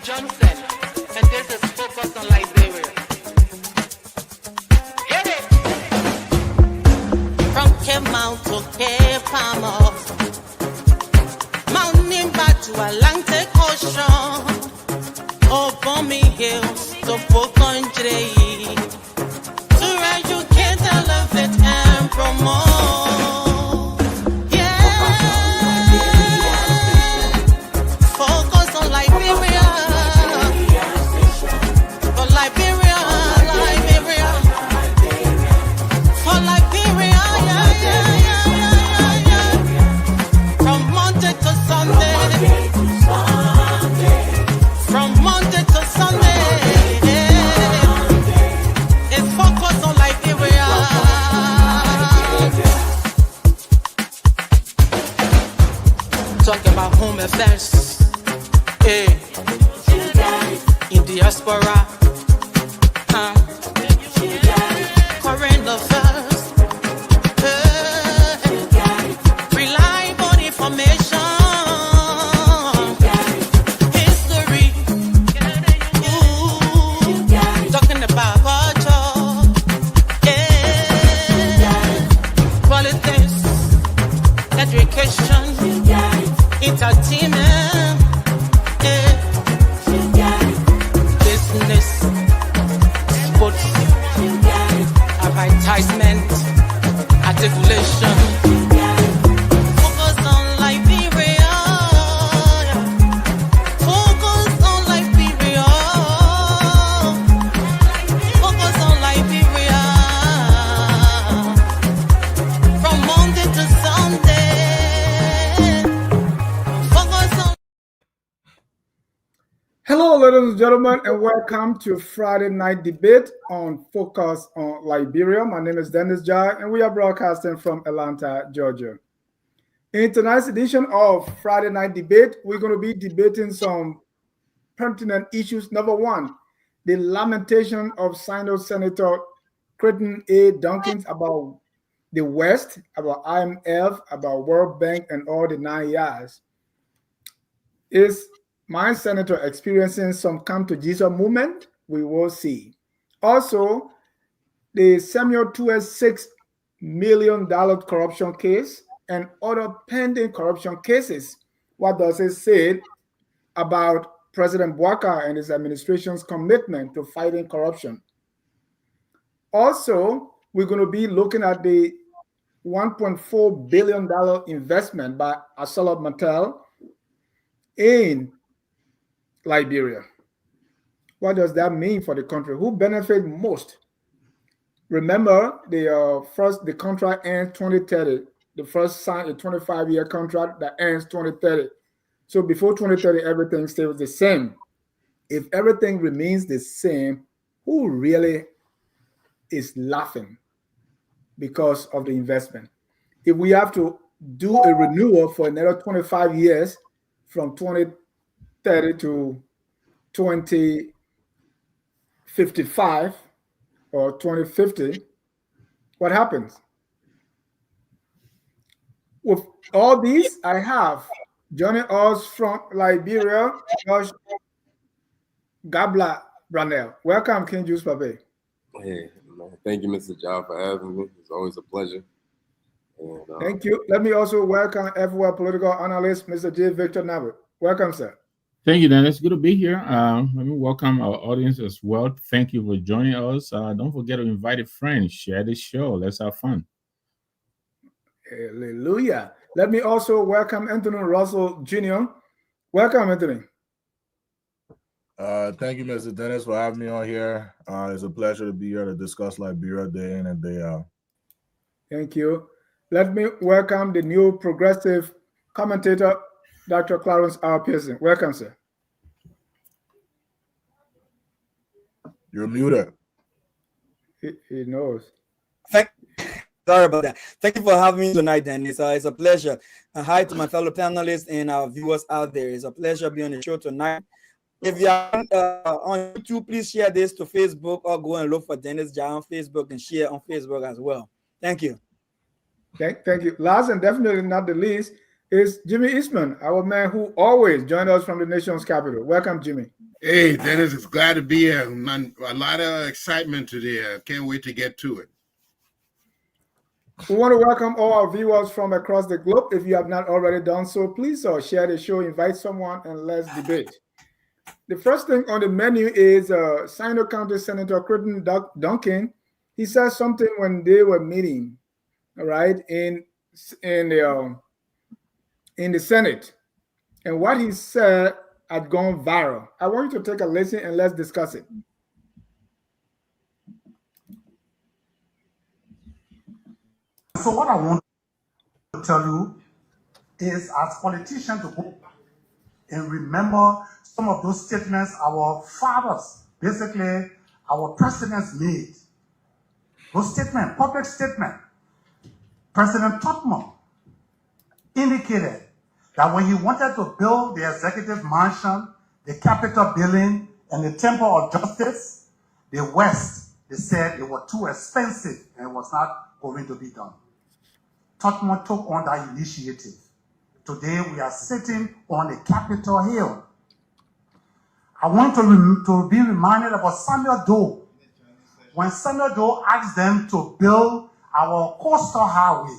Johnson, and this is focused on Liberia. Hit it! From Cape Mount to Cape Palmer, mountain back to Atlantic Ocean, over me hills to Concentrator, to educate, elevate, and promote. Talking about home affairs, hey, in diaspora, current affairs, reliable information, history, talking about culture, politics, education, entertainment, business, sports, advertisement, articulation. Focus on Liberia. Focus on Liberia. Focus on Liberia. From Monday to Sunday. Hello, ladies and gentlemen, and welcome to Friday Night Debate on Focus on Liberia. My name is Dennis Jai, and we are broadcasting from Atlanta, Georgia. In tonight's edition of Friday Night Debate, we're going to be debating some pertinent issues. Number one, the lamentation of Sinoe Senator Creighton A. Duncan about the West, about IMF, about World Bank, and all the 9 years. Is my senator experiencing some come to Jesus movement? We will see. Also, the Samuel Tweh $6 million corruption case and other pending corruption cases. What does it say about President Bouaka and his administration's commitment to fighting corruption? Also, we're going to be looking at the $1.4 billion investment by ArcelorMittal in Liberia. What does that mean for the country? Who benefit most? Remember, the contract ends 2030. The first signed a 25-year contract that ends 2030. So before 2030, everything stays the same. If everything remains the same, who really is laughing because of the investment? If we have to do a renewal for another 25 years from 2030 to 2055 or 2050, what happens? With all these, I have joining us from Liberia, Josh Gabla Branel. Welcome, King Juice Pape. Hey, man. Thank you, Mr. John, for having me. It's always a pleasure. And, thank you. Let me also welcome everyone, political analyst, Mr. J. Victor Nabbit. Welcome, sir. Thank you, Dennis. Good to be here. Let me welcome our audience as well. Thank you for joining us. Don't forget to invite a friend. Share the show. Let's have fun. Hallelujah. Let me also welcome Anthony Russell Jr. Welcome, Anthony. Thank you, Mr. Dennis, for having me on here. It's a pleasure to be here to discuss Liberia day in and day out. Thank you. Let me welcome the new progressive commentator, Dr. Clarence R. Pearson. Welcome, sir. You're muted. He knows. Sorry about that. Thank you for having me tonight, Dennis. It's a pleasure. Hi to my fellow panelists and our viewers out there. It's a pleasure being on the show tonight. If you are on YouTube, please share this to Facebook or go and look for Dennis Jai on Facebook and share on Facebook as well. Thank you. Thank you. Last and definitely not the least, is Jimmy Eastman, our man who always joined us from the nation's capital. Welcome, Jimmy. Hey, Dennis, it's glad to be here. A lot of excitement today. I can't wait to get to it. We want to welcome all our viewers from across the globe. If you have not already done so, please share the show, invite someone, and let's debate. The first thing on the menu is Sinoe County Senator Duncan. He said something when they were meeting, all right, in the Senate, and what he said had gone viral. I want you to take a listen and let's discuss it. So what I want to tell you is, as politicians, to go back and remember some of those statements our fathers, basically our presidents, made. Those statements, public statement. President Totman indicated that when he wanted to build the executive mansion, the Capitol building, and the Temple of Justice, the West, they said it was too expensive and it was not going to be done. Totman took on that initiative. Today we are sitting on the Capitol Hill. I want to be reminded about Samuel Doe. When Samuel Doe asked them to build our coastal highway,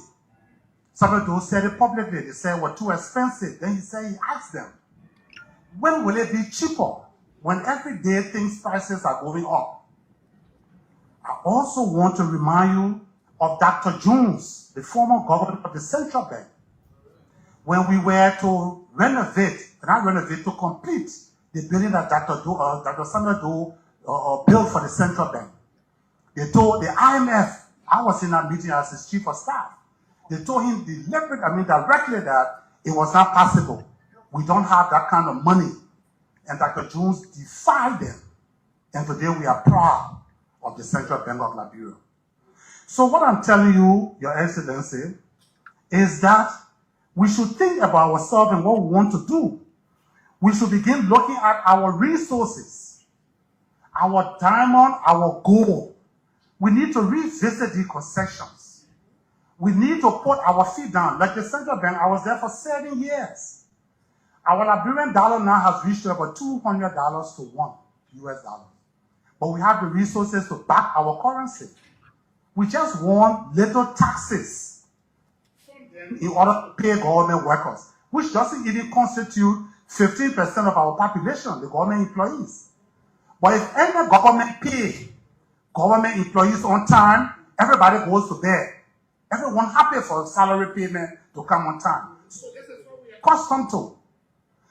Samuel Doe said it publicly. They said it was too expensive. Then he asked them, when will it be cheaper? When every day prices are going up. I also want to remind you of Dr. Jones, the former governor of the Central Bank. When we were to to complete the building that Dr. Samuel Doe built for the Central Bank. They told the IMF, I was in that meeting as his chief of staff, they told him directly that it was not possible. We don't have that kind of money. And Dr. Jones defied them. And today we are proud of the Central Bank of Liberia. So what I'm telling you, Your Excellency, is that we should think about ourselves and what we want to do. We should begin looking at our resources, our diamond, our gold. We need to revisit the concessions. We need to put our feet down. Like the Central Bank, I was there for 7 years. Our Liberian dollar now has reached about $200 to $1 US. But we have the resources to back our currency. We just want little taxes in order to pay government workers, which doesn't even constitute 15% of our population, the government employees. But if any government pay government employees on time, everybody goes to bed. Everyone happy for salary payment to come on time. So this is what we are accustomed to.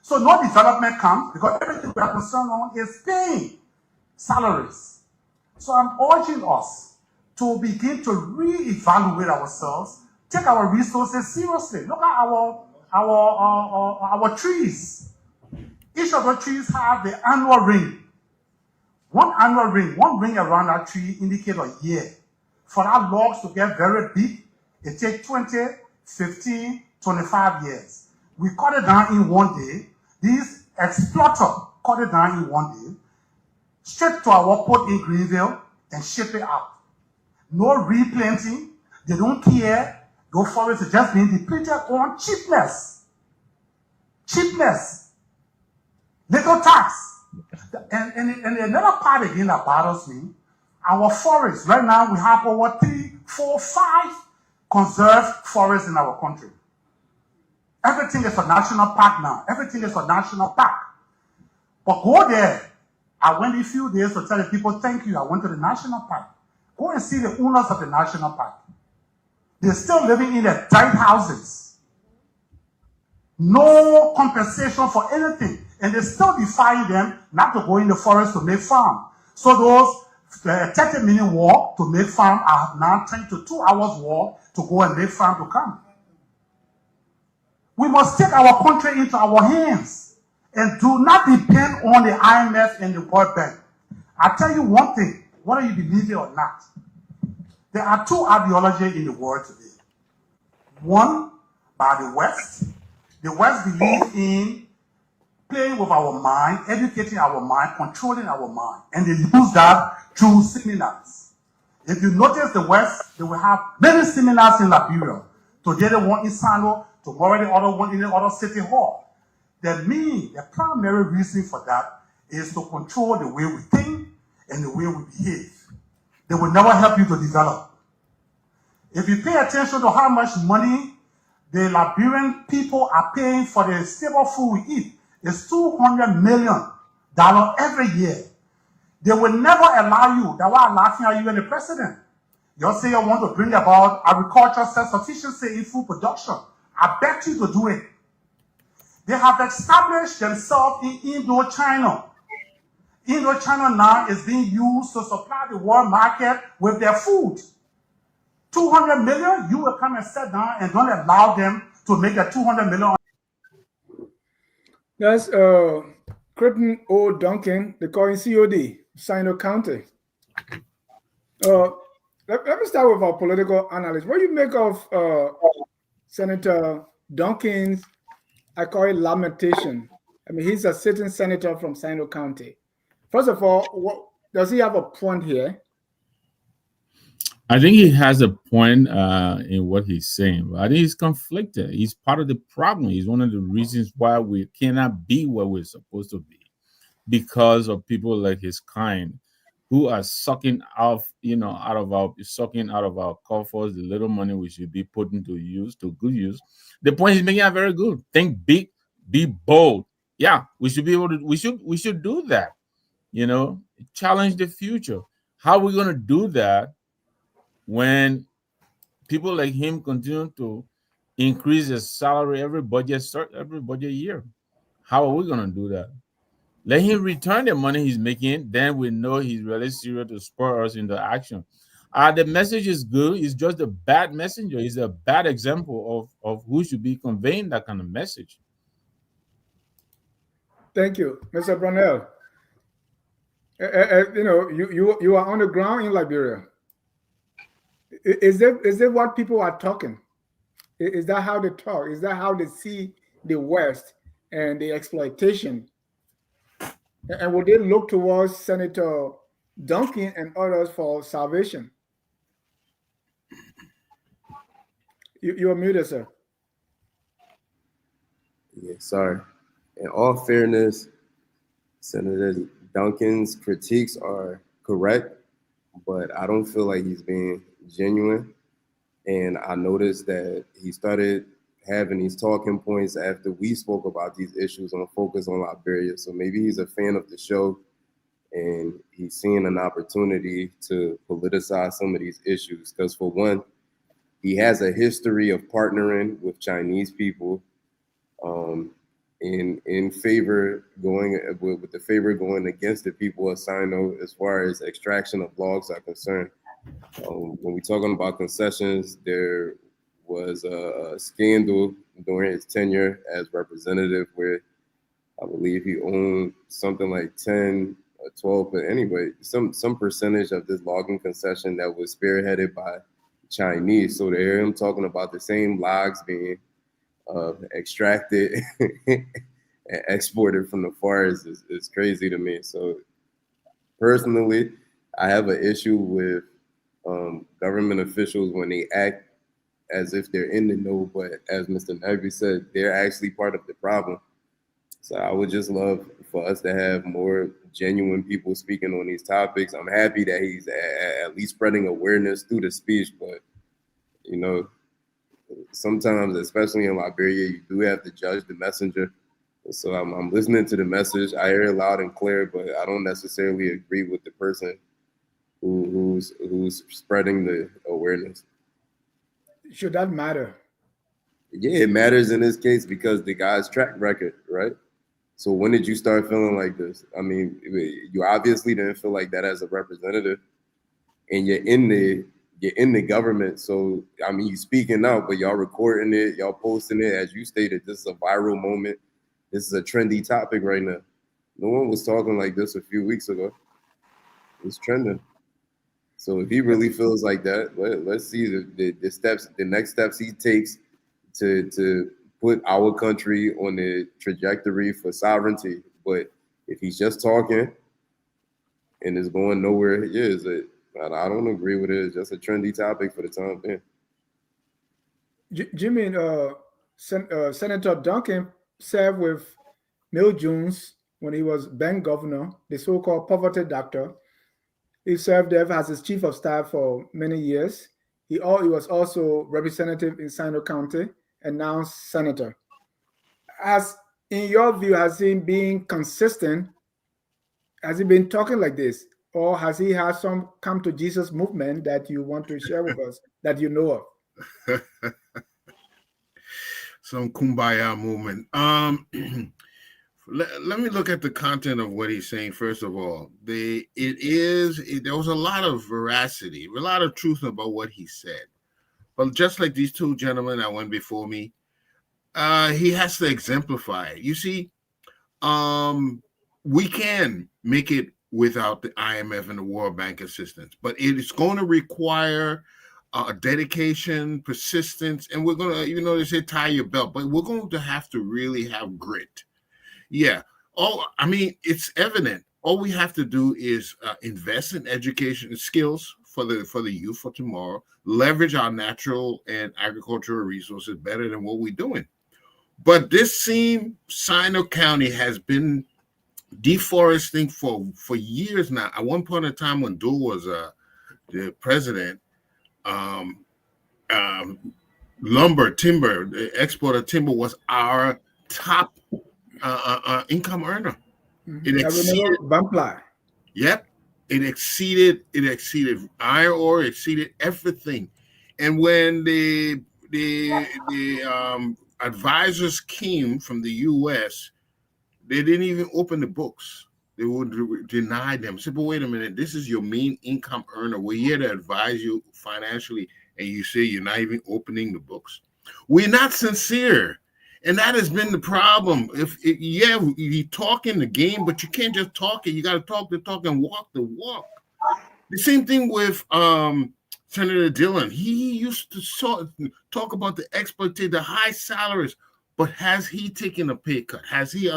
So no development comes because everything we are concerned on is paying salaries. So I'm urging us to begin to reevaluate ourselves, take our resources seriously. Look at our trees. Each of the trees have the annual ring. One ring around that tree indicates a year. For our logs to get very big, it takes 20, 15, 25 years. We cut it down in one day. These exploiters cut it down in one day, straight to our port in Greenville, and ship it out. No replanting. They don't care. Those forests are just being depleted on cheapness. Cheapness. Little tax. And another part again that bothers me, our forests. Right now we have over 3, 4, 5 conserved forests in our country. Everything is a national park now. Everything is a national park. But go there. I went a few days to tell the people, thank you, I went to the national park. Go and see the owners of the national park. They're still living in their tight houses. No compensation for anything. And they're still defying them not to go in the forest to make farm. So those 30-minute walk to make farm are now turned to 2 hours walk to go and make farm to come. We must take our country into our hands and do not depend on the IMF and the World Bank. I tell you one thing, whether you believe it or not, there are 2 ideologies in the world today. One, by the West. The West believes in playing with our mind, educating our mind, controlling our mind. And they use that through seminars. If you notice the West, they will have many seminars in Liberia. Today they want in Sinoe tomorrow the other one in the other city hall. The primary reason for that is to control the way we think and the way we behave. They will never help you to develop. If you pay attention to how much money the Liberian people are paying for the stable food we eat, it's $200 million every year. They will never allow you. That's why I'm laughing at you and the president. You say you want to bring about agricultural self-sufficiency in food production. I bet you to do it. They have established themselves in Indochina. Indochina now is being used to supply the world market with their food. 200 million, you will come and sit down and don't allow them to make a 200 million. That's Crippen O. Duncan, the calling COD, Sinoe County. Let me start with our political analyst. What do you make of Senator Duncan's, I call it lamentation? I mean, he's a sitting senator from Sinoe County. First of all, does he have a point here? I think he has a point in what he's saying, but I think he's conflicted. He's part of the problem. He's one of the reasons why we cannot be where we're supposed to be, because of people like his kind who are sucking out of our coffers the little money we should be putting to good use. The point he's making are very good. Think big, be bold. Yeah, we should be able to. We should do that. Challenge the future. How are we going to do that when people like him continue to increase his salary every budget year? How are we going to do that? Let him return the money he's making. Then we know he's really serious to spur us into action. The message is good. He's just a bad messenger. He's a bad example of who should be conveying that kind of message. Thank you, Mr. Brunel. You are on the ground in Liberia. Is that what people are talking? Is that how they talk? Is that how they see the West and the exploitation? And will they look towards Senator Duncan and others for salvation? You are muted, sir. Yeah, sorry. In all fairness, Senator Duncan's critiques are correct, but I don't feel like he's being genuine. And I noticed that he started having these talking points after we spoke about these issues on Focus on Liberia. So maybe he's a fan of the show and he's seeing an opportunity to politicize some of these issues. Because for one, he has a history of partnering with Chinese people in favor going with the favor going against the people of Sinoe as far as extraction of logs are concerned. When we're talking about concessions, there was a scandal during his tenure as representative where I believe he owned something like 10 or 12, but anyway, some percentage of this logging concession that was spearheaded by Chinese. So to hear him talking about the same logs being extracted and exported from the forest is crazy to me. So personally, I have an issue with government officials when they act as if they're in the know, but as Mr. Nagby said, they're actually part of the problem. So I would just love for us to have more genuine people speaking on these topics. I'm happy that he's at least spreading awareness through the speech, but sometimes, especially in Liberia, you do have to judge the messenger. So I'm listening to the message. I hear it loud and clear, but I don't necessarily agree with the person who's spreading the awareness. Should that matter? Yeah, it matters in this case because the guy's track record, right? So when did you start feeling like this? I mean, you obviously didn't feel like that as a representative, and you're in the government. So I mean, you speaking out, but y'all recording it, y'all posting it. As you stated, this is a viral moment. This is a trendy topic right now. No one was talking like this a few weeks ago. It's trending. So if he really feels like that, let's see the steps, the next steps he takes to put our country on the trajectory for sovereignty. But if he's just talking and is going nowhere, I don't agree with it. It's just a trendy topic for the time being. Jimmy, Senator Duncan served with Mill Jones when he was bank governor, the so-called poverty doctor. He served there as his chief of staff for many years. He was also representative in Sinoe County and now senator. As in your view, has he been consistent? Has he been talking like this? Or has he had some come to Jesus movement that you want to share with us that you know of? Some kumbaya movement. Let me look at the content of what he's saying. First of all, there was a lot of veracity, a lot of truth about what he said. But just like these two gentlemen that went before me, he has to exemplify it. You see, we can make it without the IMF and the World Bank assistance, but it is going to require dedication, persistence, and we're going to, they say tie your belt, but we're going to have to really have grit. Yeah. It's evident. All we have to do is invest in education and skills for the youth for tomorrow, leverage our natural and agricultural resources better than what we're doing. But this same Sinoe County has been deforesting for years now. At one point in time when Dole was the president, timber, the export of timber was our top income earner. It exceeded Bumply. Yep, it exceeded iron ore, exceeded everything. And when the advisors came from the U.S., they didn't even open the books. They would deny them. Say, but wait a minute, this is your main income earner. We're here to advise you financially, and you say you're not even opening the books. We're not sincere. And that has been the problem. You talk in the game, but you can't just talk it. You got to talk the talk and walk the walk. The same thing with Senator Dillon. He used to talk about the exploitation, the high salaries, but has he taken a pay cut? Has he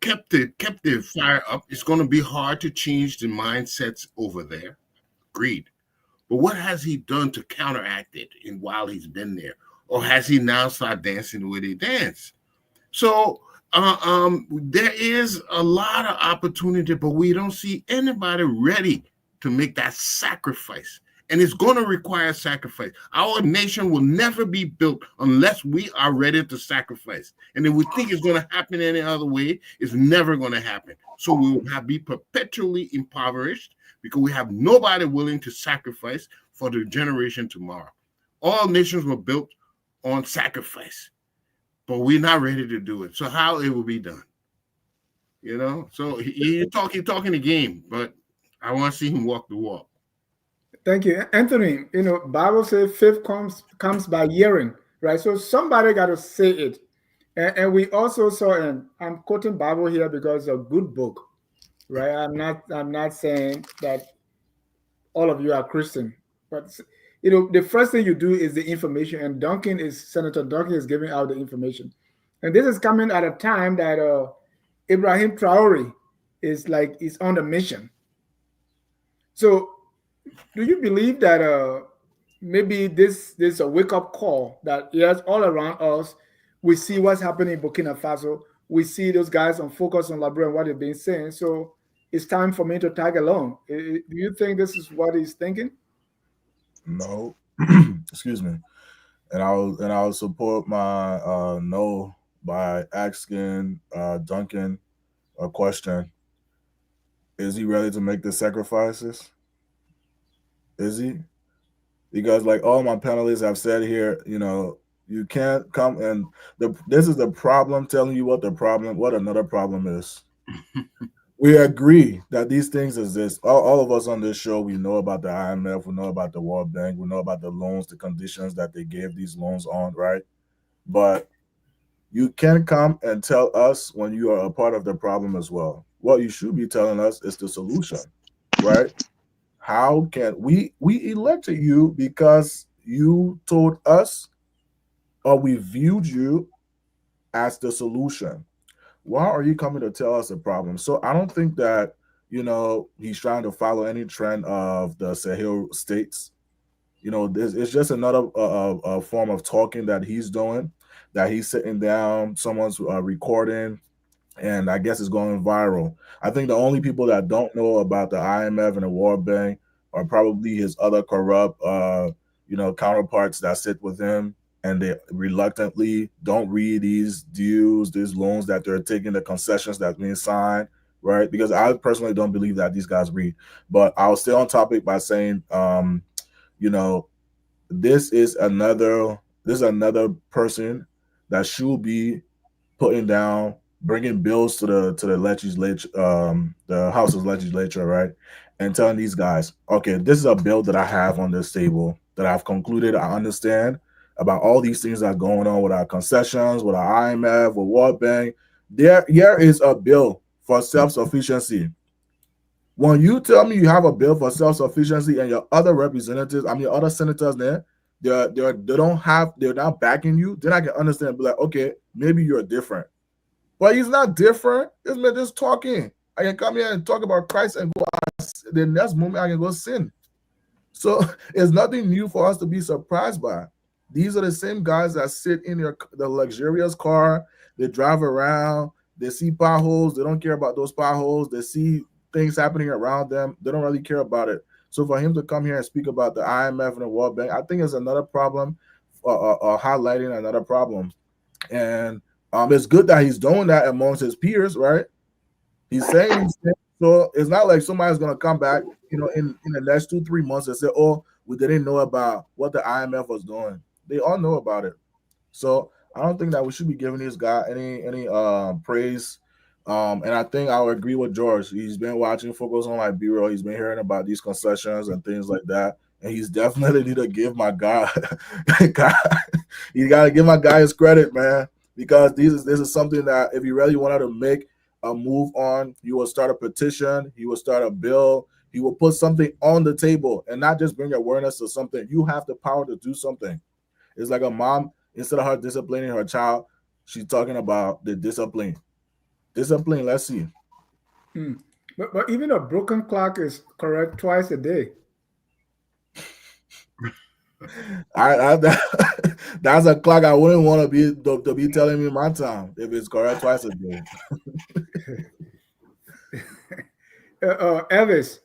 kept the fire up? It's going to be hard to change the mindsets over there. Agreed. But what has he done to counteract it while he's been there? Or has he now started dancing the way they dance? So there is a lot of opportunity, but we don't see anybody ready to make that sacrifice. And it's going to require sacrifice. Our nation will never be built unless we are ready to sacrifice. And if we think it's going to happen any other way, it's never going to happen. So we will be perpetually impoverished because we have nobody willing to sacrifice for the generation tomorrow. All nations were built on sacrifice, but we're not ready to do it. So how it will be done? So you're talking the game, but I want to see him walk the walk. Thank you, Anthony. Bible says faith comes by hearing, right? So somebody got to say it, and we also saw, and I'm quoting Bible here because it's a good book, right? I'm not saying that all of you are Christian, but the first thing you do is the information, and Senator Duncan is giving out the information. And this is coming at a time that Ibrahim Traore is on the mission. So do you believe that maybe this is a wake-up call that yes, all around us, we see what's happening in Burkina Faso. We see those guys on Focus on Liberia and what they've been saying. So it's time for me to tag along. Do you think this is what he's thinking? No, excuse me, and I'll support my no by asking Duncan a question. Is he ready to make the sacrifices? Is he? Because like all my panelists have said here, you can't come and this is the problem. Telling you what another problem is. We agree that these things exist. All of us on this show, we know about the IMF, we know about the World Bank, we know about the loans, the conditions that they gave these loans on, right? But you can't come and tell us when you are a part of the problem as well. What you should be telling us is the solution, right? How can we elected you because you told us or we viewed you as the solution? Why are you coming to tell us the problem? So I don't think that, he's trying to follow any trend of the Sahel states. You know, this it's just another form of talking that he's doing, that he's sitting down, someone's recording, and I guess it's going viral. I think the only people that don't know about the IMF and the World Bank are probably his other corrupt, counterparts that sit with him, and they reluctantly don't read these deals, these loans that they're taking, the concessions that's being signed, right? Because I personally don't believe that these guys read. But I'll stay on topic by saying, you know, this is another person that should be putting down, bringing bills to the legislature, the House of Legislature, right, and telling these guys, okay, this is a bill that I have on this table that I've concluded I understand about all these things that are going on with our concessions, with our IMF, with World Bank. Here is a bill for self-sufficiency. When you tell me you have a bill for self-sufficiency and your other representatives, I mean your other senators there, they're not backing you, then I can understand and be like, okay, maybe you're different. But he's not different. This man just talking. I can come here and talk about Christ and go, the next moment I can go sin. So it's nothing new for us to be surprised by. These are the same guys that sit in the luxurious car, they drive around, they see potholes, they don't care about those potholes, they see things happening around them, they don't really care about it. So for him to come here and speak about the IMF and the World Bank, I think it's another problem, highlighting another problem. And it's good that he's doing that amongst his peers, right? He's saying these things, so it's not like somebody's gonna come back, in the next 2-3 months and say, "Oh, we didn't know about what the IMF was doing." They all know about it. So I don't think that we should be giving this guy any praise. And I think I'll agree with George. He's been watching Focus on Liberia. He's been hearing about these concessions and things like that. And he's definitely need to give my guy, you gotta give my guy his credit, man. Because this is something that if he really wanted to make a move on, he will start a petition, he will start a bill, he will put something on the table and not just bring awareness to something. You have the power to do something. It's like a mom, instead of her disciplining her child, she's talking about the discipline. Discipline, let's see. But even a broken clock is correct twice a day. That's a clock I wouldn't want to be telling me my time if it's correct twice a day. Elvis,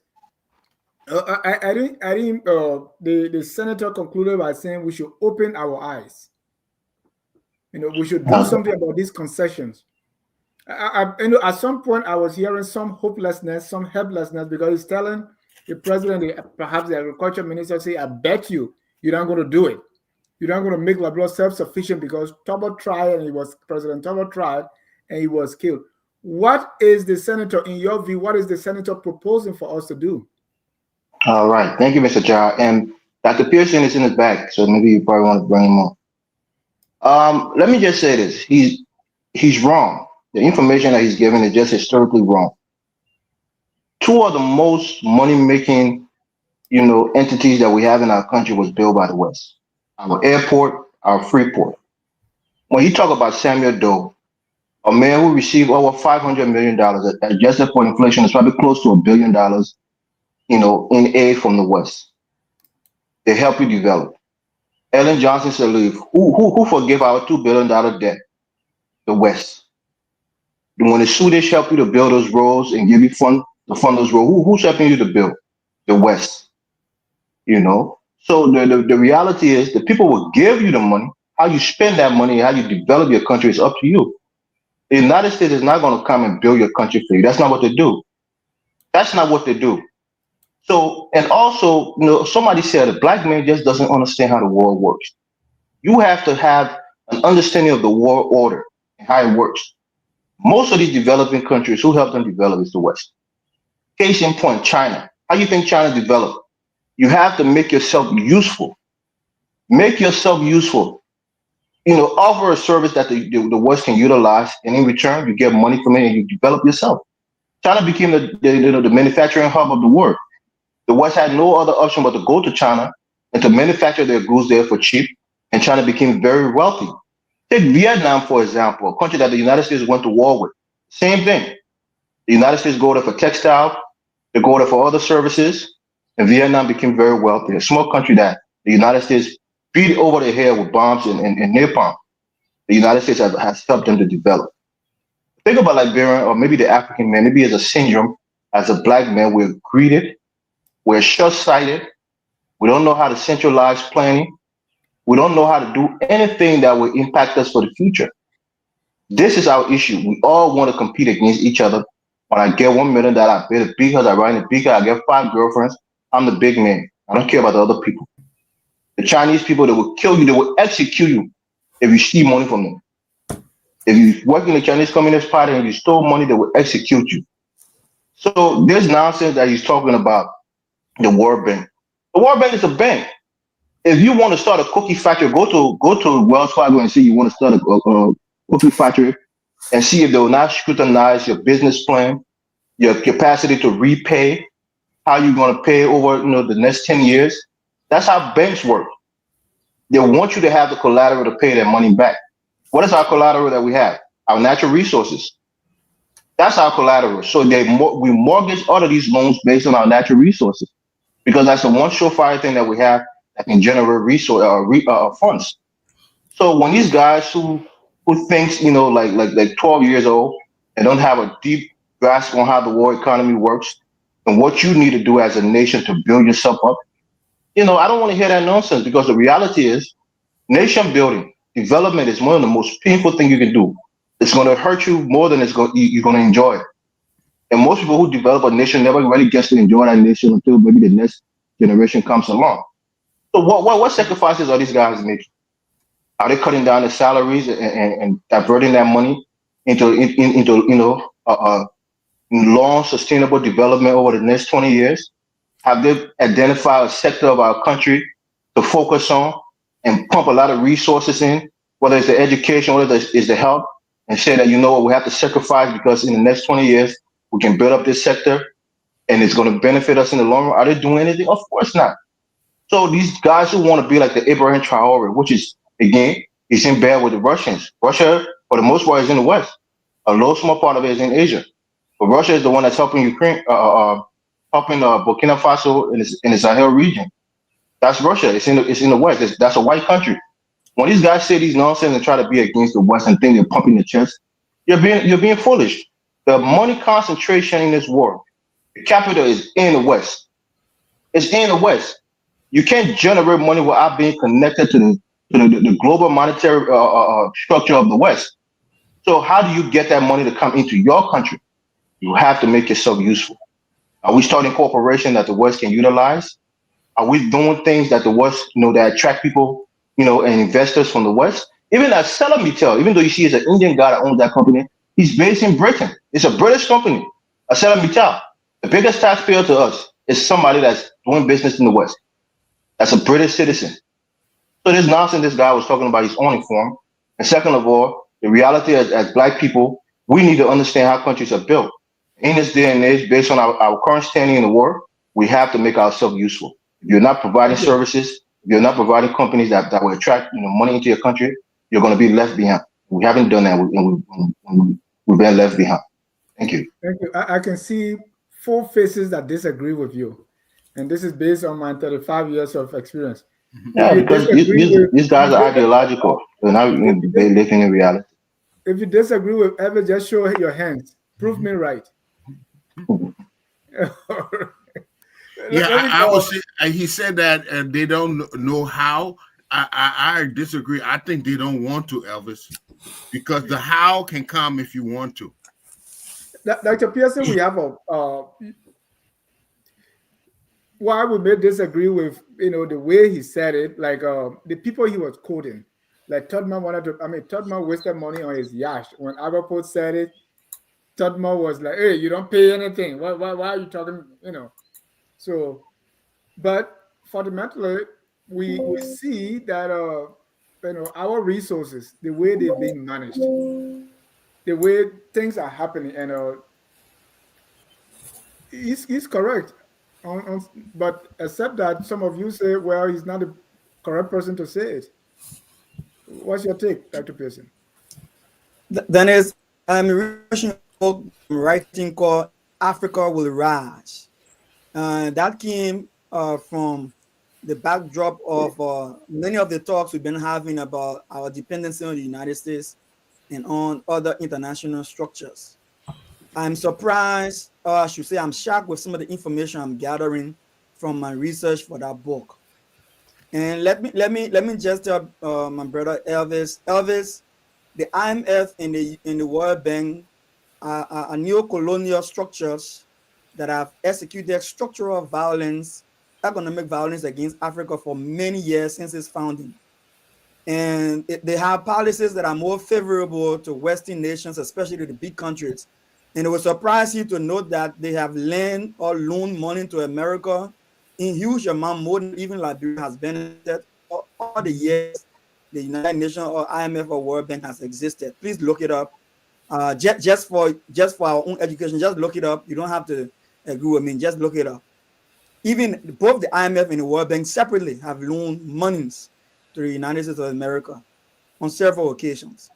I think the senator concluded by saying we should open our eyes. We should do something about these concessions. At some point I was hearing some hopelessness, some helplessness, because he's telling the president, perhaps the agriculture minister, say, "I bet you're not going to do it. You're not going to make Liberia self-sufficient because Tubber tried, and President Tubber tried, and he was killed." What is the senator, in your view, what is the senator proposing for us to do? All right. Thank you, Mr. Jar. And Dr. Pearson is in the back, so maybe you probably want to bring him on. Let me just say this. He's wrong. The information that he's giving is just historically wrong. Two of the most money-making, entities that we have in our country was built by the West. Our airport, our free-port. When you talk about Samuel Doe, a man who received over $500 million, adjusted for inflation, is probably close to $1 billion, in aid from the West. They help you develop. Ellen Johnson Sirleaf, who forgave our $2 billion debt? The West. When the Swedish help you to build those roads and give you fund to fund those roads, who's helping you to build? The West. So the reality is the people will give you the money. How you spend that money, how you develop your country is up to you. The United States is not going to come and build your country for you. That's not what they do. That's not what they do. So, and also, somebody said a black man just doesn't understand how the world works. You have to have an understanding of the world order and how it works. Most of these developing countries, who help them develop is the West. Case in point, China. How do you think China developed? You have to make yourself useful. Make yourself useful. Offer a service that the West can utilize, and in return, you get money from it and you develop yourself. China became the manufacturing hub of the world. The West had no other option but to go to China and to manufacture their goods there for cheap, and China became very wealthy. Take Vietnam, for example, a country that the United States went to war with. Same thing. The United States go there for textile, they go there for other services, and Vietnam became very wealthy. A small country that The United States beat over their head with bombs and napalm. The United States has helped them to develop. Think about Liberian or maybe the African man, maybe as a syndrome, as a black man, we're greeted, we're short-sighted, we don't know how to centralize planning, we don't know how to do anything that will impact us for the future. This is our issue. We all want to compete against each other. When I get $1 million, I bet it because I ride in a big I get 5 girlfriends, I'm the big man. I don't care about the other people. The Chinese people, they will kill you, they will execute you if you steal money from them. If you work in the Chinese Communist Party and you stole money, they will execute you. So this nonsense that he's talking about, the World Bank. The World Bank is a bank. If you want to start a cookie factory, go to Wells Fargo and see you want to start a cookie factory and see if they will not scrutinize your business plan, your capacity to repay, how you're going to pay over the next 10 years. That's how banks work. They want you to have the collateral to pay their money back. What is our collateral that we have? Our natural resources. That's our collateral. So we mortgage all of these loans based on our natural resources because that's the one surefire thing that we have that can generate funds. So when these guys who thinks like 12 years old and don't have a deep grasp on how the world economy works and what you need to do as a nation to build yourself up, I don't want to hear that nonsense because the reality is nation building, development is one of the most painful things you can do. It's going to hurt you more than you're going to enjoy it. And most people who develop a nation never really gets to enjoy that nation until maybe the next generation comes along. So what sacrifices are these guys making? Are they cutting down the salaries and diverting that money into long sustainable development over the next 20 years? Have they identified a sector of our country to focus on and pump a lot of resources in, whether it's the education, whether it's the health, and say that, we have to sacrifice because in the next 20 years, we can build up this sector and it's going to benefit us in the long run? Are they doing anything? Of course not. So these guys who want to be like the Abraham Traore, which is, again, is in bed with the Russians. Russia, for the most part, is in the West. A low, small part of it is in Asia. But Russia is the one that's helping Ukraine, helping Burkina Faso in the Sahel region. That's Russia. It's in the West. That's a white country. When these guys say these nonsense and try to be against the West and think they're pumping the chest, you're being foolish. The money concentration in this world, the capital is in the West. It's in the West. You can't generate money without being connected to the global monetary structure of the West. So how do you get that money to come into your country? You have to make yourself useful. Are we starting corporations that the West can utilize? Are we doing things that the West, that attract people, and investors from the West? Even ArcelorMittal, even though you see it's an Indian guy that owns that company, he's based in Britain. It's a British company. ArcelorMittal, the biggest taxpayer to us is somebody that's doing business in the West. That's a British citizen. So this nonsense this guy was talking about, he's uninformed. And second of all, the reality as Black people, we need to understand how countries are built. In this day and age, based on our current standing in the world, we have to make ourselves useful. If you're not providing services, if you're not providing companies that will attract money into your country, you're going to be left behind. We haven't done that, and we've been left behind. Thank you. Thank you. I can see 4 faces that disagree with you. And this is based on my 35 years of experience. Yeah, because these guys are ideological. They're not living in reality. If you disagree with ever, just show your hands. Prove me right. Yeah, I would say he said that they don't know how. I disagree. I think they don't want to, Elvis, because the how can come if you want to. Dr. Pearson, we have why we may disagree with the way he said it, like the people he was quoting, like Todman Todman wasted money on his yacht. When Agapot said it, Todman was like, "Hey, you don't pay anything. Why are you talking?" So, but fundamentally, we see that our resources, the way they've been managed, the way things are happening, and he's correct. But except that some of you say, well, he's not the correct person to say it. What's your take, Dr. Pearson? Dennis, I'm writing called Africa Will Rise. That came from the backdrop of many of the talks we've been having about our dependency on the United States and on other international structures. I'm surprised, or I should say I'm shocked with some of the information I'm gathering from my research for that book. And let me just tell my brother Elvis, the IMF and the World Bank are neo-colonial structures that have executed structural violence, economic violence against Africa for many years since its founding. And they have policies that are more favorable to Western nations, especially the big countries. And it will surprise you to note that they have lent or loaned money to America in huge amount, more than even Liberia has benefited all the years the United Nations or IMF or World Bank has existed. Please look it up. Just for our own education, just look it up. You don't have to agree with me. Just look it up. Even both the IMF and the World Bank separately have loaned monies to the United States of America on several occasions.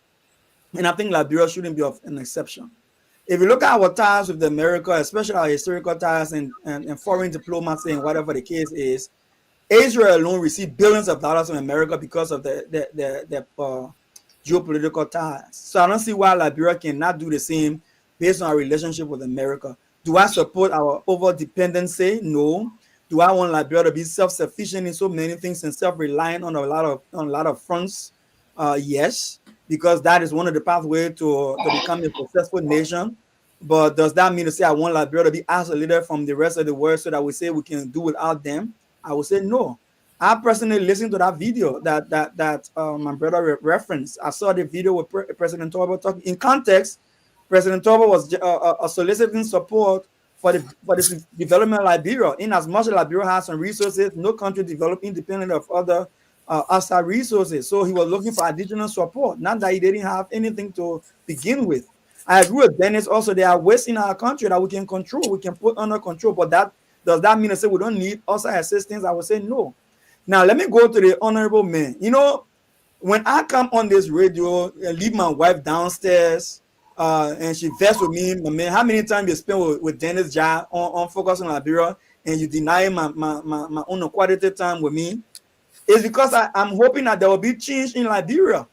And I think Liberia shouldn't be an exception. If you look at our ties with America, especially our historical ties and foreign diplomacy and whatever the case is, Israel alone received billions of dollars from America because of the geopolitical ties. So I don't see why Liberia cannot do the same based on our relationship with America. Do I support our over dependency? No. Do I want Liberia to be self-sufficient in so many things and self-reliant on a lot of fronts? Yes, because that is one of the pathways to become a successful nation. But does that mean to say I want Liberia to be isolated from the rest of the world so that we say we can do without them? I would say no. I personally listened to that video that my brother referenced. I saw the video with President Tweh talking. In context, President Tweh was soliciting support for the development of Liberia. In as much as Liberia has some resources, no country developed independent of other outside resources. So he was looking for additional support. Not that he didn't have anything to begin with. I agree with Dennis also. There are ways in our country that we can control, we can put under control. But does that mean to say we don't need outside assistance? I would say no. Now, let me go to the honorable man. You know, when I come on this radio and leave my wife downstairs and she vexed with me, my man, how many times you spend with Dennis Jah on Focus on Liberia and you deny my own quality time with me? It's because I'm hoping that there will be change in Liberia.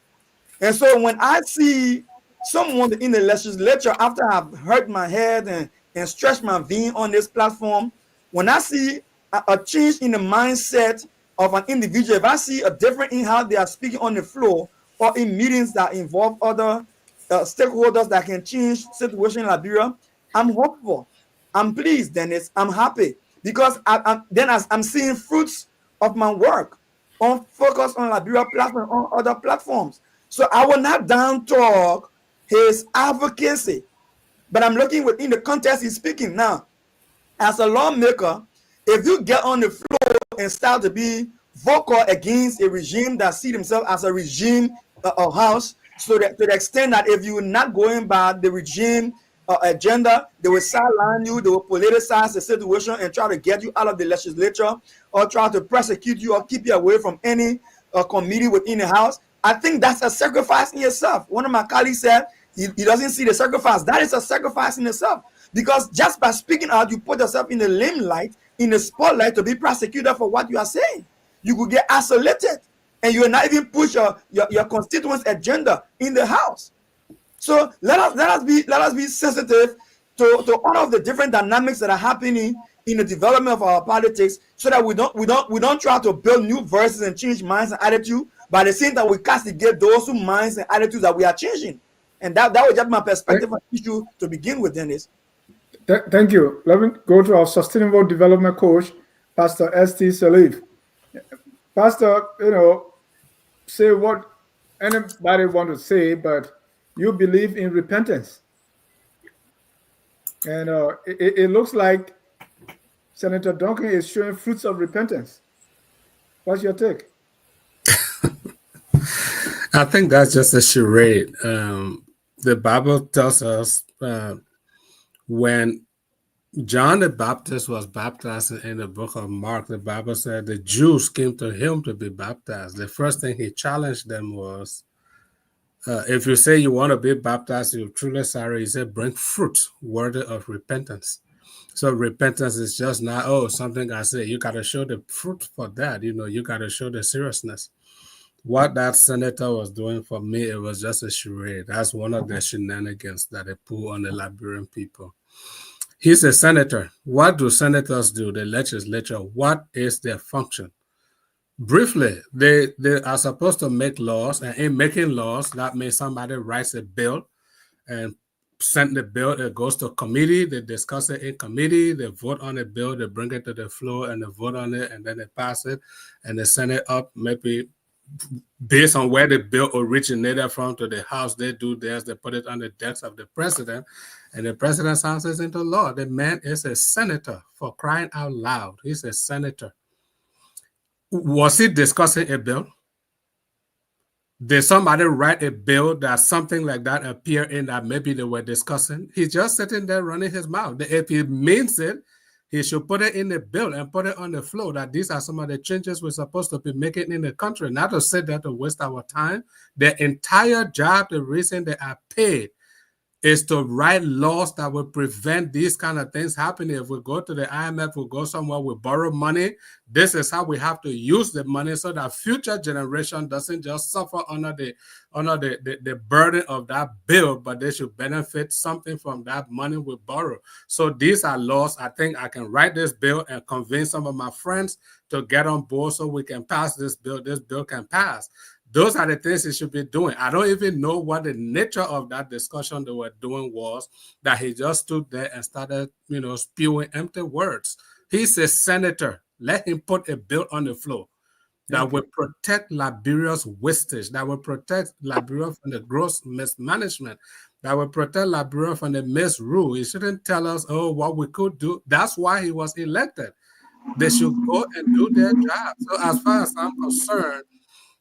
And so when I see someone in the legislature, after I've hurt my head and stretched my vein on this platform, when I see a change in the mindset of an individual, if I see a difference in how they are speaking on the floor or in meetings that involve other stakeholders that can change situation in Liberia, I'm hopeful. I'm pleased, Dennis. I'm happy because I'm seeing fruits of my work on Focus on Liberia platform, on other platforms. So I will not down talk his advocacy, but I'm looking within the context he's speaking. Now, as a lawmaker, if you get on the floor and start to be vocal against a regime that see themselves as a regime house, so that to the extent that if you're not going by the regime agenda, they will sideline you, they will politicize the situation and try to get you out of the legislature or try to prosecute you or keep you away from any committee within the house. I think that's a sacrifice in itself. One of my colleagues said he doesn't see the sacrifice. That is a sacrifice in itself. Because just by speaking out, you put yourself in the limelight, in the spotlight to be prosecuted for what you are saying. You could get isolated and you will not even push your constituents' agenda in the house. So let us be sensitive to all of the different dynamics that are happening in the development of our politics, so that we don't try to build new verses and change minds and attitude, but at the same time we castigate those who minds and attitudes that we are changing. And that was just my perspective on the issue to begin with, Dennis. Thank you. Let me go to our sustainable development coach, Pastor S.T. Salif. Pastor, say what anybody want to say, but you believe in repentance. And it looks like Senator Duncan is showing fruits of repentance. What's your take? I think that's just a charade. The Bible tells us when John the Baptist was baptized in the book of Mark, the Bible said the Jews came to him to be baptized. The first thing he challenged them was, if you say you want to be baptized, you're truly sorry, he said, bring fruit worthy of repentance. So repentance is just not, oh, something I say. You got to show the fruit for that. You got to show the seriousness. What that senator was doing for me, it was just a charade. That's one of the shenanigans that they pull on the Liberian people. He's a senator. What do senators do? The legislature, what is their function? Briefly, they are supposed to make laws, and in making laws, that means somebody writes a bill and send the bill. It goes to committee. They discuss it in committee. They vote on the bill. They bring it to the floor and they vote on it, and then they pass it, and they send it up. Maybe based on where the bill originated from to the House, they do theirs. They put it on the desk of the president, and the president signs it into law. The man is a senator, for crying out loud. He's a senator. Was he discussing a bill? Did somebody write a bill that something like that appear in that maybe they were discussing? He's just sitting there running his mouth. If he means it, he should put it in the bill and put it on the floor that these are some of the changes we're supposed to be making in the country, not to sit there to waste our time. Their entire job, the reason they are paid, is to write laws that will prevent these kind of things happening. If we go to the IMF, we go somewhere, we borrow money, this is how we have to use the money so that future generation doesn't just suffer under the burden of that bill, but they should benefit something from that money we borrow. So these are laws. I think I can write this bill and convince some of my friends to get on board so we can pass this bill. This bill can pass. Those are the things he should be doing. I don't even know what the nature of that discussion they were doing was, that he just stood there and started, spewing empty words. He's a senator. Let him put a bill on the floor that will protect Liberia's wastage, that will protect Liberia from the gross mismanagement, that will protect Liberia from the misrule. He shouldn't tell us, oh, what we could do. That's why he was elected. They should go and do their job. So as far as I'm concerned,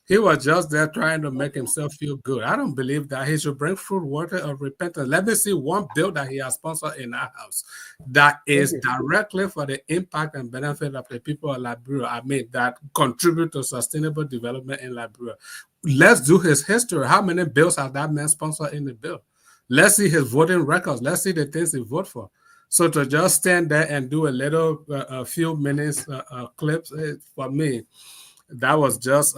he was just there trying to make himself feel good. I don't believe that. He should bring fruit, water of repentance. Let me see one bill that he has sponsored in our house that is directly for the impact and benefit of the people of Liberia. I mean, that contribute to sustainable development in Liberia. Let's do his history. How many bills has that man sponsored in the bill? Let's see his voting records. Let's see the things he voted for. So to just stand there and do a few minutes clips, for me, that was just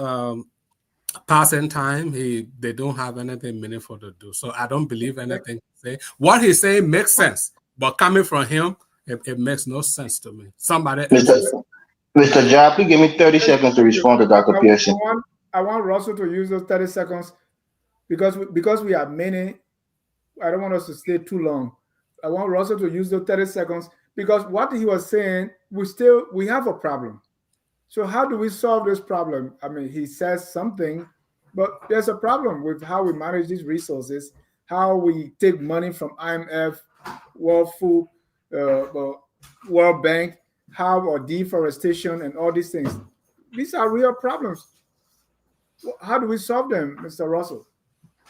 passing time. They don't have anything meaningful to do. So I don't believe anything he say. What he's saying makes sense, but coming from him, it makes no sense to me. Somebody Mr. Jai, please give me 30 seconds to respond to Dr. Pearson. I want Russell to use those 30 seconds because we have many. I don't want us to stay too long. I want Russell to use those 30 seconds because what he was saying, we have a problem. So how do we solve this problem? I mean, he says something, but there's a problem with how we manage these resources, how we take money from IMF, World Food, World Bank, or deforestation and all these things. These are real problems. How do we solve them, Mr. Russell?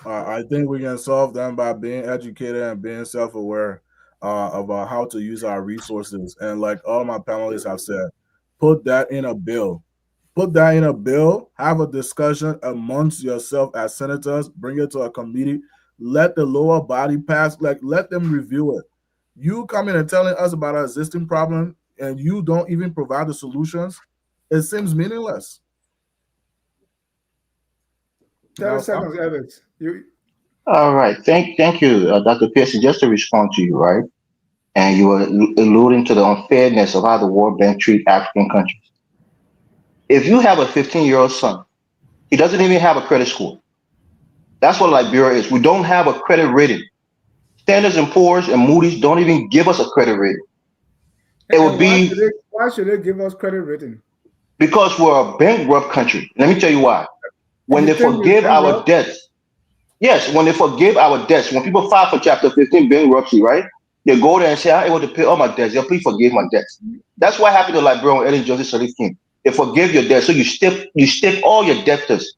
I think we can solve them by being educated and being self-aware about how to use our resources. And like all my panelists have said, put that in a bill. Put that in a bill. Have a discussion amongst yourself as senators. Bring it to a committee. Let the lower body pass. Let them review it. You coming and telling us about an existing problem and you don't even provide the solutions. It seems meaningless. 30 seconds, Evans. All right. Thank you, Dr. Pearson. Just to respond to you, right? And you were alluding to the unfairness of how the World Bank treat African countries. If you have a 15-year-old son, he doesn't even have a credit score. That's what Liberia is. We don't have a credit rating. Standards & Poor's and Moody's don't even give us a credit rating. It would be. Why should they give us credit rating? Because we're a bankrupt country. Let me tell you why. When they forgive our debts, yes, when they forgive our debts, when people file for Chapter 15 bankruptcy, right? They go there and say, I'm able to pay all my debts. They'll please forgive my debts. That's what happened to Liberia when Ellen Joseph Sirleaf came. They forgive your debts. So you stiff all your debtors.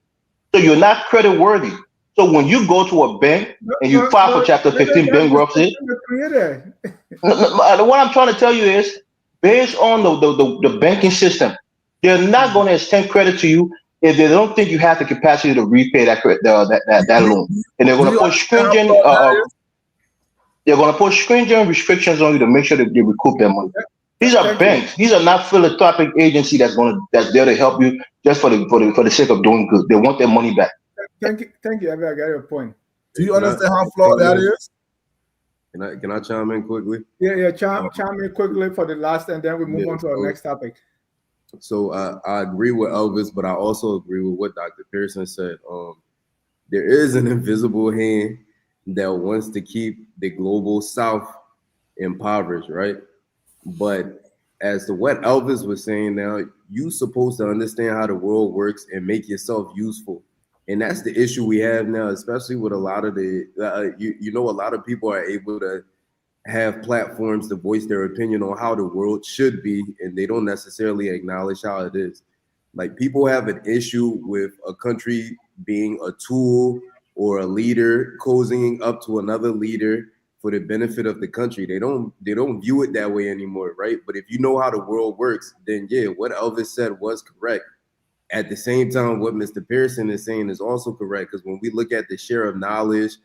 So you're not credit worthy. So when you go to a bank and you file for Chapter 15 bankruptcy, what I'm trying to tell you is, based on the banking system, they're not going to extend credit to you if they don't think you have the capacity to repay that loan. And they're going to put stringent. they're going to put stringent restrictions on you to make sure that they recoup their money. These are banks. These are not philanthropic agency that's there to help you just for the sake of doing good. They want their money back. Thank you, Abby. I got your point. Do you understand how flawed that is? Can I chime in quickly? Yeah, chime in quickly for the last, and then we move on to our next topic. So I agree with Elvis, but I also agree with what Dr. Pearson said. There is an invisible hand that wants to keep the global South impoverished, right? But as to what Elvis was saying now, you're supposed to understand how the world works and make yourself useful. And that's the issue we have now, especially with a lot of the, a lot of people are able to have platforms to voice their opinion on how the world should be, and they don't necessarily acknowledge how it is. Like, people have an issue with a country being a tool or a leader cozying up to another leader for the benefit of the country. They don't view it that way anymore, right? But if you know how the world works, then yeah, what Elvis said was correct. At the same time, what Mr. Pearson is saying is also correct, because when we look at the share of knowledge,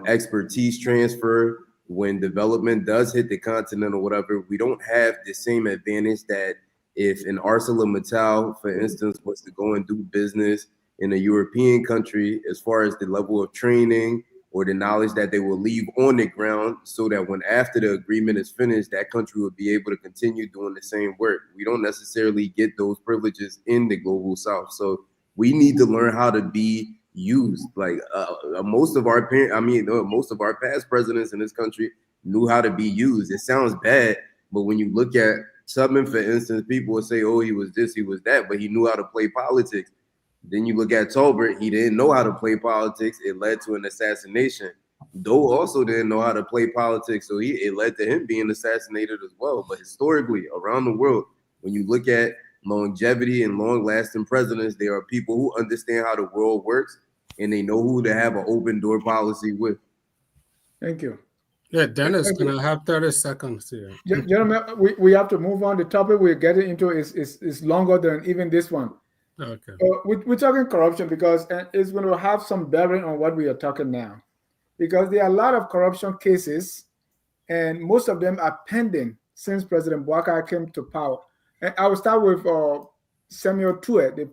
expertise transfer, when development does hit the continent or whatever, we don't have the same advantage that if an ArcelorMittal, for instance, was to go and do business in a European country, as far as the level of training or the knowledge that they will leave on the ground, so that when after the agreement is finished, that country will be able to continue doing the same work. We don't necessarily get those privileges in the global South. So we need to learn how to be used. Like most of our past presidents in this country knew how to be used. It sounds bad, but when you look at Tubman, for instance, people will say, oh, he was this, he was that, but he knew how to play politics. Then you look at Tolbert, he didn't know how to play politics. It led to an assassination. Doe also didn't know how to play politics, so it led to him being assassinated as well. But historically, around the world, when you look at longevity and long-lasting presidents, there are people who understand how the world works, and they know who to have an open door policy with. Thank you. Yeah, Dennis, can I have 30 seconds here? Gentlemen, we have to move on. The topic we're getting into is longer than even this one. Okay. We're talking corruption because it's going to have some bearing on what we are talking now. Because there are a lot of corruption cases, and most of them are pending since President Bouakai came to power. And I will start with Samuel Tweh,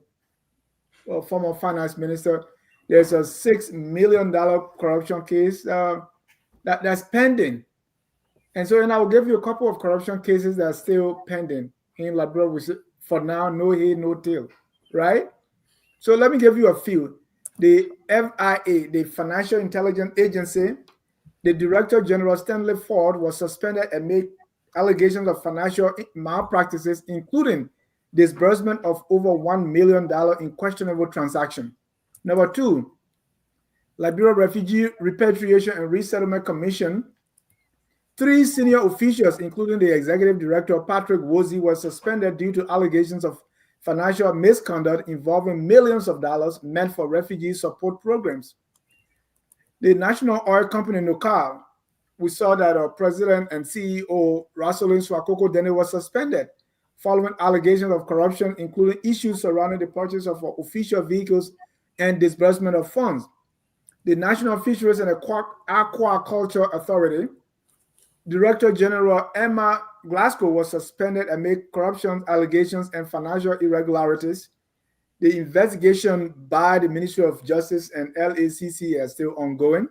the former finance minister. There's a $6 million corruption case that's pending. And I will give you a couple of corruption cases that are still pending in Liberia, which for now, no head, no tail, right? So let me give you a few. The FIA, the Financial Intelligence Agency, the Director General Stanley Ford was suspended amid allegations of financial malpractices, including disbursement of over $1 million in questionable transactions. Number two, Liberia Refugee Repatriation and Resettlement Commission. 3 senior officials, including the executive director, Patrick Wozie, were suspended due to allegations of financial misconduct involving millions of dollars meant for refugee support programs. The national oil company Nocal, we saw that President and CEO Rosalind Swakoko-Dene was suspended following allegations of corruption, including issues surrounding the purchase of official vehicles and disbursement of funds. The National Fisheries and Aquaculture Authority, Director General Emma Glasgow was suspended amid corruption allegations and financial irregularities. The investigation by the Ministry of Justice and LACC is still ongoing.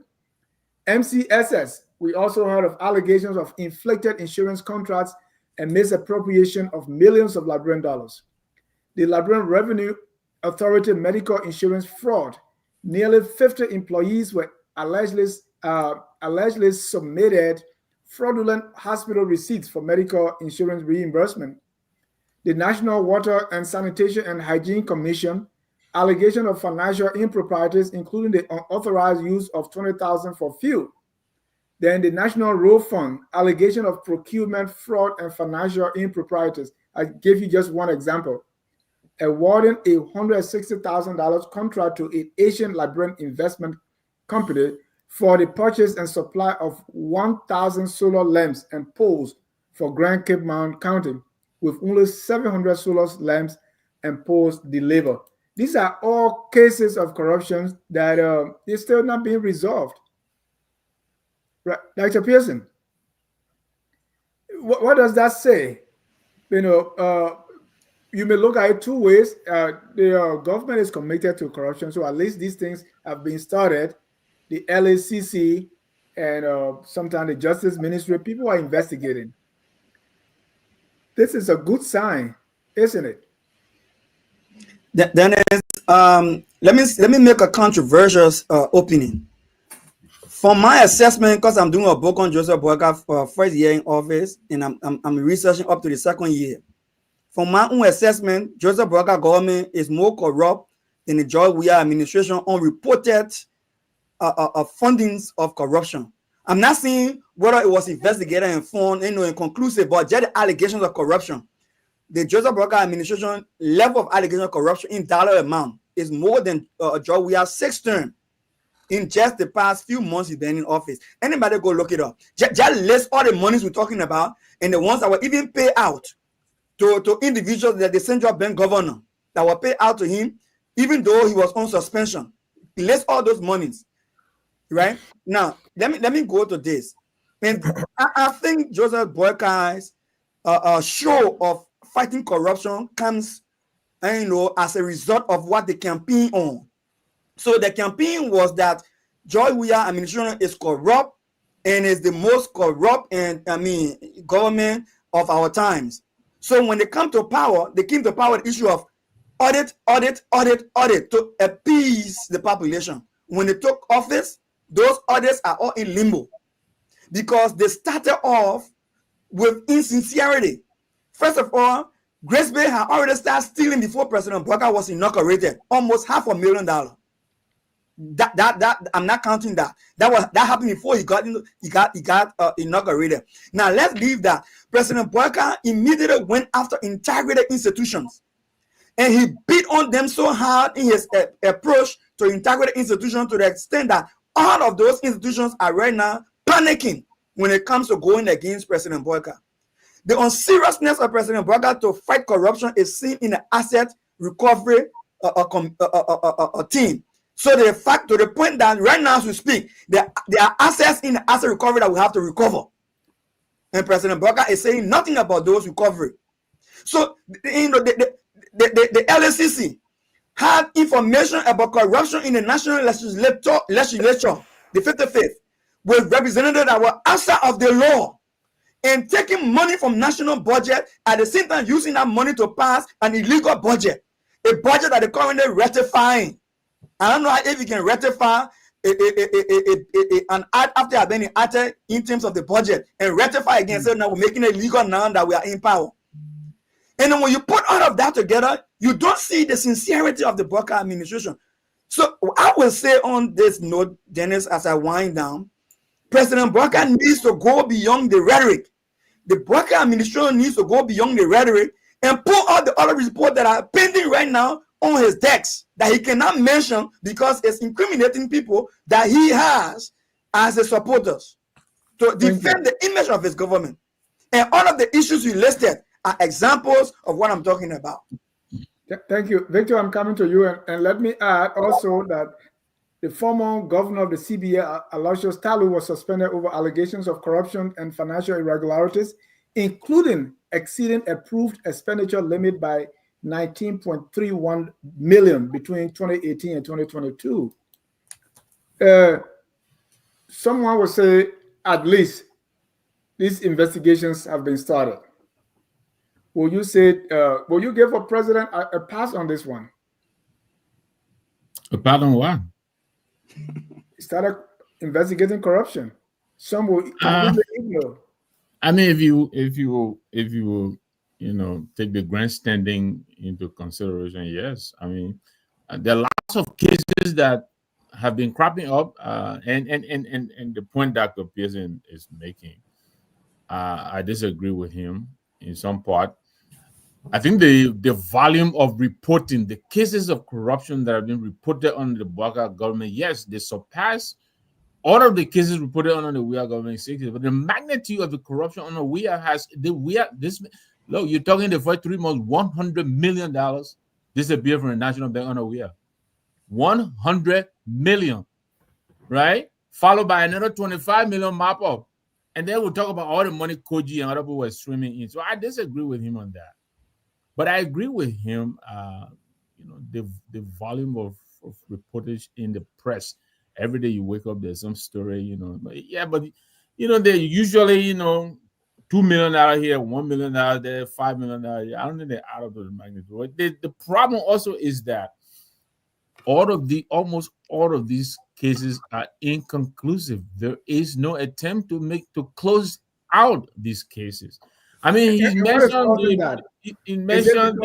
MCSS, we also heard of allegations of inflated insurance contracts and misappropriation of millions of Liberian dollars. The Liberian Revenue Authority medical insurance fraud. Nearly 50 employees were allegedly submitted fraudulent hospital receipts for medical insurance reimbursement. The National Water and Sanitation and Hygiene Commission, allegation of financial improprieties, including the unauthorized use of $20,000 for fuel. Then the National Road Fund, allegation of procurement fraud and financial improprieties. I gave you just one example. Awarding a $160,000 contract to an Asian Liberian investment company for the purchase and supply of 1,000 solar lamps and poles for Grand Cape Mount County, with only 700 solar lamps and poles delivered. These are all cases of corruption that is still not being resolved, Right. Dr. Pearson, what does that say? You know, you may look at it two ways. The government is committed to corruption, so at least these things have been started. The LACC and sometimes the Justice Ministry, people are investigating. This is a good sign, isn't it? Then let me make a controversial opening. From my assessment, because I'm doing a book on Joseph Boyka first year in office, and I'm researching up to the second year. From my own assessment, Joseph Boyka government is more corrupt than the George Weah administration on reported fundings of corruption. I'm not saying whether it was investigated and found, inconclusive, but just the allegations of corruption. The Joseph Boyka administration level of allegation of corruption in dollar amount is more than George Weah's 6th term in just the past few months he's been in office. Anybody go look it up. Just list all the monies we're talking about and the ones that were even paid out to individuals, that the central bank governor that were paid out to him, even though he was on suspension. List all those monies. Right now, let me go to this, and I think Joseph Boyka's show of fighting corruption comes, as a result of what they campaign on. So the campaign was that George Weah administration is corrupt and is the most corrupt government of our times. So when they come to power, they came to power with the issue of audit to appease the population. When they took office, those audits are all in limbo because they started off with insincerity. First of all, Grace Bay had already started stealing before President Boyka was inaugurated, almost $500,000. That I'm not counting that. That happened before he got inaugurated. Now let's leave that. President Boyka immediately went after integrated institutions, and he beat on them so hard in his approach to integrated institutions to the extent that all of those institutions are right now panicking when it comes to going against President Boyka. The unseriousness of President Boyka to fight corruption is seen in the asset recovery team. So the fact to the point that right now as we speak, there are assets in the asset recovery that we have to recover. And President Boyka is saying nothing about those recovery. So the LACC had information about corruption in the national legislature, the 55th, with representatives that were outside of the law and taking money from national budget, at the same time using that money to pass an illegal budget, a budget that they're currently ratifying. I don't know if you can ratify an act after I've been acted in terms of the budget and ratify again. So now we're making it legal now that we are in power. And then when you put all of that together, you don't see the sincerity of the Boyka administration. So I will say on this note, Dennis, as I wind down, President Boyka needs to go beyond the rhetoric. The Boyka administration needs to go beyond the rhetoric and pull out the other reports that are pending right now on his decks that he cannot mention because it's incriminating people that he has as his supporters to defend the image of his government. And all of the issues you listed are examples of what I'm talking about. Thank you. Victor, I'm coming to you. And let me add also that the former governor of the CBA, Aloysius Talu, was suspended over allegations of corruption and financial irregularities, including exceeding approved expenditure limit by 19.31 million between 2018 and 2022. Someone will say at least these investigations have been started. Will you say, will you give a president a pass on this one? A pass on what? Started investigating corruption. Some will ignore. I mean, if you take the grandstanding into consideration, yes. I mean, there are lots of cases that have been cropping up, and the point Dr. Pearson is making, I disagree with him in some part. I think the volume of reporting, the cases of corruption that have been reported under the Boyka government, yes, they surpass all of the cases reported under the Weah government, but the magnitude of the corruption under Weah look, you're talking the first 3 months, $100 million disappeared from the National Bank under Weah. $100 million, right? followed by another 25 million mop up. And then we'll talk about all the money Koji and other people were streaming in. So I disagree with him on that. But I agree with him, the volume of reportage in the press. Every day you wake up, there's some story, But they usually, $2 million here, $1 million there, $5 million here. I don't think they're out of the magnitude. The problem also is that almost all of these cases are inconclusive. There is no attempt to close out these cases. I mean, he mentioned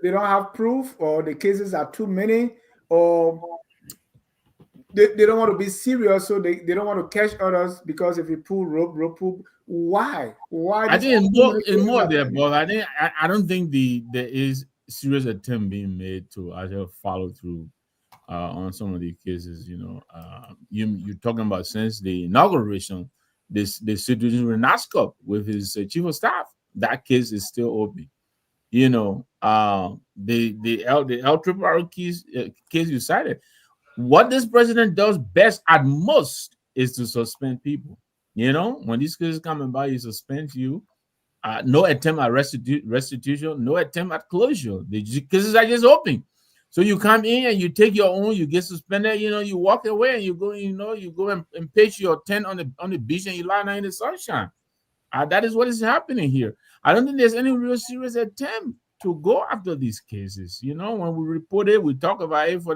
they don't have proof, or the cases are too many, or they don't want to be serious, so they don't want to catch others, because if you pull rope pull. Why? I think in more there, but I don't think there is serious attempt being made to actually follow through on some of these cases. You're talking about since the inauguration, this situation with NASCOP with his chief of staff. That case is still open. The LRRR case you cited. What this president does best at most is to suspend people. When these cases come about, he suspends you. No attempt at restitution, no attempt at closure. The cases are just open. So you come in and you take your own, you get suspended, you walk away and you go, you go and pitch your tent on the beach and you lie down in the sunshine. That is what is happening here. I don't think there's any real serious attempt to go after these cases. When we report it, we talk about it for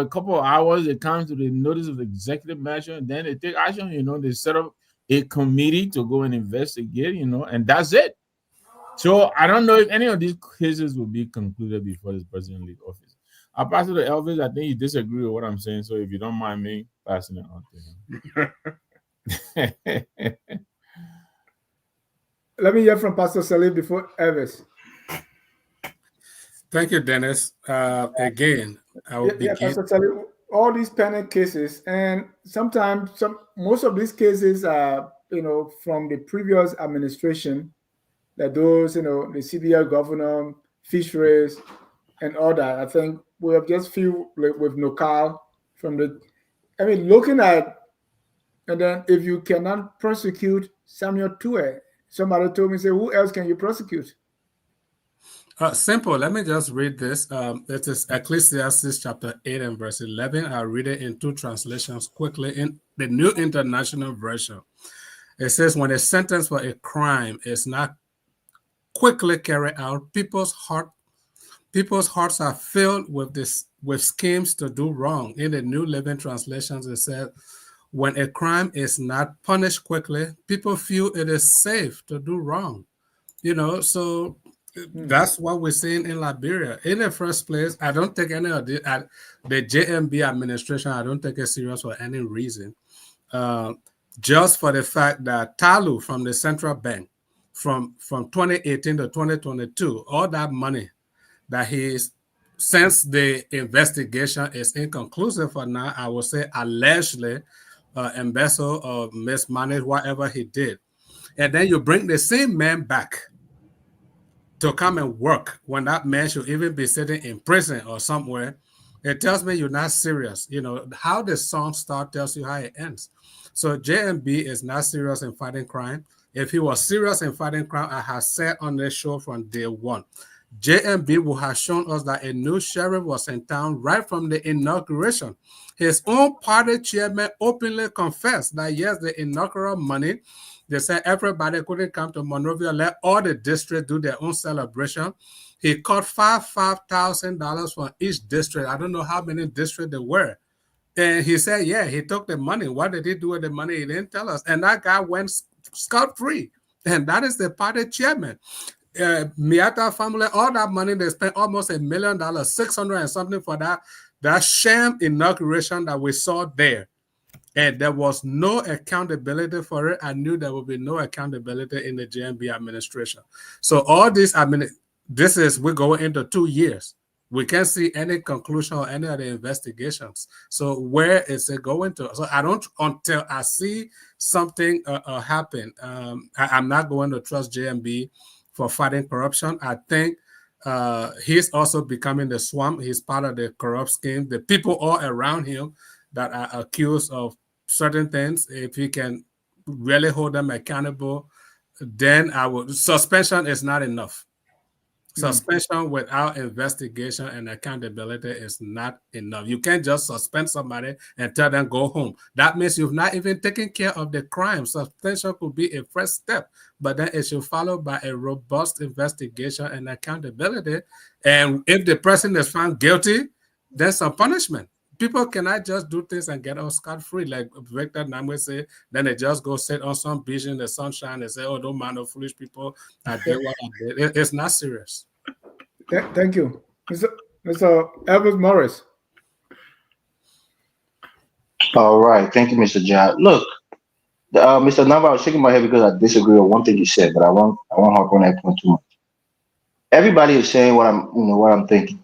a couple of hours. It comes to the notice of the executive measure, and then they take action. They set up a committee to go and investigate, and that's it. So I don't know if any of these cases will be concluded before this president leaves office. I'll pass it to Elvis. I think you disagree with what I'm saying, so if you don't mind me passing it on to him. Let me hear from Pastor Salif before Elvis. Thank you, Dennis. Again, I will begin. Pastor Salif, all these pending cases, and sometimes most of these cases are, from the previous administration, that those, the CBL governor, fisheries, and all that. I think we have just few with Nokal looking at, and then if you cannot prosecute Samuel Tweh, somebody told me, say, who else can you prosecute? Simple. Let me just read this. It is Ecclesiastes chapter 8 and verse 11. I'll read it in two translations quickly. In the New International Version, it says, when a sentence for a crime is not quickly carried out, people's hearts are filled with schemes to do wrong. In the New Living Translations, it says, when a crime is not punished quickly, people feel it is safe to do wrong. So that's what we're seeing in Liberia. In the first place, I don't take any of the JMB administration, I don't take it serious for any reason. Just for the fact that Talu from the central bank, from 2018 to 2022, all that money that since the investigation is inconclusive for now, I would say allegedly embezzled or mismanaged whatever he did. And then you bring the same man back to come and work when that man should even be sitting in prison or somewhere. It tells me you're not serious. How the song starts tells you how it ends. So JMB is not serious in fighting crime. If he was serious in fighting crime, I have said on this show from day one, JMB will have shown us that a new sheriff was in town right from the inauguration. His own party chairman openly confessed that yes, the inaugural money, they said everybody couldn't come to Monrovia, let all the districts do their own celebration. He cut $5,000 from each district. I don't know how many districts there were. And he said, yeah, he took the money. What did he do with the money? He didn't tell us. And that guy went scot-free. And that is the party chairman. Miata family, all that money, they spent almost $1 million, 600 and something for that sham inauguration that we saw there. And there was no accountability for it. I knew there would be no accountability in the JMB administration. So all this, we're going into 2 years. We can't see any conclusion or any of the investigations. So where is it going to? So I don't, until I see something happen, I'm not going to trust JMB for fighting corruption. I think he's also becoming the swamp. He's part of the corrupt scheme. The people all around him, that are accused of certain things, if he can really hold them accountable, then I would. Suspension is not enough. Suspension without investigation and accountability is not enough. You can't just suspend somebody and tell them go home. That means you've not even taken care of the crime. Suspension could be a first step, but then it should follow by a robust investigation and accountability. And if the person is found guilty, then some punishment. People cannot just do things and get off scot-free, like Victor Namwe say. Then they just go sit on some beach in the sunshine and say, "Oh, don't mind the foolish people. I did what I did." It's not serious. Thank you, Mr. Elvis Morris. All right. Thank you, Mr. John. Look, Mr. Nava, I was shaking my head because I disagree with one thing you said, but I won't harp on that point too much. Everybody is saying what I'm thinking.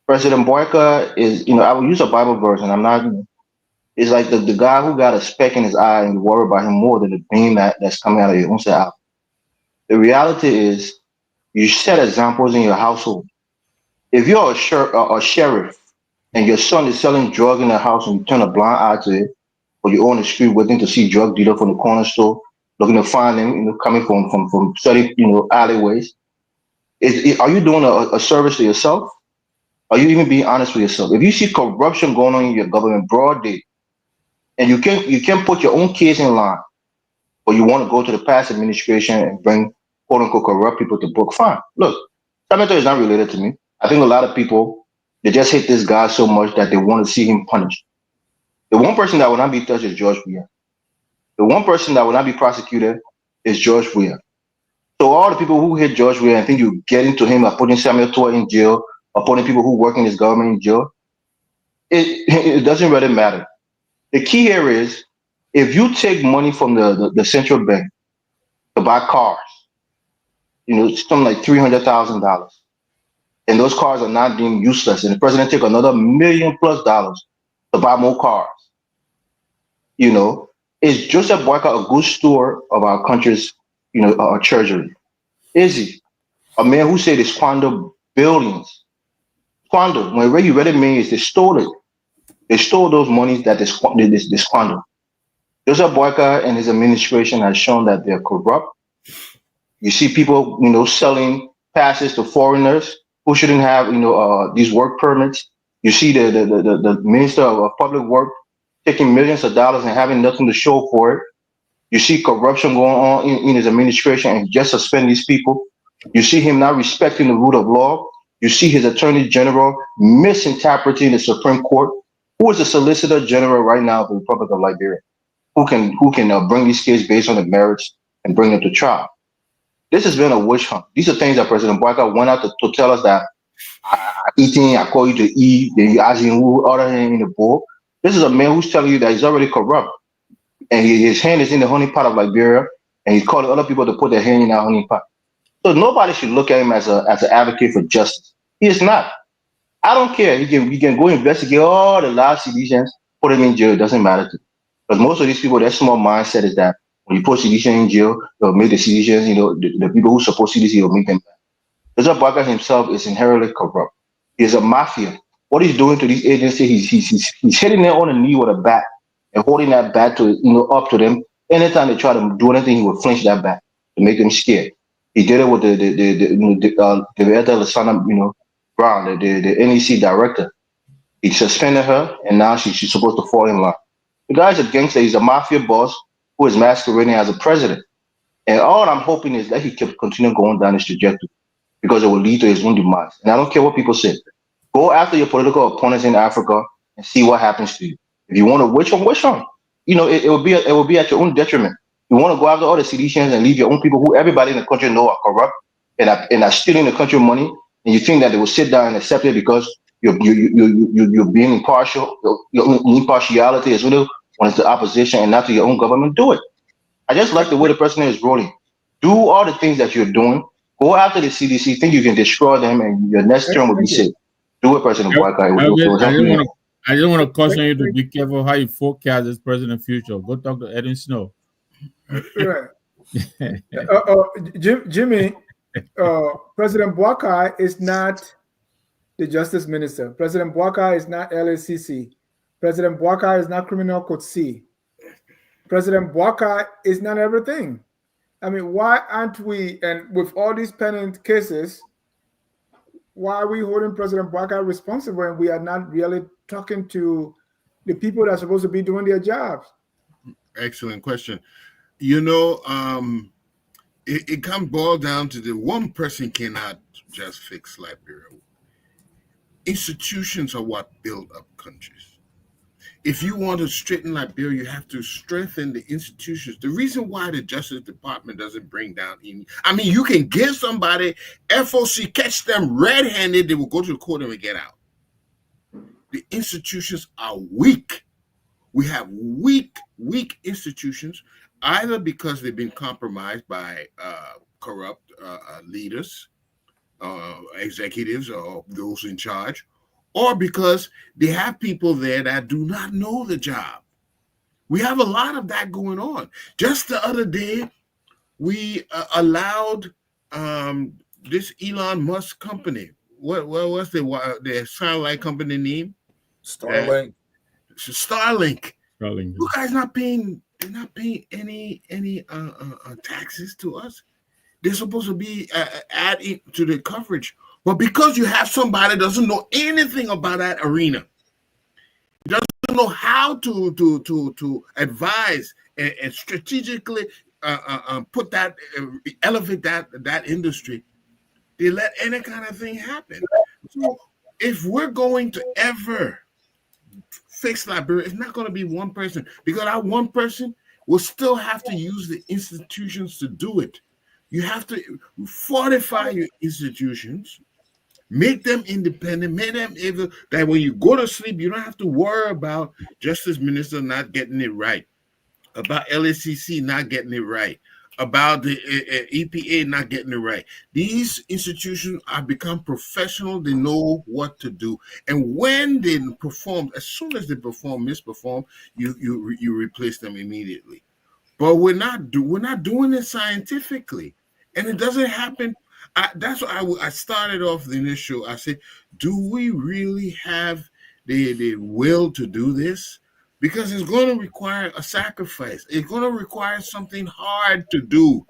President Boyka is, I will use a Bible verse, and I'm not, it's like the guy who got a speck in his eye and you worry about him more than the beam that's coming out of your own eye. The reality is, you set examples in your household. If you're a sheriff and your son is selling drugs in the house and you turn a blind eye to it, or you're on the street waiting to see drug dealer from the corner store, looking to find them, coming from study, alleyways, are you doing a service to yourself? Are you even being honest with yourself? If you see corruption going on in your government broad day, and you can't put your own kids in line, or you want to go to the past administration and bring quote unquote corrupt people to book, fine. Look, Senator is not related to me. I think a lot of people, they just hate this guy so much that they want to see him punished. The one person that will not be touched is George Weah. The one person that will not be prosecuted is George Weah. So all the people who hate George Weah and think you get into him by putting Samuel Tweh in jail, or putting people who work in his government in jail, it doesn't really matter. The key here is, if you take money from the central bank to buy cars, something like $300,000, and those cars are not deemed useless, and the president take another $1 million+ to buy more cars, is Joseph Boyka a good steward of our country's, our treasury? Is he? A man who said they squander billions. Squander, when really means they stole it. They stole those monies that they squandered. Joseph Boyka and his administration has shown that they're corrupt. You see people, selling passes to foreigners who shouldn't have, these work permits. You see the Minister of Public Work taking millions of dollars and having nothing to show for it. You see corruption going on in his administration, and just suspend these people. You see him not respecting the rule of law. You see his Attorney General misinterpreting the Supreme Court. Who is the Solicitor General right now of the Republic of Liberia? Who can bring these cases based on the merits and bring them to trial? This has been a witch hunt. These are things that President Boyka went out to tell us, that I call you to eat, then you ask him who ordered him in the bowl. This is a man who's telling you that he's already corrupt, and his hand is in the honey pot of Liberia, and he's calling other people to put their hand in that honey pot. So nobody should look at him as an advocate for justice. He is not. I don't care. He can go investigate all the last citizens, put them in jail. It doesn't matter to me. Because most of these people, their small mindset is that when you put citizens in jail, they'll make the citizens, the people who support citizens, will make them bad. Mr. Boyka himself is inherently corrupt. He's a mafia. What he's doing to these agencies, he's hitting them on the knee with a bat and holding that bat to up to them. Anytime they try to do anything, he will flinch that bat to make them scared. He did it with the Lasana, Brown, the NEC director. He suspended her, and now she's supposed to fall in line. The guy's a gangster. He's a mafia boss who is masquerading as a president. And all I'm hoping is that he can continue going down this trajectory, because it will lead to his own demise. And I don't care what people say. Go after your political opponents in Africa and see what happens to you. If you want to witch on. It will be at your own detriment. You want to go after all the seditions and leave your own people who everybody in the country know are corrupt and are stealing the country money, and you think that they will sit down and accept it because you're being impartial. Your impartiality is really when it's the opposition and not to your own government. Do it. I just like the way the president is rolling. Do all the things that you're doing. Go after the CDC. Think you can destroy them, and your next term will be safe. Do it, President Boyka. I just want to caution you to be careful how you forecast this president's future. Go talk to Edwin Snow. Right. Jimmy, President Boyka is not the Justice Minister. President Boyka is not LACC. President Bouaka is not criminal code C. President Bouaka is not everything. I mean, why aren't we, and with all these pending cases, why are we holding President Bouaka responsible and we are not really talking to the people that are supposed to be doing their jobs? Excellent question. You know, it can boil down to the one person cannot just fix Liberia. Institutions are what build up countries. If you want to straighten Liberia, you have to strengthen the institutions. The reason why the Justice Department doesn't bring down any, I mean, you can give somebody FOC, catch them red-handed, they will go to the court and will get out. The institutions are weak. We have weak institutions, either because they've been compromised by corrupt leaders, executives, or those in charge, or because they have people there that do not know the job. We have a lot of that going on. Just the other day, we allowed this Elon Musk company. What was the satellite company name? Starlink. Starlink. Starlink. You guys not paying? They're not paying any taxes to us. They're supposed to be adding to the coverage. But because you have somebody that doesn't know anything about that arena, he doesn't know how to advise and strategically put that, elevate that industry, they let any kind of thing happen. So if we're going to ever fix Liberia, it's not going to be one person, because that one person will still have to use the institutions to do it. You have to fortify your institutions, make them independent, make them able that when you go to sleep, you don't have to worry about Justice Minister not getting it right, about LACC not getting it right, about the EPA not getting it right. These institutions are become professional. They know what to do. And when they perform, as soon as they misperform, you replace them immediately. But we're not doing it scientifically. And it doesn't happen. That's why I started off the initial. I said, do we really have the will to do this? Because it's going to require a sacrifice. It's going to require something hard to do.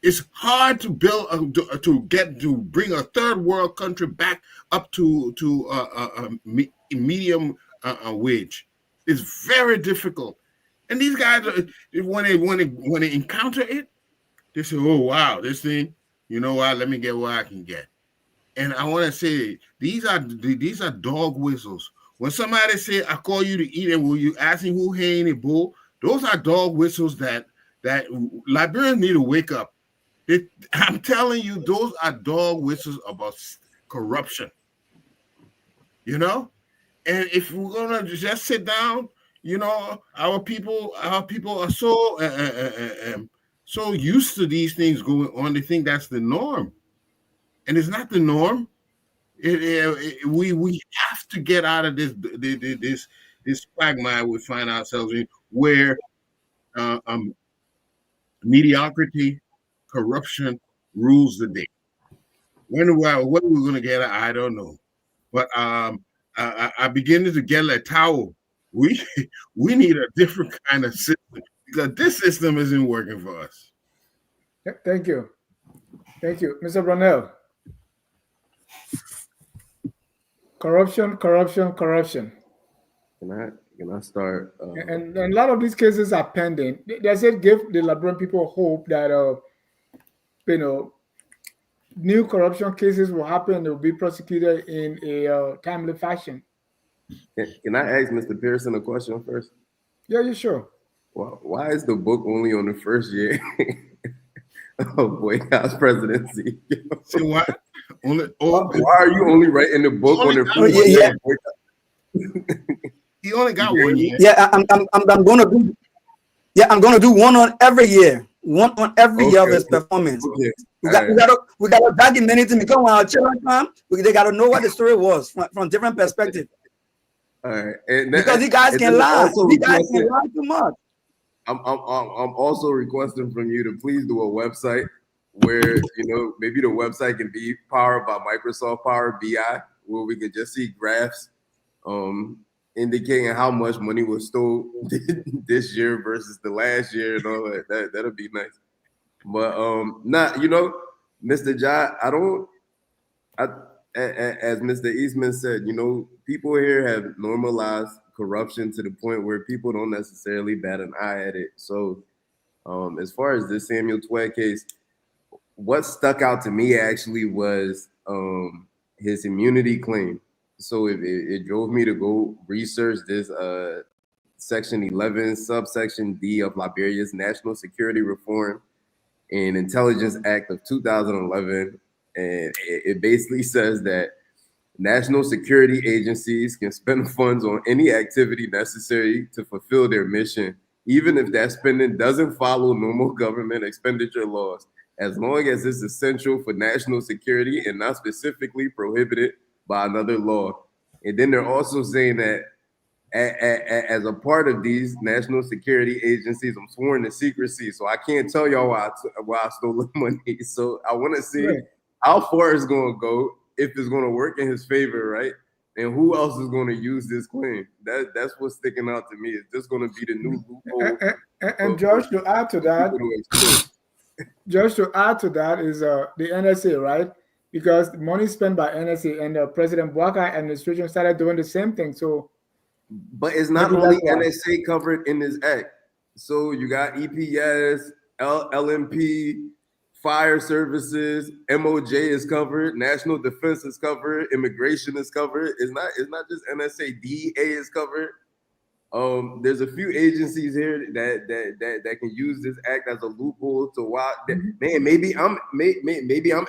It's hard to build, to bring a third world country back up to a medium wage. It's very difficult. And these guys, when they encounter it, they say, "Oh wow, this thing, you know what? Let me get what I can get." And I want to say these are dog whistles. When somebody say, "I call you to eat," and will you asking who ain't a bull? Those are dog whistles that Liberians need to wake up. I'm telling you, those are dog whistles about corruption. You know, and if we're gonna just sit down, you know, our people are so used to these things going on, they think that's the norm, and it's not the norm. We have to get out of this quagmire we find ourselves in, where mediocrity, corruption rules the day. When we're going to get it, I don't know, but I beginning to get a towel. We need a different kind of system, because this system isn't working for us. Thank you, Mr. Brunel. Corruption. Can I start? And a lot of these cases are pending. They said give the Liberian people hope that you know, new corruption cases will happen and they will be prosecuted in a timely fashion. Can I ask Mr. Pearson a question first? Yeah, you sure. Well, why is the book only on the first year of Boykott's presidency? See why? Why are you only writing the book on the first year of Boycott? He only got 1 year. Yeah, I'm gonna do. Yeah, I'm gonna do one on every year. One on every year of his performance. Okay. We gotta document it, because when our children come, they gotta know what the story was from different perspectives. All right, and because you guys can lie. You guys can lie too much. I'm also requesting from you to please do a website where, you know, maybe the website can be powered by Microsoft Power BI, where we can just see graphs indicating how much money was stole this year versus the last year and all that. That'll be nice. But not Mr. Jai, as Mr. Eastman said, people here have normalized corruption to the point where people don't necessarily bat an eye at it. So as far as this Samuel Tweh case, what stuck out to me actually was his immunity claim. So it drove me to go research this Section 11, subsection D of Liberia's National Security Reform and Intelligence Act of 2011. And it basically says that national security agencies can spend funds on any activity necessary to fulfill their mission, even if that spending doesn't follow normal government expenditure laws, as long as it's essential for national security and not specifically prohibited by another law. And then they're also saying that as a part of these national security agencies, I'm sworn to secrecy, so I can't tell y'all why I stole the money. So I want to see how far it's going to go, if it's going to work in his favor, right? And who else is going to use this claim? That's what's sticking out to me. Is this going to be the new loophole? And Josh, to add to that, is the NSA, right? Because the money spent by NSA and the President Bouakai administration started doing the same thing. So, but it's not only NSA covered in this act. So you got EPS, LMP, Fire Services, MOJ is covered, National Defense is covered, Immigration is covered. It's not just NSA. DEA is covered. There's a few agencies here that can use this act as a loophole to why. Man, maybe I'm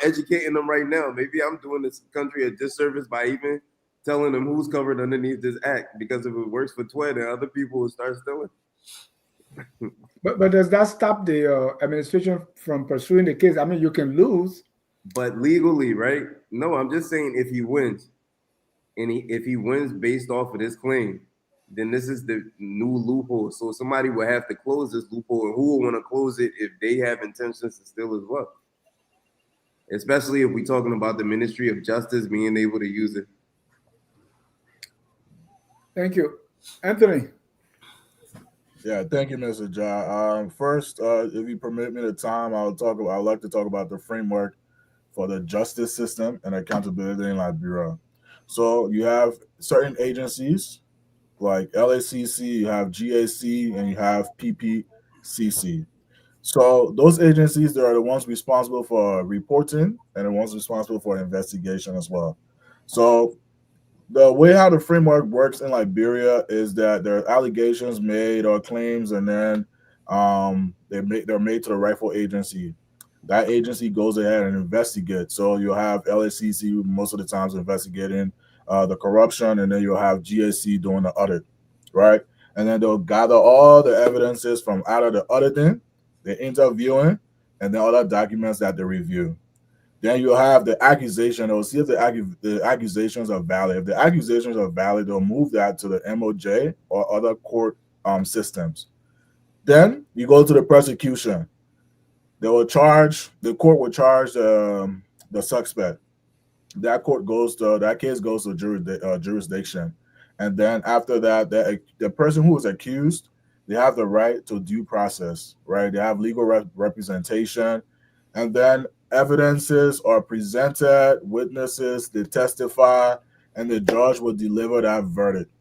educating them right now. Maybe I'm doing this country a disservice by even telling them who's covered underneath this act. Because if it works for Tweh, then other people will start stealing. But does that stop the administration from pursuing the case? I mean, you can lose, but legally, right? No, I'm just saying if he wins, and if he wins based off of this claim, then this is the new loophole. So somebody will have to close this loophole, and who will want to close it if they have intentions to steal as well? Especially if we're talking about the Ministry of Justice being able to use it. Thank you, Anthony. Yeah, thank you, Mr. Jai. First, if you permit me the time, I'd like to talk about the framework for the justice system and accountability in Liberia. So you have certain agencies like LACC, you have GAC, and you have PPCC. So those agencies, they are the ones responsible for reporting and the ones responsible for investigation as well. So the way how the framework works in Liberia is that there are allegations made or claims, and then they're made to the rightful agency. That agency goes ahead and investigates. So you'll have LACC most of the times investigating the corruption, and then you'll have GAC doing the audit, right? And then they'll gather all the evidences from out of the auditing, the interviewing, and then other documents that they review. Then you'll have the accusation. They'll see if the accusations are valid. If the accusations are valid, they'll move that to the MOJ or other court systems. Then you go to the prosecution. The court will charge the suspect. That case goes to jurisdiction. And then after that, the person who is accused, they have the right to due process, right? They have legal representation. And then evidences are presented, witnesses, they testify, and the judge will deliver that verdict.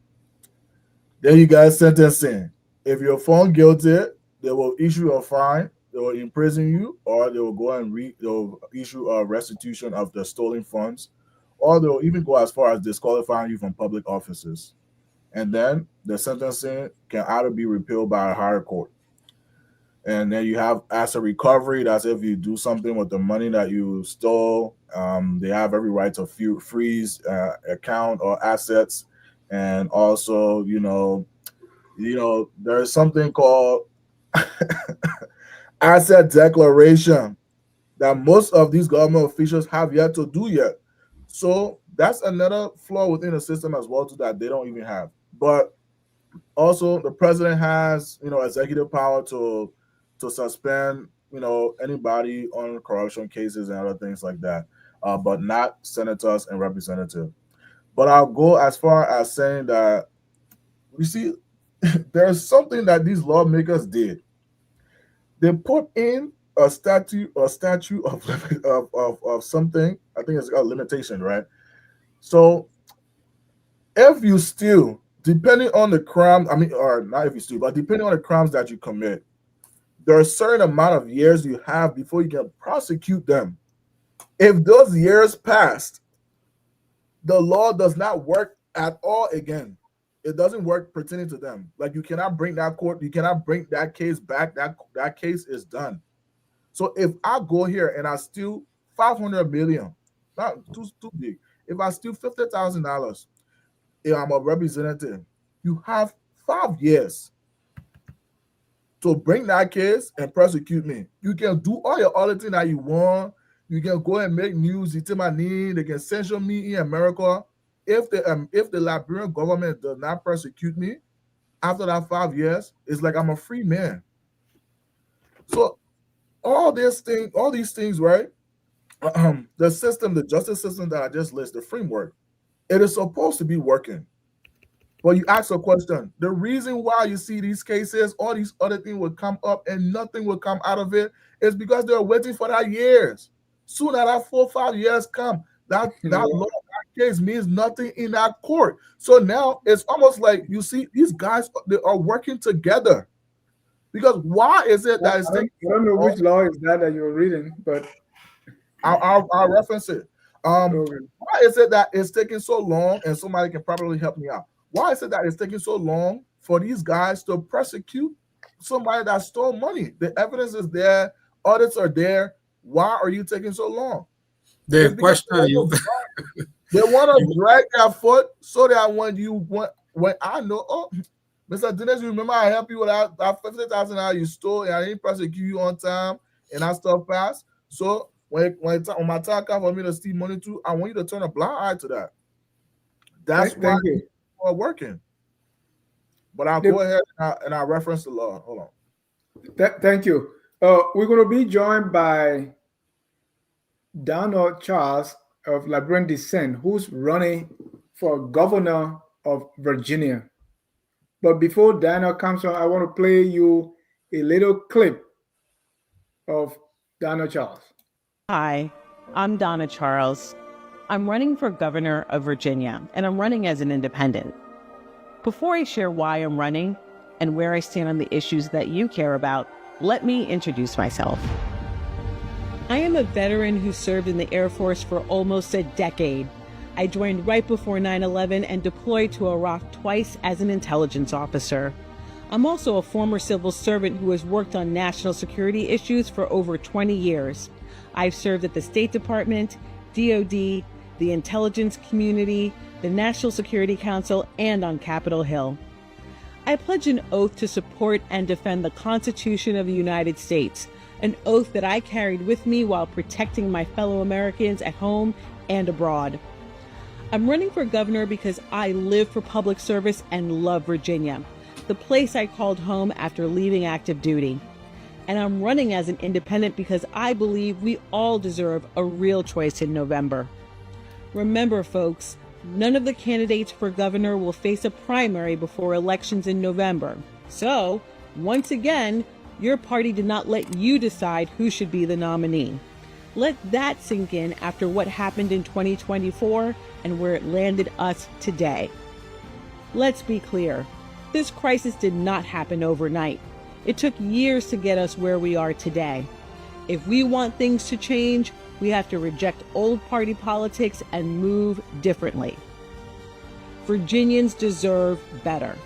Then you got sentencing. If you're found guilty, they will issue a fine, they will imprison you, or they will go and they'll issue a restitution of the stolen funds, or they'll even go as far as disqualifying you from public offices. And then the sentencing can either be repealed by a higher court. And then you have asset recovery. That's if you do something with the money that you stole. They have every right to freeze account or assets. And also, there's something called asset declaration that most of these government officials have yet to do yet. So that's another flaw within the system as well, too, that they don't even have. But also, the president has, executive power to suspend, anybody on corruption cases and other things like that, but not senators and representatives. But I'll go as far as saying that You see, there's something that these lawmakers did. They put in a statute of something. I think it's called limitation, right? So if you steal, depending on the crime, I mean, or not if you steal, but depending on the crimes that you commit, there are a certain amount of years you have before you can prosecute them. If those years passed, the law does not work at all again. It doesn't work pertaining to them. Like you cannot bring that court, you cannot bring that case back. That case is done. So if I go here and I steal 500 million, not too big. If I steal $50,000, if I'm a representative, you have 5 years to bring that case and prosecute me. You can do all your auditing that you want. You can go and make news. You take my name. They can censure me in America. If the Liberian government does not prosecute me after that 5 years, it's like I'm a free man. So all these things, right? The system, the justice system that I just listed, the framework, it is supposed to be working. Well, you ask a question. The reason why you see these cases, all these other things will come up and nothing will come out of it is because they're waiting for that years. Soon as that 4 or 5 years come, that law, that case means nothing in that court. So now it's almost like you see these guys, they are working together. Because why is it that it's I don't know which law is that you're reading, but I'll reference it. okay. Why is it that it's taking so long? And somebody can probably help me out. Why is it that it's taking so long for these guys to prosecute somebody that stole money? The evidence is there, audits are there. Why are you taking so long? The question you they want to drag their foot so that when I know, oh, Mr. Dennis, you remember I helped you with that $50,000 you stole and I didn't prosecute you on time and I stuff fast. So when my time comes for me to steal money too, I want you to turn a blind eye to that. That's why you are working. But I'll go ahead and I'll reference the law. Hold on. Thank you. We're going to be joined by Donald Charles of Liberian descent, who's running for governor of Virginia. But before Daniel comes on, I want to play you a little clip of Donald Charles. Hi, I'm Donna Charles. I'm running for governor of Virginia, and I'm running as an independent. Before I share why I'm running and where I stand on the issues that you care about, let me introduce myself. I am a veteran who served in the Air Force for almost a decade. I joined right before 9/11 and deployed to Iraq twice as an intelligence officer. I'm also a former civil servant who has worked on national security issues for over 20 years. I've served at the State Department, DoD, the intelligence community, the National Security Council, and on Capitol Hill. I pledge an oath to support and defend the Constitution of the United States, an oath that I carried with me while protecting my fellow Americans at home and abroad. I'm running for governor because I live for public service and love Virginia, the place I called home after leaving active duty. And I'm running as an independent because I believe we all deserve a real choice in November. Remember, folks, none of the candidates for governor will face a primary before elections in November. So, once again, your party did not let you decide who should be the nominee. Let that sink in after what happened in 2024 and where it landed us today. Let's be clear, this crisis did not happen overnight. It took years to get us where we are today. If we want things to change, we have to reject old party politics and move differently. Virginians deserve better.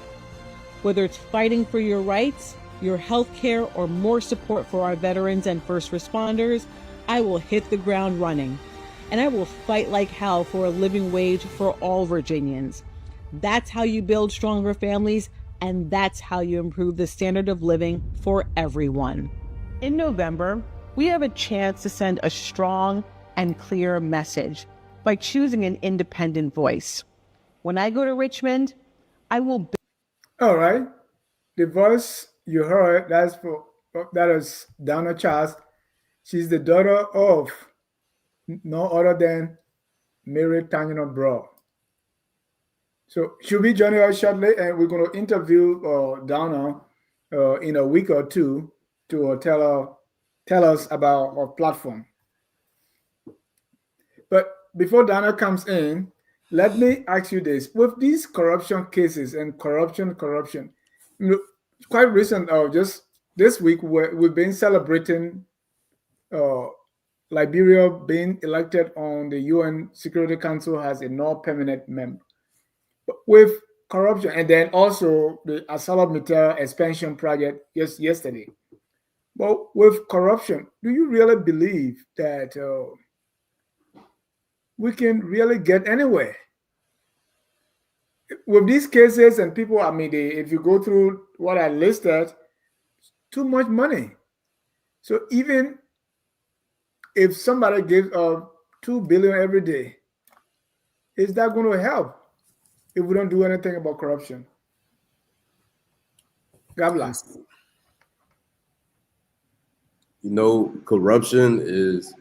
Whether it's fighting for your rights, your health care, or more support for our veterans and first responders, I will hit the ground running. And I will fight like hell for a living wage for all Virginians. That's how you build stronger families, and that's how you improve the standard of living for everyone. In November, we have a chance to send a strong and clear message by choosing an independent voice. When I go to Richmond, I will... All right. The voice you heard, that is Donna Charles. She's the daughter of no other than Mary Tanyan Brough. So she'll be joining us shortly, and we're going to interview Donna in a week or two to tell us about our platform. But before Donna comes in, let me ask you this: with these corruption cases and corruption, you know, quite recent, just this week, we've been celebrating uh, Liberia being elected on the UN Security Council as a non-permanent member. But with corruption, and then also the ArcelorMittal expansion project yesterday. But with corruption, do you really believe that we can really get anywhere? With these cases and people, I mean, if you go through what I listed, too much money. So even if somebody gives 2 billion every day, is that going to help if we don't do anything about corruption? Gabla. You know, corruption is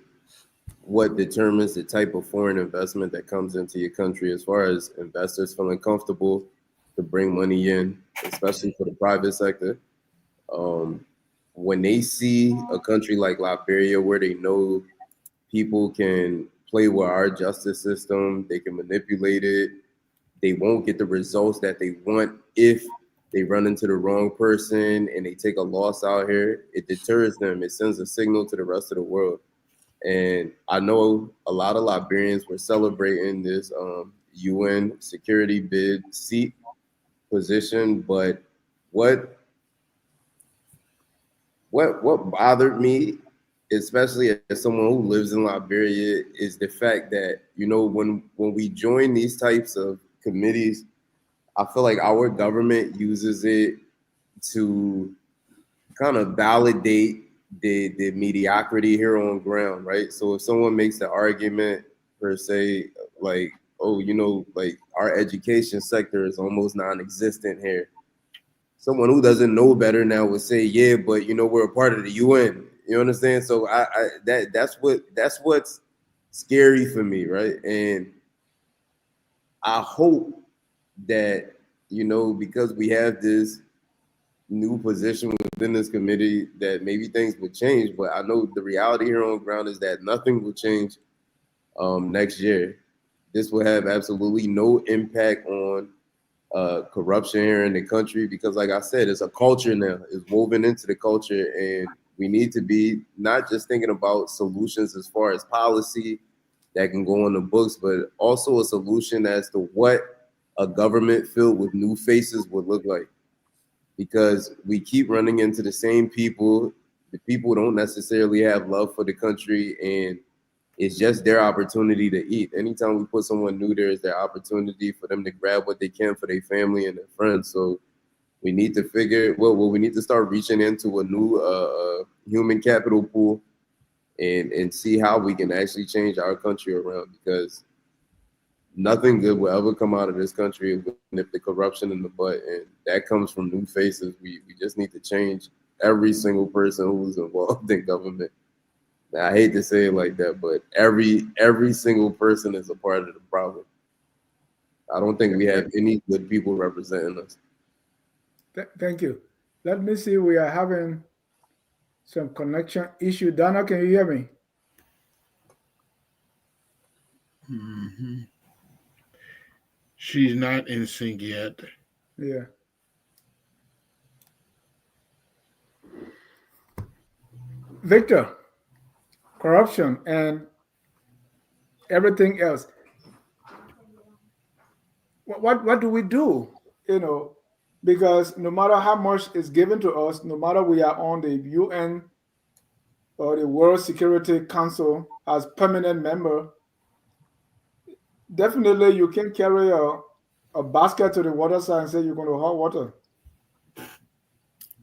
what determines the type of foreign investment that comes into your country, as far as investors feeling comfortable to bring money in, especially for the private sector. When they see a country like Liberia, where they know people can play with our justice system, they can manipulate it, they won't get the results that they want if they run into the wrong person and they take a loss out here, it deters them. It sends a signal to the rest of the world. And I know a lot of Liberians were celebrating this UN security bid seat position, but what bothered me, especially as someone who lives in Liberia, is the fact that, you know, when we join these types of committees, I feel like our government uses it to kind of validate the mediocrity here on ground, right? So if someone makes the argument per se, like, oh, you know, like our education sector is almost non-existent here, someone who doesn't know better now would say, yeah, but you know, we're a part of the UN. You understand? So that's what's scary for me, right? And I hope that, you know, because we have this new position within this committee, that maybe things would change. But I know the reality here on the ground is that nothing will change next year. This will have absolutely no impact on corruption here in the country, because like I said, it's a culture now. It's woven into the culture, and we need to be not just thinking about solutions as far as policy that can go on the books, but also a solution as to what a government filled with new faces would look like. Because we keep running into the same people. The people don't necessarily have love for the country, and it's just their opportunity to eat. Anytime we put someone new there, is their opportunity for them to grab what they can for their family and their friends. So we need to we need to start reaching into a new human capital pool and see how we can actually change our country around, because nothing good will ever come out of this country if we nip the corruption in the butt, and that comes from new faces. We just need to change every single person who's involved in government. Now, I hate to say it like that, but every single person is a part of the problem. I don't think we have any good people representing us. Thank you. Let me see. We are having some connection issue. Donna, can you hear me? Mm-hmm. She's not in sync yet. Yeah. Victor, corruption and everything else. What do we do? You know, because no matter how much is given to us, no matter we are on the UN or the World Security Council as permanent member, definitely you can carry a basket to the water side and say you're going to hot water.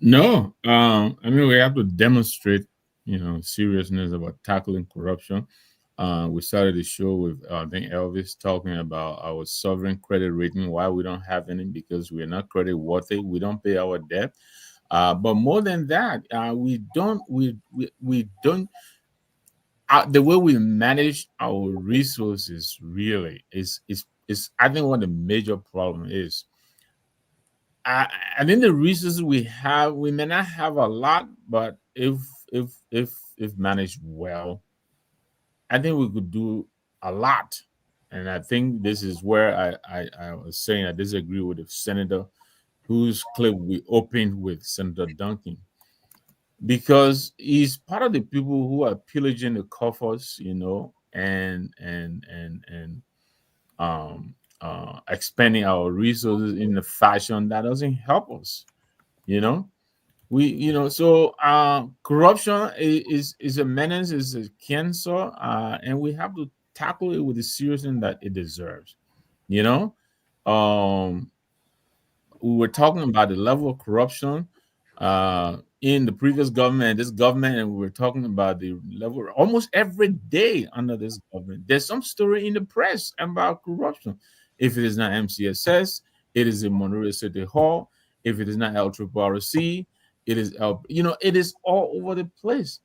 No, I mean, we have to demonstrate, you know, seriousness about tackling corruption. We started the show with I think Elvis talking about our sovereign credit rating, why we don't have any, because we're not credit worthy. We don't pay our debt. But more than that, we don't. The way we manage our resources really is is, I think, what the major problem is. I think the resources we have, we may not have a lot, but if managed well, I think we could do a lot. And I think this is where I was saying I disagree with the senator whose clip we opened with, Senator Duncan, because he's part of the people who are pillaging the coffers, and expanding our resources in a fashion that doesn't help us. So corruption is a menace, is a cancer, and we have to tackle it with the seriousness that it deserves. Um, we were talking about the level of corruption in the previous government, this government, and we were talking about the level almost every day under this government. There's some story in the press about corruption. If it is not MCSS, it is in Monroe City Hall. If it is not LRRC, it is it is all over the place.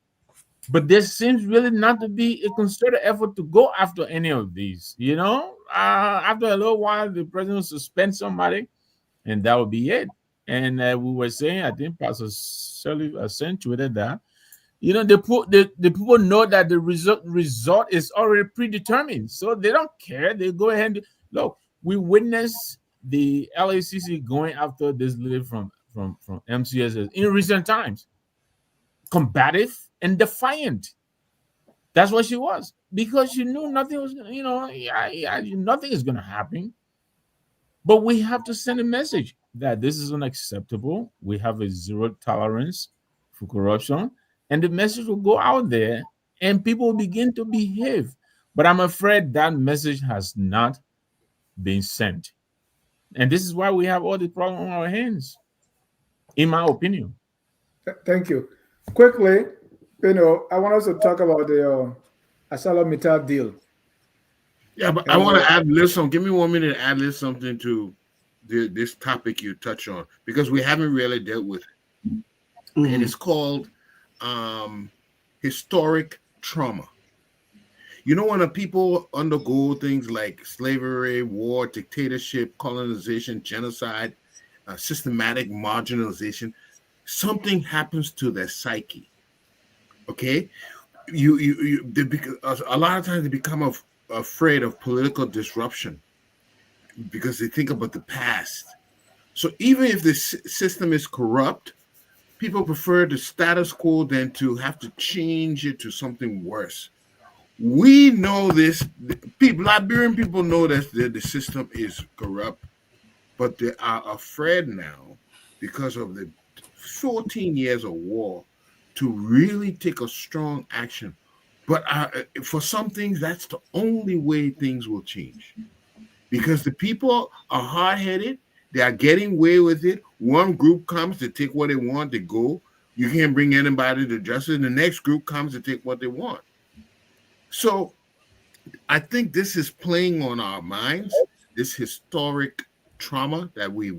But there seems really not to be a concerted effort to go after any of these. After a little while, the president will suspend somebody, and that would be it. And we were saying, I think Pastor Shirley accentuated that. The people know that the result is already predetermined, so they don't care. They go ahead. Look, we witnessed the LACC going after this lady from MCSS in recent times, combative and defiant. That's what she was, because she knew nothing was, nothing is going to happen. But we have to send a message that this is unacceptable. We have a zero tolerance for corruption, and the message will go out there, and people will begin to behave. But I'm afraid that message has not been sent, and this is why we have all the problem on our hands, in my opinion. Thank you. Quickly, I want us to talk about the ArcelorMittal deal. Yeah, but I want to add give me 1 minute to add something to this topic you touch on, because we haven't really dealt with it. Mm-hmm. And it's called historic trauma. When people undergo things like slavery, war, dictatorship, colonization, genocide, systematic marginalization, something happens to their psyche. Okay, a lot of times they become afraid of political disruption because they think about the past. So even if the system is corrupt, people prefer the status quo than to have to change it to something worse. We know this. Liberian people know that the system is corrupt, but they are afraid now because of the 14 years of war to really take a strong action. But for some things, that's the only way things will change, because the people are hard-headed. They are getting away with it. One group comes to take what they want, they go. You can't bring anybody to justice. The next group comes to take what they want. So I think this is playing on our minds, this historic trauma that we've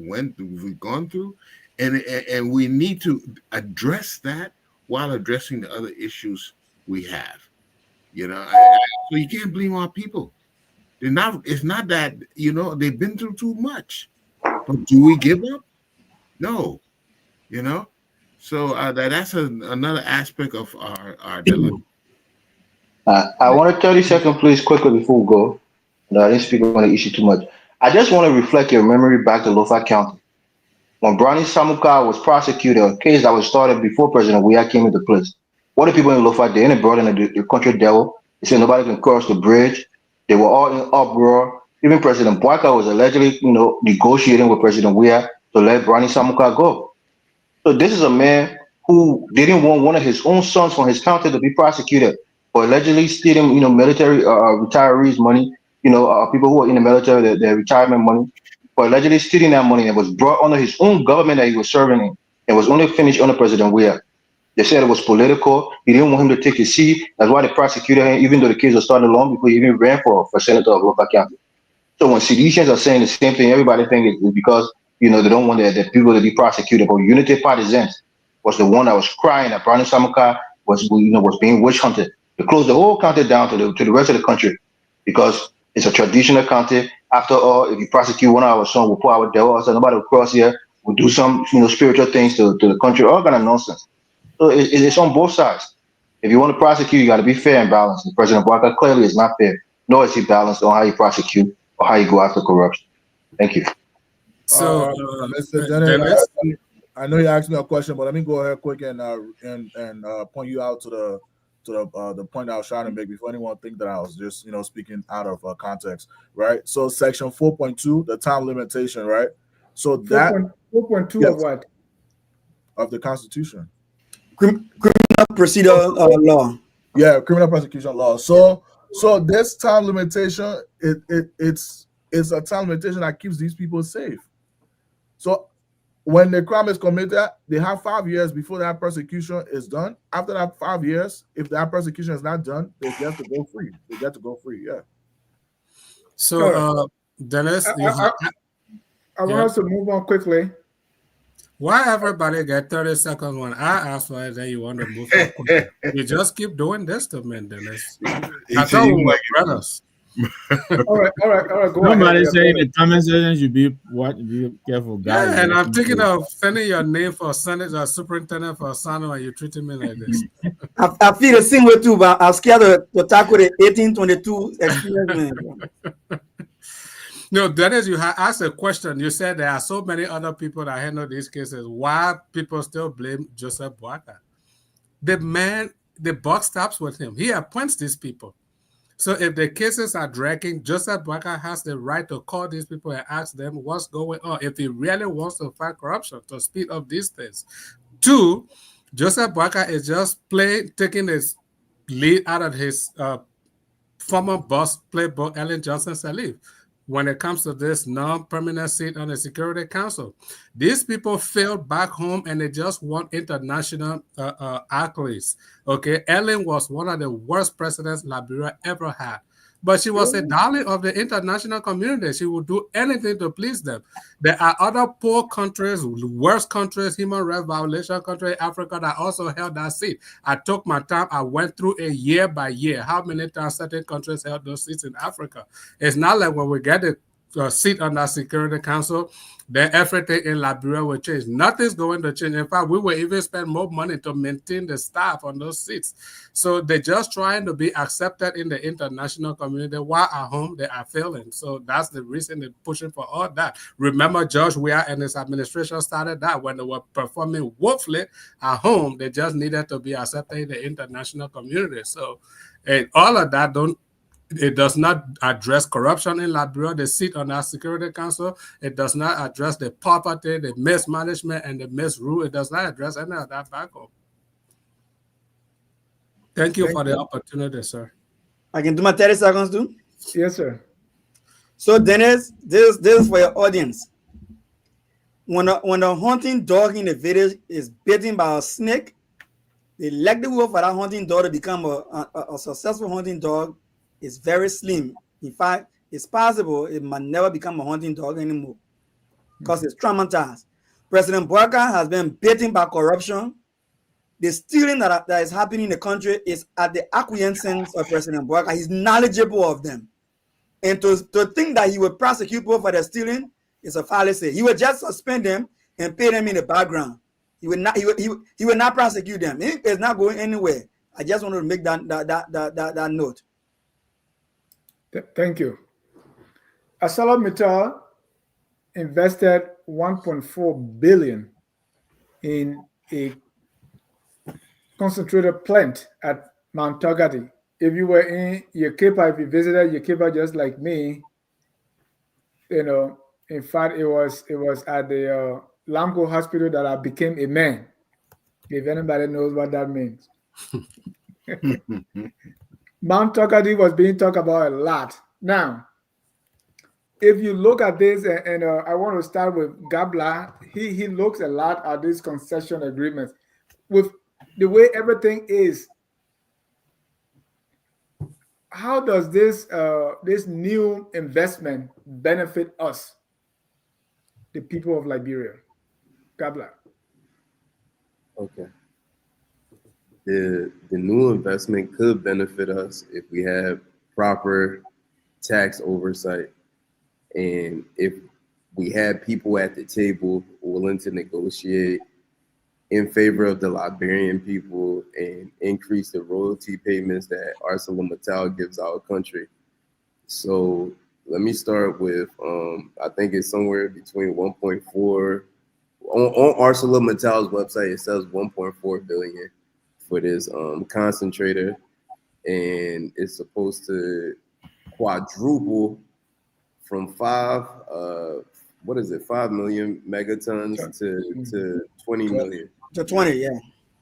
gone through, and we need to address that while addressing the other issues we have. So you can't blame our people. It's not that they've been through too much, but do we give up? No. So that's another aspect of our dilemma. I want to 30 seconds, please, quickly before we go. I didn't speak on the issue too much. I just want to reflect your memory back to Lofa County. When Brownie Samuka was prosecuted, a case that was started before President Weah came into place. What the people in Lofa, they brought in the country devil. They said nobody can cross the bridge. They were all in uproar. Even President Boyka was allegedly, negotiating with President Weah to let Brownie Samuka go. So this is a man who didn't want one of his own sons from his county to be prosecuted for allegedly stealing, military retirees' money. People who are in the military, their retirement money, for allegedly stealing that money. It was brought under his own government that he was serving in. It was only finished under President Weah. They said it was political. He didn't want him to take his seat. That's why they prosecuted him, even though the case was started long before he even ran for senator of Lofa County. So when Sidicians are saying the same thing, everybody thinks it's because they don't want the people to be prosecuted. But Unity Partisans was the one that was crying that Brownie Samuka was being witch hunted. They closed the whole county down to the rest of the country because it's a traditional county After all, if you prosecute one of our sons, we'll put our devil, so nobody will cross here. We'll do some, spiritual things to the country, all kind of nonsense. So it's on both sides. If you want to prosecute, you got to be fair and balanced. And President Barker clearly is not fair, nor is he balanced on how you prosecute or how you go after corruption. Thank you. So, Mr. Dennis, I know you asked me a question, but let me go ahead quick and point you out to the point I was trying to make before anyone think that I was just speaking out of context, right? So section 4.2, the time limitation, right? So that 4.2 of what? Of the Constitution. Criminal procedure law. Yeah, criminal prosecution law. So this time limitation, it's a time limitation that keeps these people safe. So when the crime is committed, they have 5 years before that persecution is done. After that 5 years, if that persecution is not done, they get to go free. Yeah. So, Dennis, I want us to move on quickly. Why everybody get 30 seconds when I ask for it, then you want to move on quickly? You just keep doing this to me, Dennis. I thought we were brothers. All right. Go Nobody ahead. say in the comment section you be careful, guys. Yeah, and I'm thinking of sending your name for Senate or superintendent for Sinoe, and you're treating me like this. I feel the same way too, but I'm scared to tackle the 1822 experience, man. No, Dennis, you had asked a question. You said there are so many other people that handle these cases. Why people still blame Joseph Boakai? The buck stops with him. He appoints these people. So if the cases are dragging, Joseph Boakai has the right to call these people and ask them what's going on if he really wants to fight corruption to speed up these things. 2, Joseph Boakai is just taking his lead out of his former boss, playboy Ellen Johnson Sirleaf. When it comes to this non-permanent seat on the Security Council, these people failed back home and they just want international accolades. Okay, Ellen was one of the worst presidents Liberia ever had, but she was a darling of the international community. She would do anything to please them. There are other poor countries, worse countries, human rights violation country in Africa that also held that seat. I took my time. I went through a year by year how many times certain countries held those seats in Africa. It's not like when we get a seat on that Security Council, then everything in Liberia will change. Nothing's going to change. In fact, we will even spend more money to maintain the staff on those seats. So they're just trying to be accepted in the international community while at home they are failing. So that's the reason they're pushing for all that. Remember, George Weah and his administration started that when they were performing woefully at home. They just needed to be accepted in the international community. So all of that it does not address corruption in Liberia. They sit on our Security Council. It does not address the poverty, the mismanagement, and the misrule. It does not address any of that back home. Thank you for the opportunity, sir. I can do my 30 seconds too? Yes, sir. So, Dennis, this is for your audience. When a hunting dog in the village is bitten by a snake, the likelihood for that hunting dog to become a successful hunting dog is very slim. In fact, it's possible it might never become a hunting dog anymore because it's traumatized. President Boakai has been bitten by corruption. The stealing that is happening in the country is at the acquiescence of President Boakai. He's knowledgeable of them. And to think that he would prosecute people for the stealing is a fallacy. He would just suspend them and pay them in the background. He would not prosecute them. It's not going anywhere. I just wanted to make that note. Thank you. ArcelorMittal invested 1.4 billion in a concentrator plant at Mount Tokadeh. If you were in Yekepa, if you visited Yekepa just like me, in fact, it was at the Lamco hospital that I became a man. If anybody knows what that means. Mount Tokadeh was being talked about a lot. Now, if you look at this, and I want to start with Gabla, he looks a lot at these concession agreements. With the way everything is, how does this new investment benefit us, the people of Liberia? Gabla. Okay. The new investment could benefit us if we have proper tax oversight And if we had people at the table willing to negotiate in favor of the Liberian people and increase the royalty payments that ArcelorMittal gives our country. So let me start with, I think it's somewhere between 1.4, on ArcelorMittal's website, it says 1.4 billion for this concentrator, and it's supposed to quadruple from 5 million megatons to 20 million. To 20, yeah.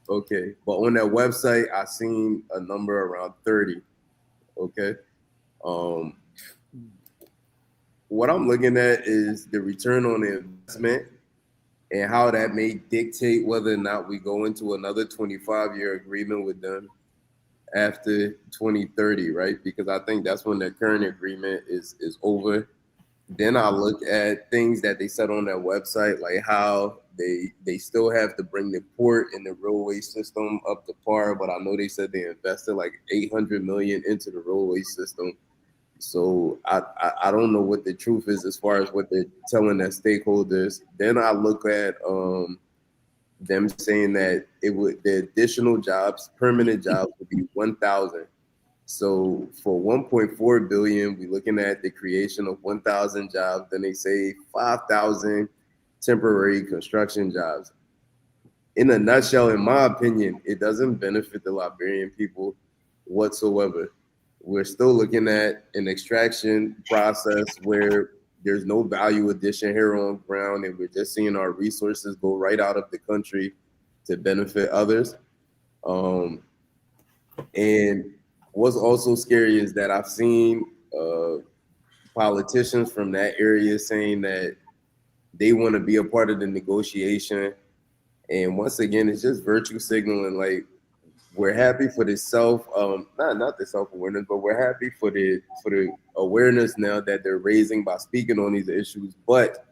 Okay, but on that website, I seen a number around 30. Okay, what I'm looking at is the return on investment and how that may dictate whether or not we go into another 25-year agreement with them after 2030, right? Because I think that's when the current agreement is over. Then I look at things that they said on their website, like how they still have to bring the port and the railway system up to par, but I know they said they invested like 800 million into the railway system. So I don't know what the truth is as far as what they're telling their stakeholders. Then I look at them saying that the additional jobs, permanent jobs, would be 1,000. So for 1.4 billion, we're looking at the creation of 1,000 jobs. Then they say 5,000 temporary construction jobs. In a nutshell, in my opinion, it doesn't benefit the Liberian people whatsoever. We're still looking at an extraction process where there's no value addition here on ground, and we're just seeing our resources go right out of the country to benefit others. And what's also scary is that I've seen politicians from that area saying that they want to be a part of the negotiation. And once again, it's just virtue signaling. Like, we're happy for the not the self-awareness, but we're happy for the awareness now that they're raising by speaking on these issues. But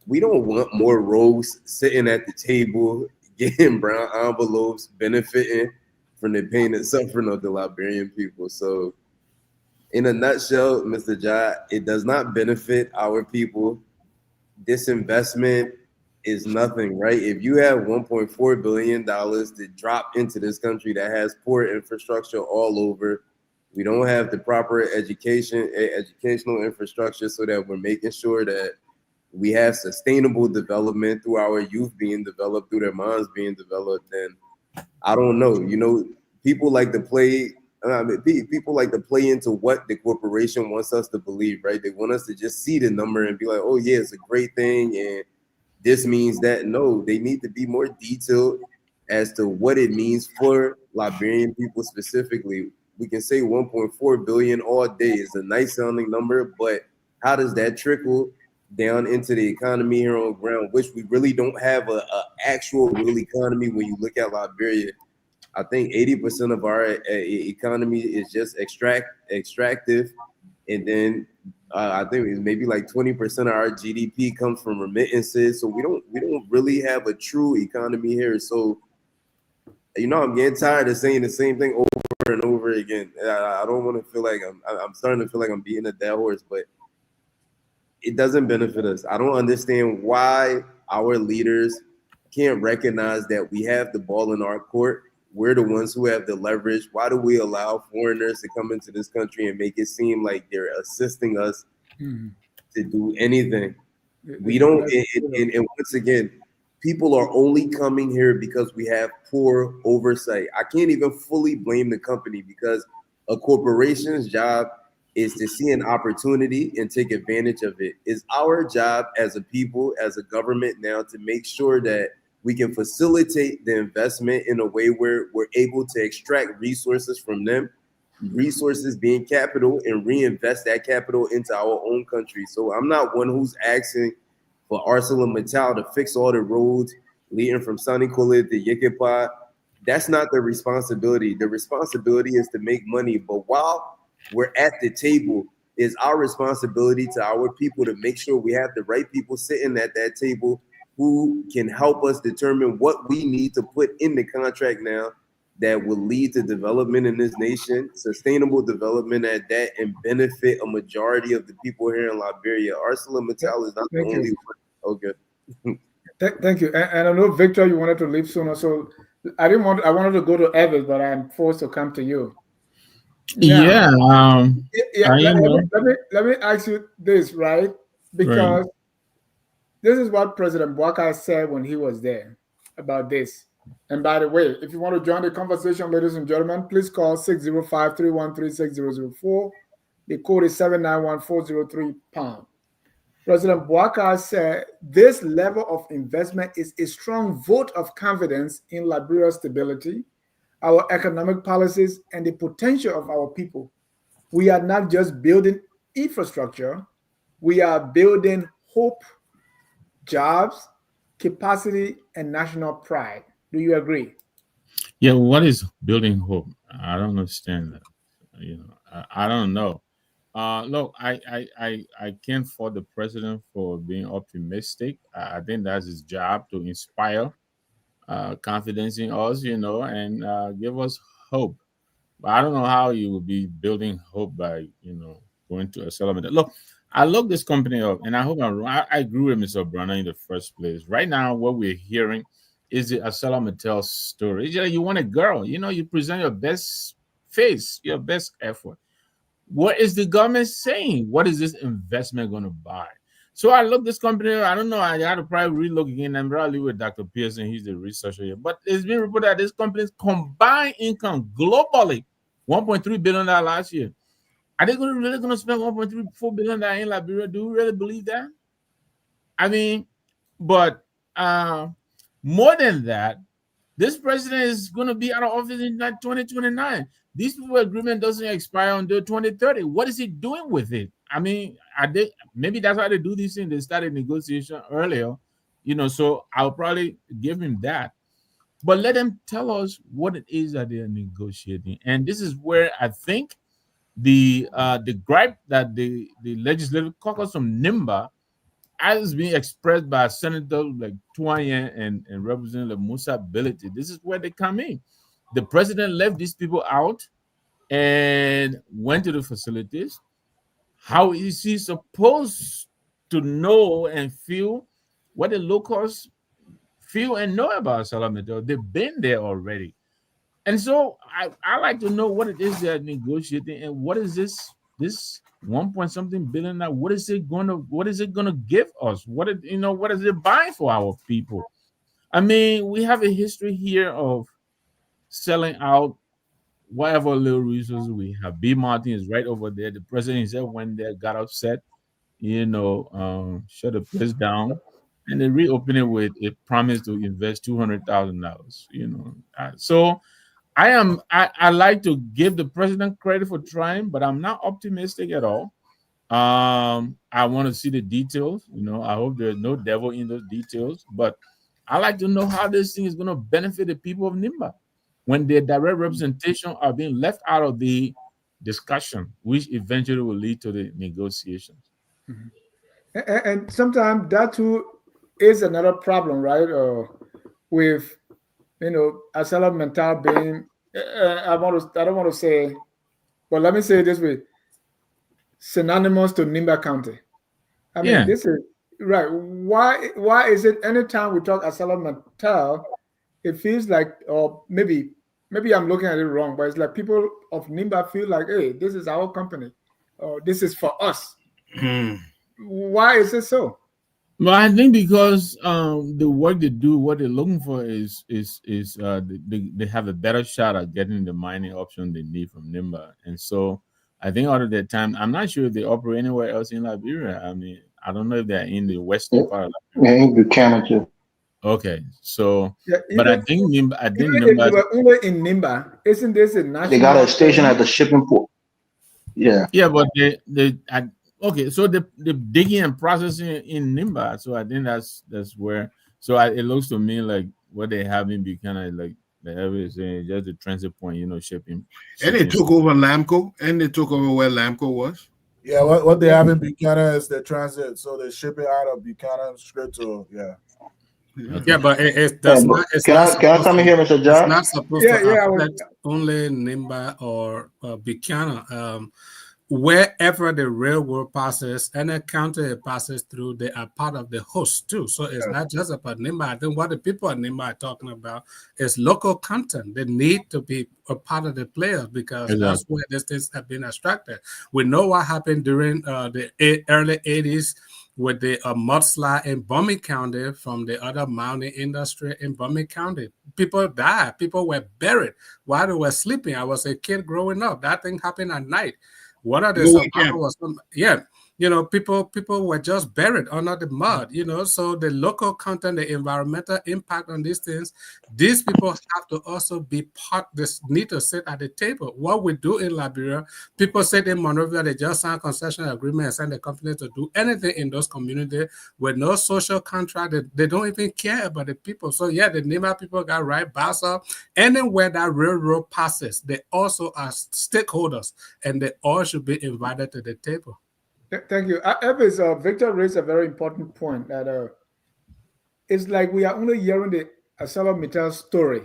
we don't want more rogues sitting at the table, getting brown envelopes, benefiting from the pain and suffering of the Liberian people. So in a nutshell, Mr. Jai, it does not benefit our people. This investment is nothing, right? If you have $1.4 billion to drop into this country that has poor infrastructure all over, we don't have the proper educational infrastructure so that we're making sure that we have sustainable development through our youth being developed, through their minds being developed, then I don't know. You know, people like to play into what the corporation wants us to believe, right? They want us to just see the number and be like, oh yeah, it's a great thing, and this means that. No, they need to be more detailed as to what it means for Liberian people specifically. We can say 1.4 billion all day is a nice sounding number, but how does that trickle down into the economy here on ground, which we really don't have a actual real economy when you look at Liberia. I think 80% of our economy is just extractive, and then I think it's maybe like 20% of our GDP comes from remittances. So we don't really have a true economy here. So I'm getting tired of saying the same thing over and over again. I don't want to feel like I'm starting to feel like I'm beating a dead horse, but it doesn't benefit us. I don't understand why our leaders can't recognize that we have the ball in our court. We're the ones who have the leverage. Why do we allow foreigners to come into this country and make it seem like they're assisting us to do anything? We don't. And once again, people are only coming here because we have poor oversight. I can't even fully blame the company, because a corporation's job is to see an opportunity and take advantage of it. It's our job as a people, as a government now, to make sure that we can facilitate the investment in a way where we're able to extract resources from them, resources being capital, and reinvest that capital into our own country. So I'm not one who's asking for ArcelorMittal to fix all the roads leading from Sounty to Yekepa. That's not the responsibility. The responsibility is to make money. But while we're at the table, it's our responsibility to our people to make sure we have the right people sitting at that table who can help us determine what we need to put in the contract now that will lead to development in this nation, sustainable development at that, and benefit a majority of the people here in Liberia. ArcelorMittal is not the only one. Okay. Thank you. And I know, Victor, you wanted to leave sooner, so I wanted to go to Evans, but I'm forced to come to you. Yeah. Let me ask you this, right? Because this is what President Bouakai said when he was there about this. And by the way, if you want to join the conversation, ladies and gentlemen, please call 605-313-6004. The code is 791-403#. President Bouakai said this level of investment is a strong vote of confidence in Liberia's stability, our economic policies, and the potential of our people. We are not just building infrastructure, we are building hope, jobs, capacity, and national pride. Do you agree? Yeah, what is building hope? I don't understand that. I don't know. Look, I can't fault the president for being optimistic. I think that's his job, to inspire confidence in us, and give us hope. But I don't know how you will be building hope by, going to ArcelorMittal. Look, I looked this company up, and I hope I'm wrong. I agree with Mr. Brunner in the first place. Right now, what we're hearing is the ArcelorMittal story. It's like you want a girl, you present your best face, your best effort. What is the government saying? What is this investment going to buy? So I looked this company, I don't know, I had to probably relook again. I'm probably with Dr. Pearson, he's the researcher here. But it's been reported that this company's combined income globally, $1.3 billion last year. Are they really going to spend $1.34 billion in Liberia? Do we really believe that? I mean, but more than that, this president is going to be out of office in 2029. This people agreement doesn't expire until 2030. What is he doing with it? I mean, maybe that's why they do these things. They started negotiation earlier, so I'll probably give him that. But let them tell us what it is that they are negotiating. And this is where I think the gripe that the legislative caucus from NIMBA as being expressed by Senator like Tweh and Representative Musa Bility, this is where they come in. The president left these people out and went to the facilities. How is he supposed to know and feel what the locals feel and know about ArcelorMittal? They've been there already. And so I like to know what it is they're negotiating and what is this 1-point-something billion. What is it gonna give us? What is it buying for our people? I mean, we have a history here of selling out whatever little resources we have. B. Martin is right over there. The president himself went there, got upset, shut the place down, and they reopened it with a promise to invest $200,000. So I like to give the president credit for trying, but I'm not optimistic at all. I want to see the details. I hope there's no devil in those details, but I like to know how this thing is going to benefit the people of Nimba when their direct representation are being left out of the discussion, which eventually will lead to the negotiations. Mm-hmm. And sometimes that too is another problem, right? With ArcelorMittal being, I don't want to say, but let me say it this way, synonymous to Nimba County. I mean, this is right. Why is it anytime we talk ArcelorMittal, it feels like, or maybe I'm looking at it wrong, but it's like people of Nimba feel like, hey, this is our company, or this is for us. Why is it so? Well, I think because the work they do, what they're looking for is they have a better shot at getting the mining option they need from Nimba. And so I think out of that time, I'm not sure if they operate anywhere else in Liberia. I mean, I don't know if they're in the western part of Liberia. Yeah, in Buchanan too. Okay, so but I think Nimba. If they were only in Nimba, isn't this a national? They got a station at the shipping port. Yeah. Yeah, but okay, so the digging and processing in Nimba. So I think that's where. So it looks to me like what they have in Buchanan, like the area saying, just the transit point, shipping. And they took over Lamco, and they took over where Lamco was. Yeah, what they have in Buchanan is the transit, so they're shipping out of Buchanan straight to Yeah, but it does And not. It's can not I supposed come in to. here, Mr. It's John? not supposed to Yeah, I was. affect only Nimba or Buchanan. Wherever the railroad passes, any county it passes through, they are part of the host too. So it's not just about Nimba. I think what the people at Nimba are talking about is local content. They need to be a part of the players because that's where these things have been extracted. We know what happened during the early 80s with the mudslide in Bummy County from the other mining industry in Bummy County. People died. People were buried while they were sleeping. I was a kid growing up. That thing happened at night. What are the survivors was people were just buried under the mud, so the local content, the environmental impact on these things, these people have to also be part, this need to sit at the table. What we do in Liberia, people sit in Monrovia, they just sign concession agreement and send the company to do anything in those communities with no social contract. They don't even care about the people. So yeah, the Nimba people got right, Bassa, anywhere that railroad passes, they also are stakeholders and they all should be invited to the table. Thank you. Evis, Victor raised a very important point that it's like we are only hearing the ArcelorMittal story.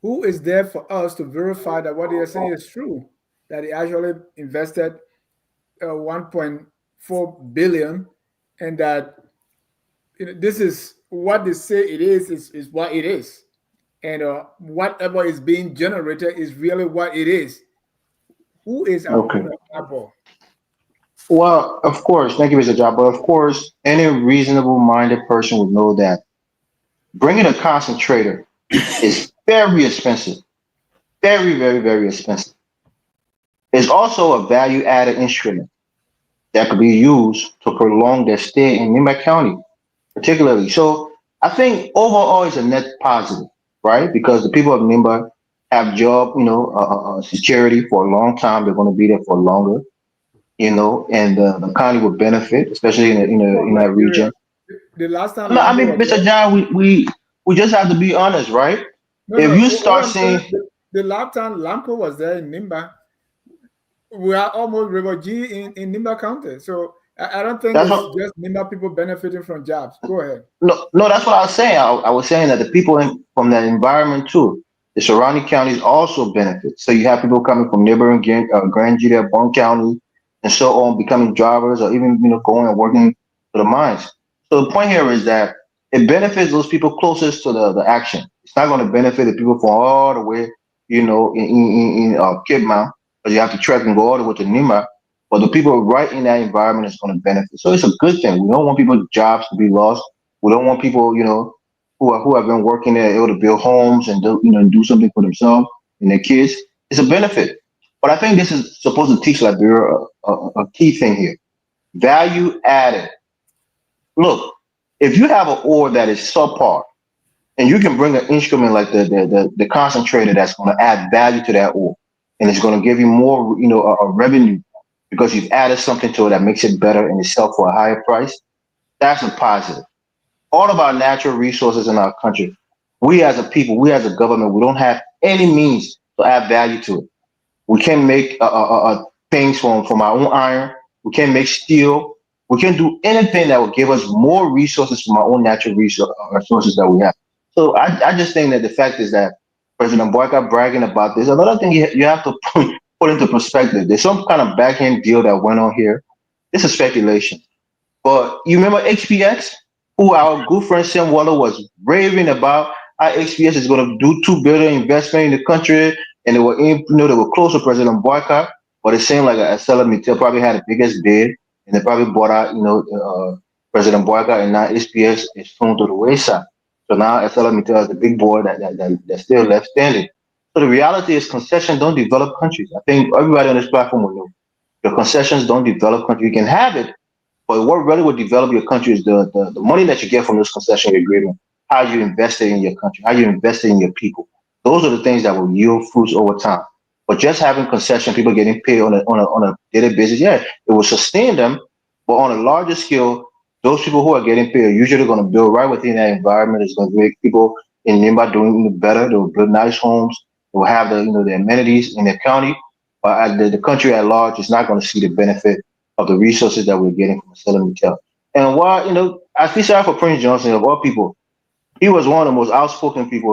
Who is there for us to verify that what they are saying is true? That they actually invested 1.4 billion, and that this is what they say it is what it is, and whatever is being generated is really what it is. Who is accountable? Well, of course, thank you, Mr. Job. But of course, any reasonable minded person would know that bringing a concentrator is very expensive. Very, very, very expensive. It's also a value added instrument that could be used to prolong their stay in Nimba County, particularly. So I think overall it's a net positive, right? Because the people of Nimba have job, security for a long time. They're going to be there for longer, and the county would benefit, especially in that region. The last time No, I Lambo mean, was Mr. there. John, we just have to be honest, right? If No. you What start I'm saying saying, the last time Lamco was there in Nimba, we are almost refugee in Nimba County. So I don't think that's it's what just Nimba people benefiting from jobs. Go ahead. no, that's what I was saying. I was saying that the people from that environment too, the surrounding counties also benefit. So you have people coming from neighboring Grand Julia, Bone County, and so on, becoming drivers or even going and working for the mines. So the point here is that it benefits those people closest to the action. It's not going to benefit the people from all the way, in Kidmount, because you have to trek and go all the way to Nima. But the people right in that environment is going to benefit. So it's a good thing. We don't want people's jobs to be lost. We don't want people, who have been working there able to build homes and do something for themselves and their kids. It's a benefit. But I think this is supposed to teach Liberia a key thing here: value added. Look, if you have an ore that is subpar, and you can bring an instrument like the concentrator that's going to add value to that ore, and it's going to give you more, a revenue because you've added something to it that makes it better and it's sell for a higher price. That's a positive. All of our natural resources in our country, we as a people, we as a government, we don't have any means to add value to it. We can make things from our own iron. We can make steel. We can do anything that will give us more resources from our own natural resources that we have. So I just think that the fact is that President Boyka bragging about this. Another thing you have to put into perspective. There's some kind of backhand deal that went on here. This is speculation. But you remember HPX, who our good friend Sam Waller was raving about how HPS is going to do $2 billion investment in the country, and they were close to President Boycott, but it seemed like ArcelorMittal probably had the biggest bid, and they probably bought out President Boycott, and now HPS is thrown to the wayside. So now ArcelorMittal is the big boy that's still left standing. So the reality is concessions don't develop countries. I think everybody on this platform will know. The concessions don't develop countries. You can have it, but what really would develop your country is the money that you get from this concession agreement, how you invest it in your country, how you invest it in your people. Those are the things that will yield fruits over time. But just having concession, people getting paid on a daily basis, yeah, it will sustain them. But on a larger scale, those people who are getting paid are usually going to build right within that environment. It's going to make people in Nimba doing better. They will build nice homes. They will have the amenities in their county. But the country at large is not going to see the benefit of the resources that we're getting from ArcelorMittal. And while, I feel sorry for Prince Johnson of all people. He was one of the most outspoken people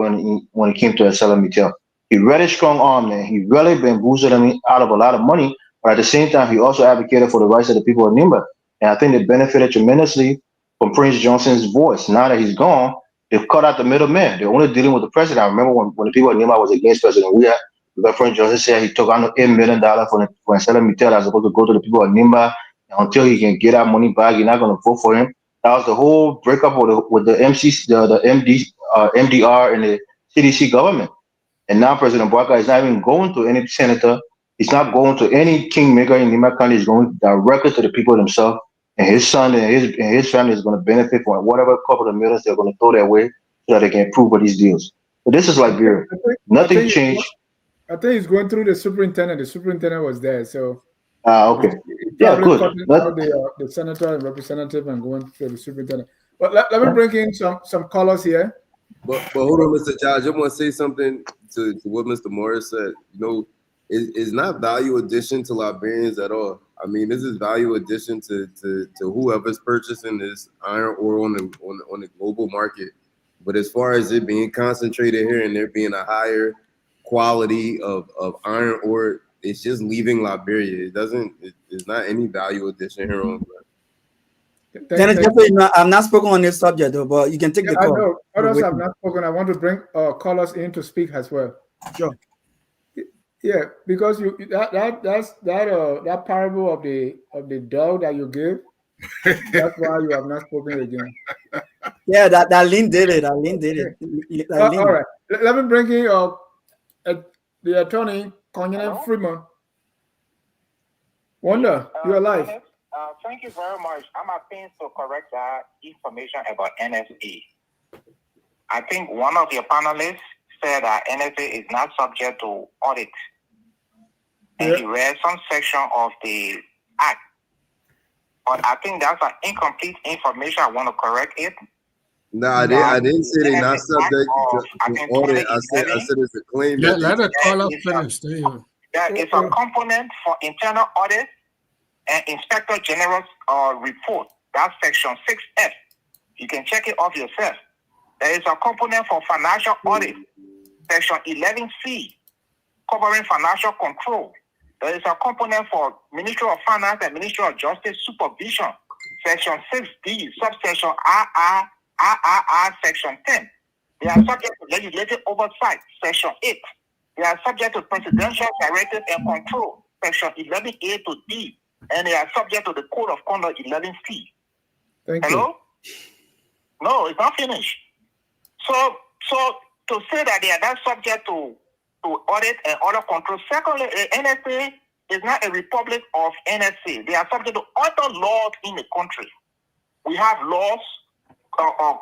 when it came to ArcelorMittal. He really strong arm, man. He really bamboozled him out of a lot of money, but at the same time, he also advocated for the rights of the people of Nimba. And I think they benefited tremendously from Prince Johnson's voice. Now that he's gone, they've cut out the middleman. They're only dealing with the president. I remember when the people of Nimba was against President Weah, because Prince Johnson said he took out $8 million for ArcelorMittal that's supposed to go to the people of Nimba. Until he can get that money back, you're not going to vote for him. That was the whole breakup with the MDR and the CDC government. And now President Bouaka is not even going to any senator. He's not going to any kingmaker in Nimba County. He's going directly to the people themselves. And his son and his family is going to benefit from whatever couple of millions they're going to throw their way so that they can approve of these deals. But this is Liberia. Nothing changed. I think he's going through the superintendent. The superintendent was there, so. Okay. Yeah, good. The senator and representative and going to the superintendent. But let me bring in some colors here. But hold on, Mr. Josh. I want to say something to what Mr. Morris said. It's not value addition to Liberians at all. I mean, this is value addition to whoever's purchasing this iron ore on the global market. But as far as it being concentrated here and there being a higher quality of iron ore, it's just leaving Liberia. It's not any value addition here on. Dennis, I'm not spoken on this subject though, but you can take the call. I know others have not spoken. I want to bring callers in to speak as well. Sure. Yeah, because that parable of the dog that you give. That's why you have not spoken again. Yeah, that Lynn did it. Lynn did it. All right. Let me bring in the attorney, Connie Freeman. Wanda, you're alive. Thank you very much. I'm at pains to correct that information about NSA. I think one of your panelists said that NSA is not subject to audit. And he read some section of the act. But I think that's an incomplete information. I want to correct it. No, I didn't say they're not subject to audit. I said it's a claim. Let the caller finish. There is a component for internal audit and Inspector General's report. That's section 6F. You can check it off yourself. There is a component for financial audit, section 11C, covering financial control. There is a component for Ministry of Finance and Ministry of Justice supervision, section 6D, subsection RRR, section 10. They are subject to legislative oversight, section 8. They are subject to presidential directive and control, section 11A to D. And they are subject to the Code of Conduct 11C. Hello? No, it's not finished. So to say that they are not subject to audit and other control. Secondly, NSA is not a republic of NSA. They are subject to other laws in the country. We have laws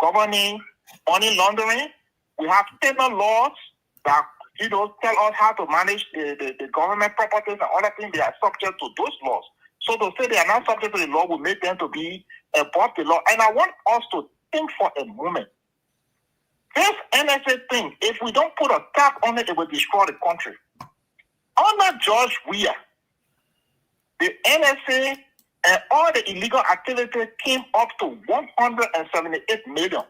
governing money laundering. We have penal laws that tell us how to manage the government properties and other things. They are subject to those laws. So to say they are not subject to the law will make them to be above the law. And I want us to think for a moment. This NSA thing, if we don't put a cap on it, it will destroy the country. Under George Weah, the NSA and all the illegal activity came up to 178 million.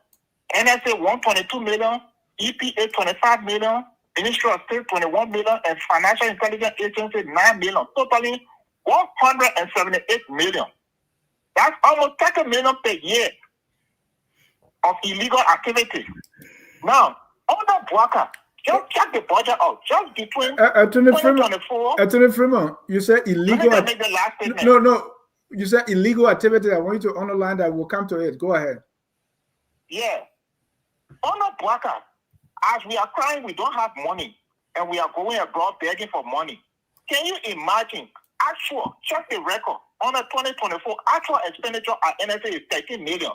NSA 122 million, EPA 25 million, Ministry of State 21 million, and Financial Intelligence Agency 9 million, totaling 178 million. That's almost 30 million per year of illegal activity. Now, under Bouaka, just check the budget out. Just between 2024. Attorney Freeman, you said illegal. Make the last statement. No. You said illegal activity. I want you to underline that. We'll come to it. Go ahead. Yeah. Under Bouaka, as we are crying, we don't have money, and we are going abroad begging for money. Can you imagine? Check the record. Under 2024, actual expenditure at NSA is 13 million.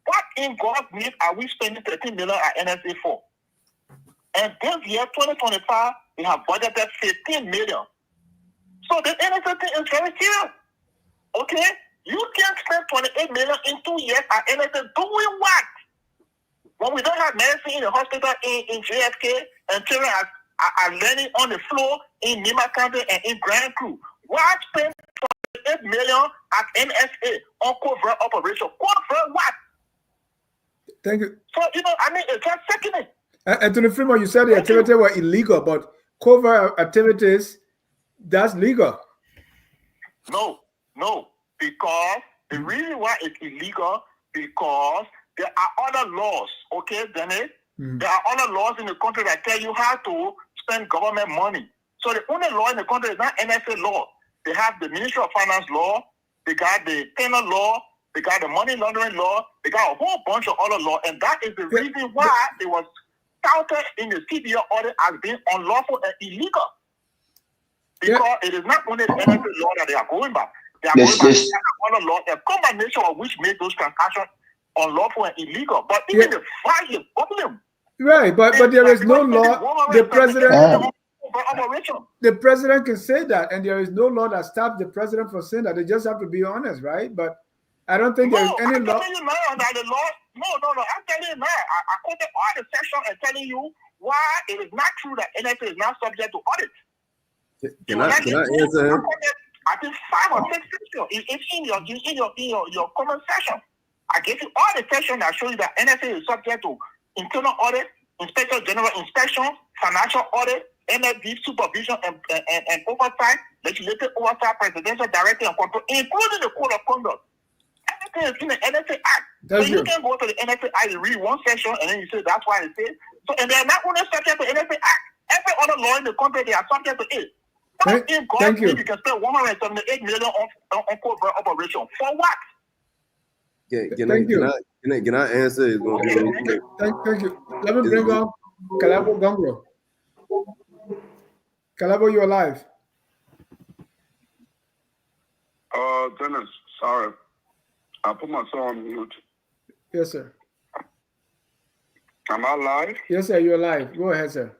What in God's name are we spending 13 million at NSA for? And this year, 2025, we have budgeted 15 million. So the NSA thing is very serious. Okay? You can't spend 28 million in 2 years at NSA doing what? When we don't have medicine in the hospital in JFK and children are learning on the floor in Nimba County and in Grand Crew. Why spend $8 million at NSA on covert operation. Covert what? Thank you. So, I mean, it's just sickening. Anthony Freeman, you said the activities were illegal, but covert activities, that's legal. No, because the reason why it's illegal, because there are other laws, okay, Dennis? There are other laws in the country that tell you how to spend government money. So the only law in the country is not NSA law. They have the Ministry of Finance law, they got the penal law, they got the money laundering law, they got a whole bunch of other law, and that is the reason why it was touted in the CBO audit as being unlawful and illegal. Because it is not only the NSA law that they are going by. They are going by other law, a combination of which made those transactions unlawful and illegal. But even the value of them. Right, but there is no law. The president can say that, and there is no law that stops the president from saying that. They just have to be honest, right? But I don't think there is any law. I'm telling you now that the law. No. I'm telling you now. I quoted all the section and telling you why it is not true that NSA is not subject to audit. Can I answer him? I think 5 or 6 sections. It's in your comment section. I gave you all the sections that show you that NSA is subject to internal audit, inspector general inspection, financial audit, MFD supervision and oversight, legislative oversight, presidential directive and control, including the code of conduct. Everything is in the NSA Act. So you can go to the NSA Act and read one section and then you say that's why it says. So, and they're not only subject to NSA Act. Every other law in the country, they are subject to it. Thank you. You can spend $178 million on covert operation. For what? Can I answer? It's gonna be really quick. Thank you. Let me bring on Kalabo Gongro. Kalabo, you're alive. Dennis, sorry. I put myself on mute. Yes, sir. Am I live? Yes, sir, you're alive. Go ahead, sir.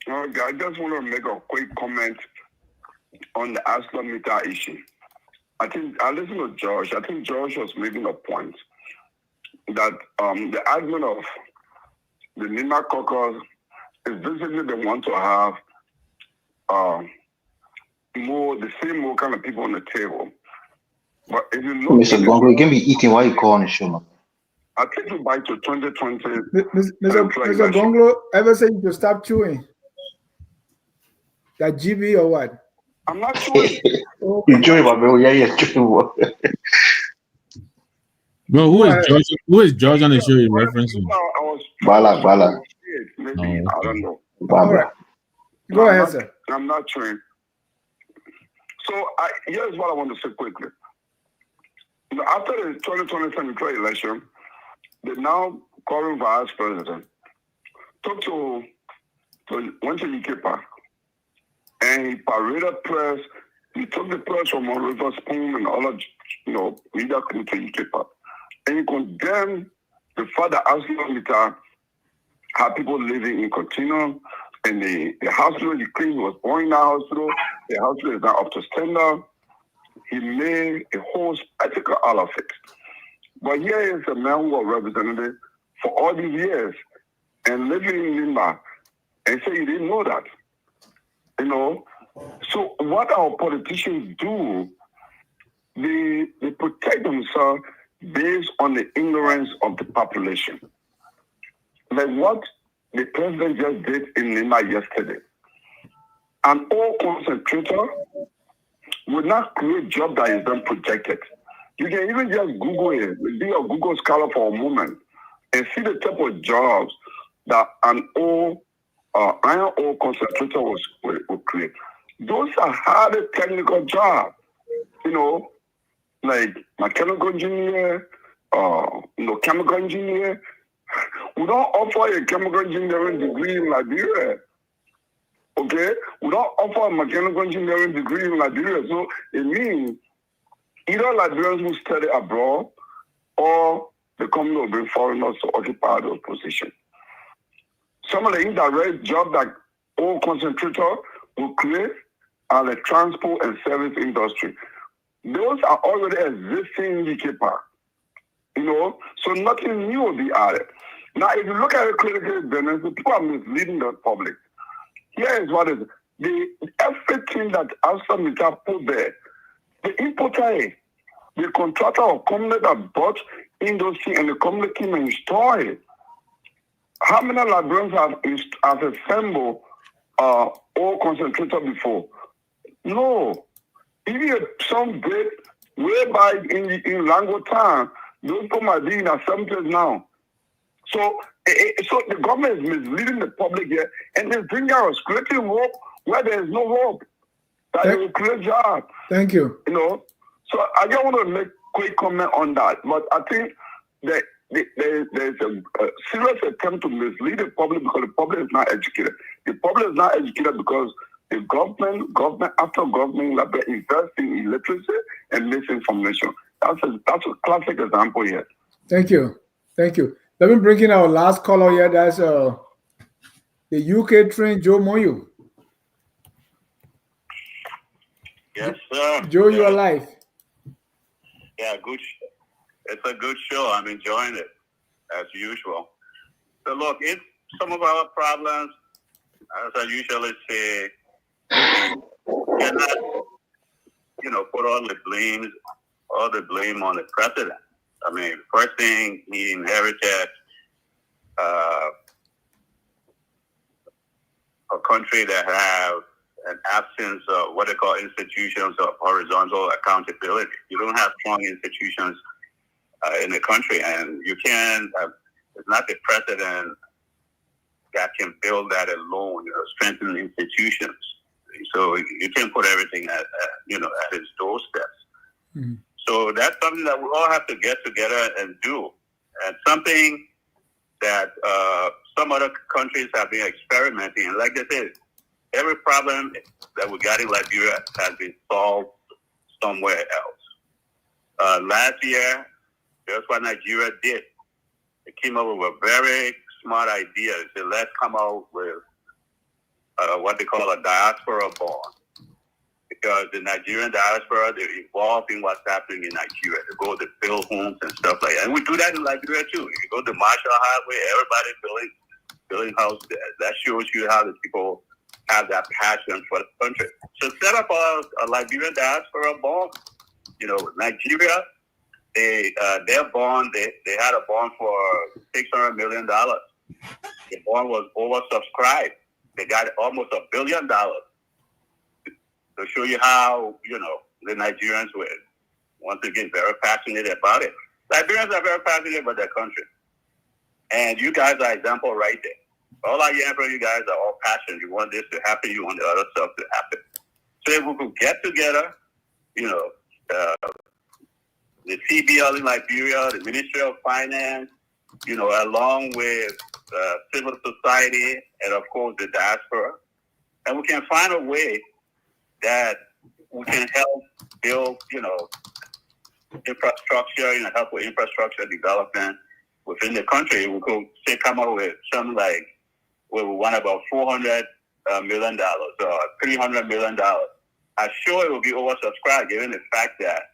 Okay, I just want to make a quick comment on the ArcelorMittal issue. I listened to George. I think George was making a point that the argument of the Nima caucus is basically they want to have the same kind of people on the table. But if you look, Mr. Bongo, you can be eating while you call on the show, man. I think you buy to 2020. Mr. Gonglo, ever say you to stop chewing? That GB or what? I'm not chewing. You're chewing, bro. Yeah, chewing. Bro, who is George on the show you're referencing? Bala. Maybe, I don't know. All right. Go ahead, sir. I'm not chewing. So here's what I want to say quickly. After the 2020 senatorial election, the now current vice president went to Ikepa and he paraded press. He took the press from on River Spoon and all of media crew to Ikepa, and he condemned the fact that ArcelorMittal had people living in continuum, and the hospital he claimed was boring that hospital. The hospital is not up to standard. He made a whole spectacle out of it. But here is a man who was representative for all these years and living in Lima and say he didn't know that. So what our politicians do, they protect themselves based on the ignorance of the population. Like what the president just did in Lima yesterday. An old concentrator would not create job that is then projected. You can even just Google it, be a Google scholar for a moment, and see the type of jobs that an old iron ore concentrator will create. Those are harder technical jobs, like mechanical engineer, chemical engineer. We don't offer a chemical engineering degree in Liberia. Okay? We don't offer a mechanical engineering degree in Liberia. So it means either Liberians who study abroad or the company will bring foreigners to occupy those positions. Some of the indirect jobs that all concentrator will create are the transport and service industry. Those are already existing in Ikepa. So nothing new will be added. Now, if you look at it critically, people are misleading the public. Here is what is everything that ArcelorMittal put there The importer, the contractor or company that bought industry and the company came and installed it. How many Liberians have assembled all concentrator before? No. Even some great way back in Lango town, those people might be in assemblies now. So the government is misleading the public here, and they're bringing out creating hope where there is no hope. That it will create jobs. Thank you. You know, so I just want to make quick comment on that, but I think that there's a serious attempt to mislead the public because the public is not educated. The public is not educated because the government after government like invest in illiteracy and misinformation. That's a classic example here. Thank you. Thank you. Let me bring in our last caller here. That's the UK train, Joe Moyu. Yes, sir. Joe, you are live. Yeah, good. It's a good show. I'm enjoying it, as usual. So look, it's some of our problems, as I usually say, cannot, put all the blame on the president. I mean, first thing, he inherited a country that have an absence of what they call institutions of horizontal accountability. You don't have strong institutions in the country, and you can. It's not the president that can build that alone. Strengthen institutions. So you can put everything at his doorsteps. Mm-hmm. So that's something that we all have to get together and do, and something that some other countries have been experimenting. And like they said, every problem that we got in Liberia has been solved somewhere else. Last year, that's what Nigeria did. It came up with a very smart idea. They said, let's come out with what they call a diaspora bond. Because the Nigerian diaspora, they're involved in what's happening in Nigeria. They go to build homes and stuff like that. And we do that in Liberia too. If you go to Marshall Highway, everybody building houses there. That shows you how the people have that passion for the country. So set up a Liberian diaspora bond. Nigeria, their bond, they had a bond for $600 million. The bond was oversubscribed. They got almost $1 billion. To show you how, the Nigerians were, once again, very passionate about it. Liberians are very passionate about their country. And you guys are example right there. All I hear from you guys are all passionate. You want this to happen. You want the other stuff to happen. So if we could get together, the CBL in Liberia, the Ministry of Finance, along with civil society, and of course the diaspora, and we can find a way that we can help build, infrastructure, help with infrastructure development within the country. We could say come up with something like, we want about $400 million or $300 million. I'm sure it will be oversubscribed given the fact that,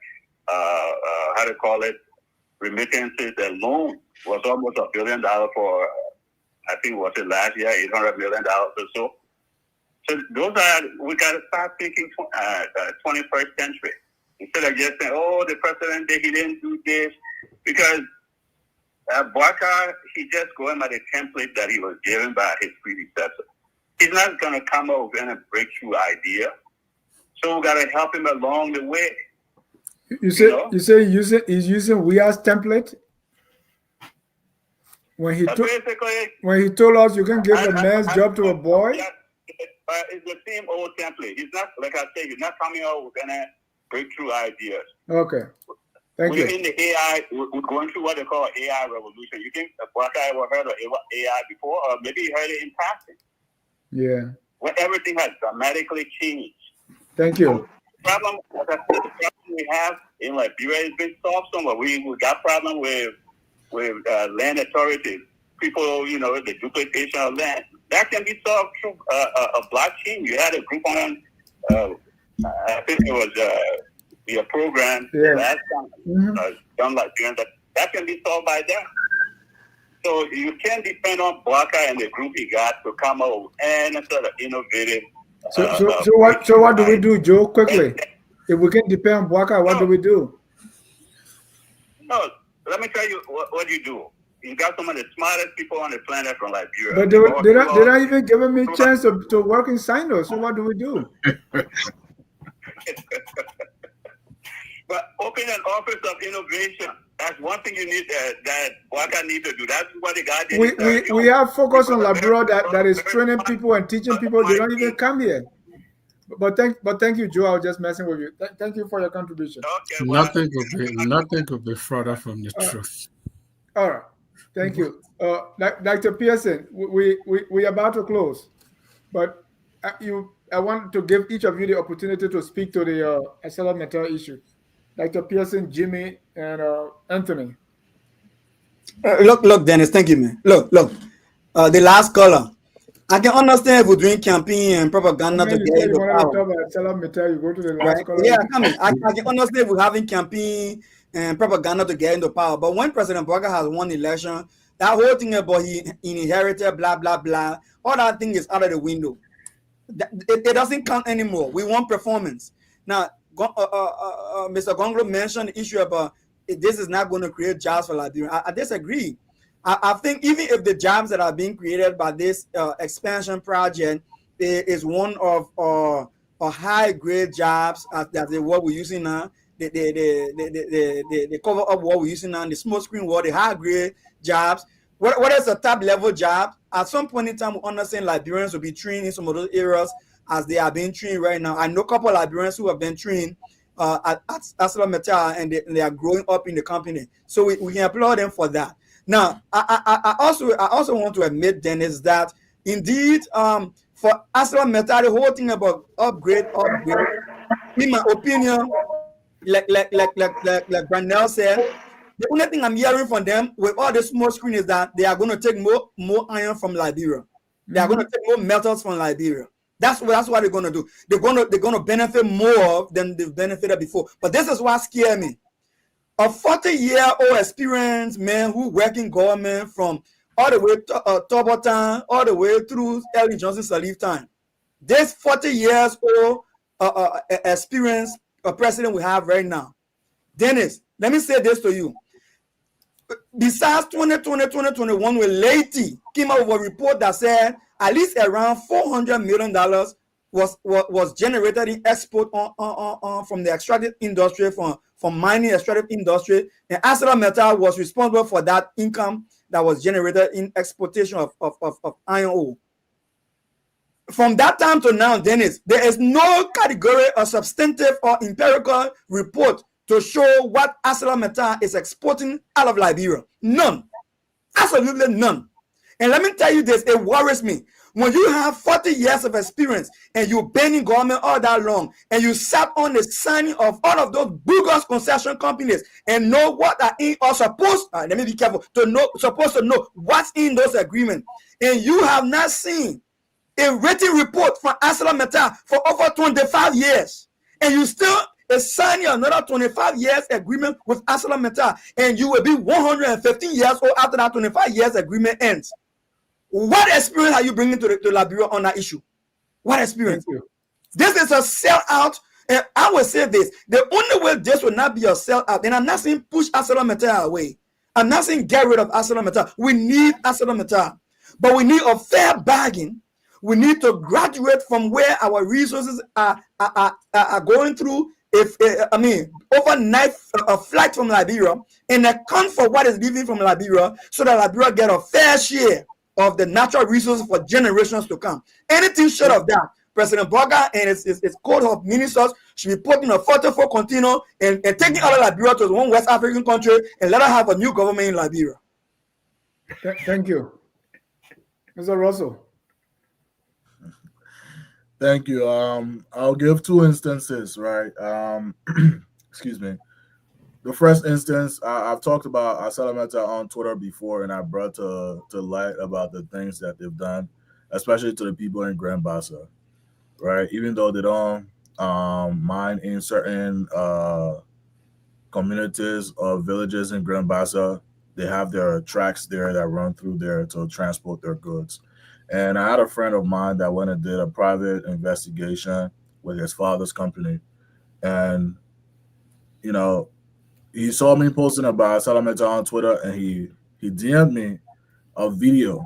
remittances alone was almost $1 billion for, I think, was it last year, $800 million or so. So we got to start thinking 21st century. Instead of just saying, the president, he didn't do this. Because Barker, he just going by the template that he was given by his predecessor. He's not going to come up with any breakthrough idea. So we got to help him along the way. You say he's using we as template? When he told us you can give a man's job to a boy? It's the same old template. He's not, like I said, he's not coming out with any breakthrough ideas. Okay. Thank you. We're in the AI, we're going through what they call AI revolution. You think Barker ever heard of AI before? Or maybe you heard it in passing. Yeah. When everything has dramatically changed. Thank you. The problem we have in Liberia has been solved somewhere. We got problem with land authorities. People, the duplication of land. That can be solved through a blockchain. You had a group on, I think it was your program last time, Young Liberians. That can be solved by them. So you can't depend on Barker and the group he got to come up with any sort of innovative. So what do we do, Joe? Quickly, If we can depend on Bwaka, what do we do? No, let me tell you what you do. You got some of the smartest people on the planet from Liberia. But they're not even giving me a chance to work in Sinoe. So what do we do? But open an office of innovation. That's one thing you need that Bwaka need to do. That's what the guy did. We have focus on Liberia that is training people and teaching people. They don't even come here. But thank you, Joe. I was just messing with you. Thank you for your contribution. Okay, Nothing could be further from the truth. All right. Thank you. Dr. Pearson, we are about to close, but I want to give each of you the opportunity to speak to the ArcelorMittal issue. Dr. Pearson, Jimmy, and Anthony. Look, Dennis, thank you, man. Look. The last caller. I can understand if we're doing campaign and propaganda to get into power. You go to the last caller. Yeah, I can understand if we're having campaign and propaganda to get into power. But when President Bwaka has won election, that whole thing about he inherited, blah, blah, blah, all that thing is out of the window. It doesn't count anymore. We want performance. Now, Mr. Gonglo mentioned the issue about this is not going to create jobs for Liberia. I disagree. I think even if the jobs that are being created by this expansion project is one of high-grade jobs that what we're using now, they cover up what we're using now, the small screen world, the high-grade jobs. What is a top-level job? At some point in time, we understand Liberians will be trained in some of those areas as they are being trained right now. I know a couple of Liberians who have been trained at ArcelorMittal, and they are growing up in the company. So we can applaud them for that. Now, I also want to admit, Dennis, that indeed, for ArcelorMittal, the whole thing about upgrade, in my opinion, like Brandel said, the only thing I'm hearing from them with all the small screen is that they are going to take more iron from Liberia. They are going to take more metals from Liberia. That's what they're going to do. They're going to benefit more than they've benefited before. But this is what scares me. A 40-year-old experienced man who work in government from all the way to Turbo time, all the way through Ellen Johnson's Salif time. This 40 years old experienced president we have right now. Dennis, let me say this to you. Besides 2021, when Leite came out with a report that said at least around $400 million was generated in export from the extractive industry, from mining extractive industry, and ArcelorMittal was responsible for that income that was generated in exportation of iron ore. From that time to now, Dennis, there is no category or substantive or empirical report to show what ArcelorMittal is exporting out of Liberia. None. Absolutely none. And let me tell you this, it worries me. When you have 40 years of experience and you've been in government all that long and you sat on the signing of all of those bogus concession companies and know what are in or supposed, let me be careful, supposed to know what's in those agreements, and you have not seen a written report from ArcelorMittal for over 25 years, and you still is signing another 25 years agreement with ArcelorMittal, and you will be 115 years old after that 25 years agreement ends. What experience are you bringing to Liberia on that issue? What experience? This is a sellout, and I will say this: the only way this will not be a sellout, and I'm not saying push ArcelorMittal away. I'm not saying get rid of ArcelorMittal. We need ArcelorMittal, but we need a fair bargain. We need to graduate from where our resources are going through. Overnight a flight from Liberia and account for what is leaving from Liberia, so that Liberia get a fair share of the natural resources for generations to come. Anything short of that, President Bwaka and his court of ministers should be put in a 44 container and taking out of Liberia to one West African country and let us have a new government in Liberia. Thank you. Mr. Russell. Thank you. I'll give two instances, right? Excuse me. The first instance, I've talked about ArcelorMittal on Twitter before, and I brought to light about the things that they've done, especially to the people in Grand Bassa, right? Even though they don't mine in certain communities or villages in Grand Bassa, they have their tracks there that run through there to transport their goods. And I had a friend of mine that went and did a private investigation with his father's company. And you know, he saw me posting about ArcelorMittal on Twitter, and he DM'd me a video.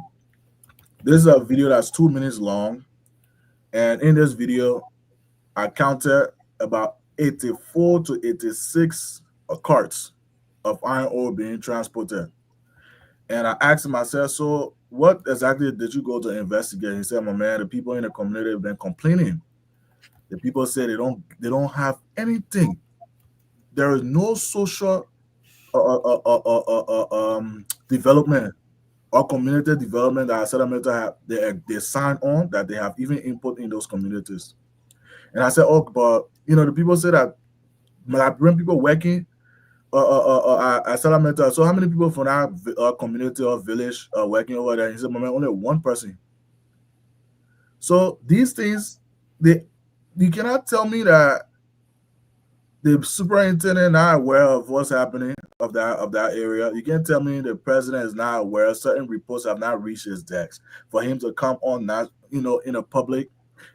This is a video that's 2 minutes long, and in this video, I counted about 84 to 86 carts of iron ore being transported. And I asked him, I said, so what exactly did you go to investigate? He said, my man, the people in the community have been complaining. The people say they don't have anything. There is no social development or community development that ArcelorMittal have they sign on, that they have even input in those communities. And I said, oh, but the people say that when people working ArcelorMittal, so how many people from that community or village working over there? He said, man, only one person. So these things, you cannot tell me that the superintendent not aware of what's happening of that area. You can't tell me the president is not aware. Certain reports have not reached his desk for him to come on that in a public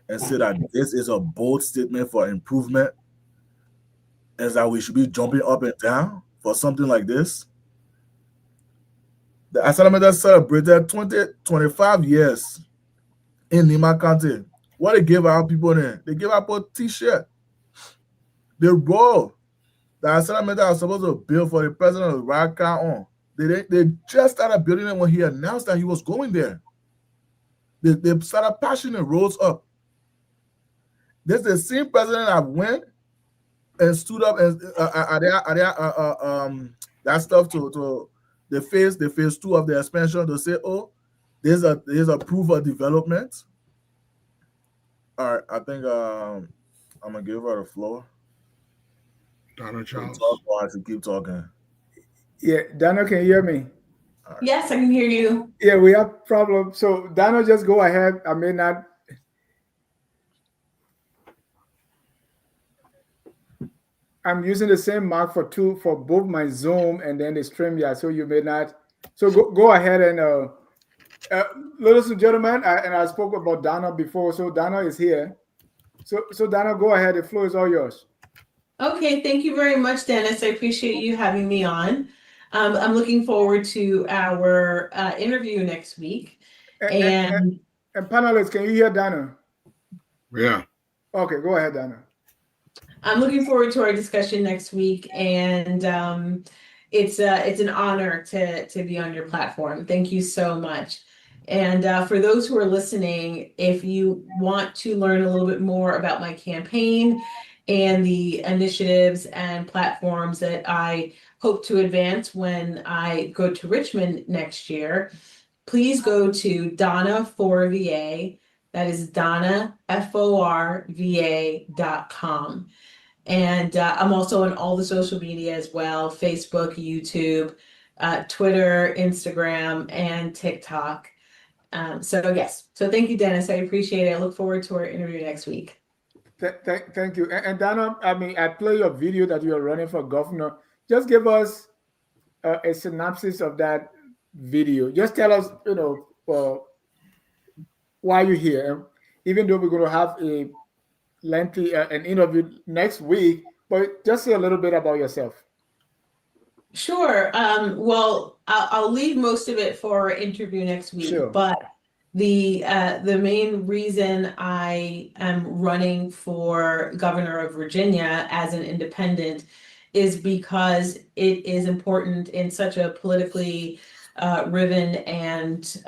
and say that this is a bold statement for improvement, and that we should be jumping up and down for something like this. The ArcelorMittal celebrated 25 years in Lima County. What they give our people there? They give out a t-shirt. The road that ArcelorMittal was supposed to build for the president to ride car on. They just started building it when he announced that he was going there. They started patching the roads up. This is the same president that went and stood up and that stuff to the phase 2 of the expansion to say, oh, there's a proof of development. All right, I think I'm gonna give her the floor. Donna Charles. I should keep talking. Yeah, Dana, can you hear me? Right. Yes, I can hear you. Yeah, we have problem. So Dana, just go ahead. I may not. I'm using the same mark for both my Zoom and then the StreamYard, so you may not. So go ahead and ladies and gentlemen, I spoke about Dana before, so Dana is here. So Dana, go ahead. The floor is all yours. Okay, thank you very much, Dennis. I appreciate you having me on. I'm looking forward to our interview next week. And panelists, can you hear Dana? Yeah. Okay, go ahead, Dana. I'm looking forward to our discussion next week, and it's an honor to be on your platform. Thank you so much. And for those who are listening, if you want to learn a little bit more about my campaign and the initiatives and platforms that I hope to advance when I go to Richmond next year, please go to Donna4VA. That is Donna, FORVA.com. And I'm also on all the social media as well, Facebook, YouTube, Twitter, Instagram, and TikTok. So thank you, Dennis. I appreciate it. I look forward to our interview next week. Thank you. And Dana, I play your video that you are running for governor. Just give us a synopsis of that video. Just tell us, why you're here. Even though we're going to have a lengthy an interview next week, but just say a little bit about yourself. Sure. Well, I'll leave most of it for our interview next week. Sure. But the main reason I am running for governor of Virginia as an independent is because it is important in such a politically riven and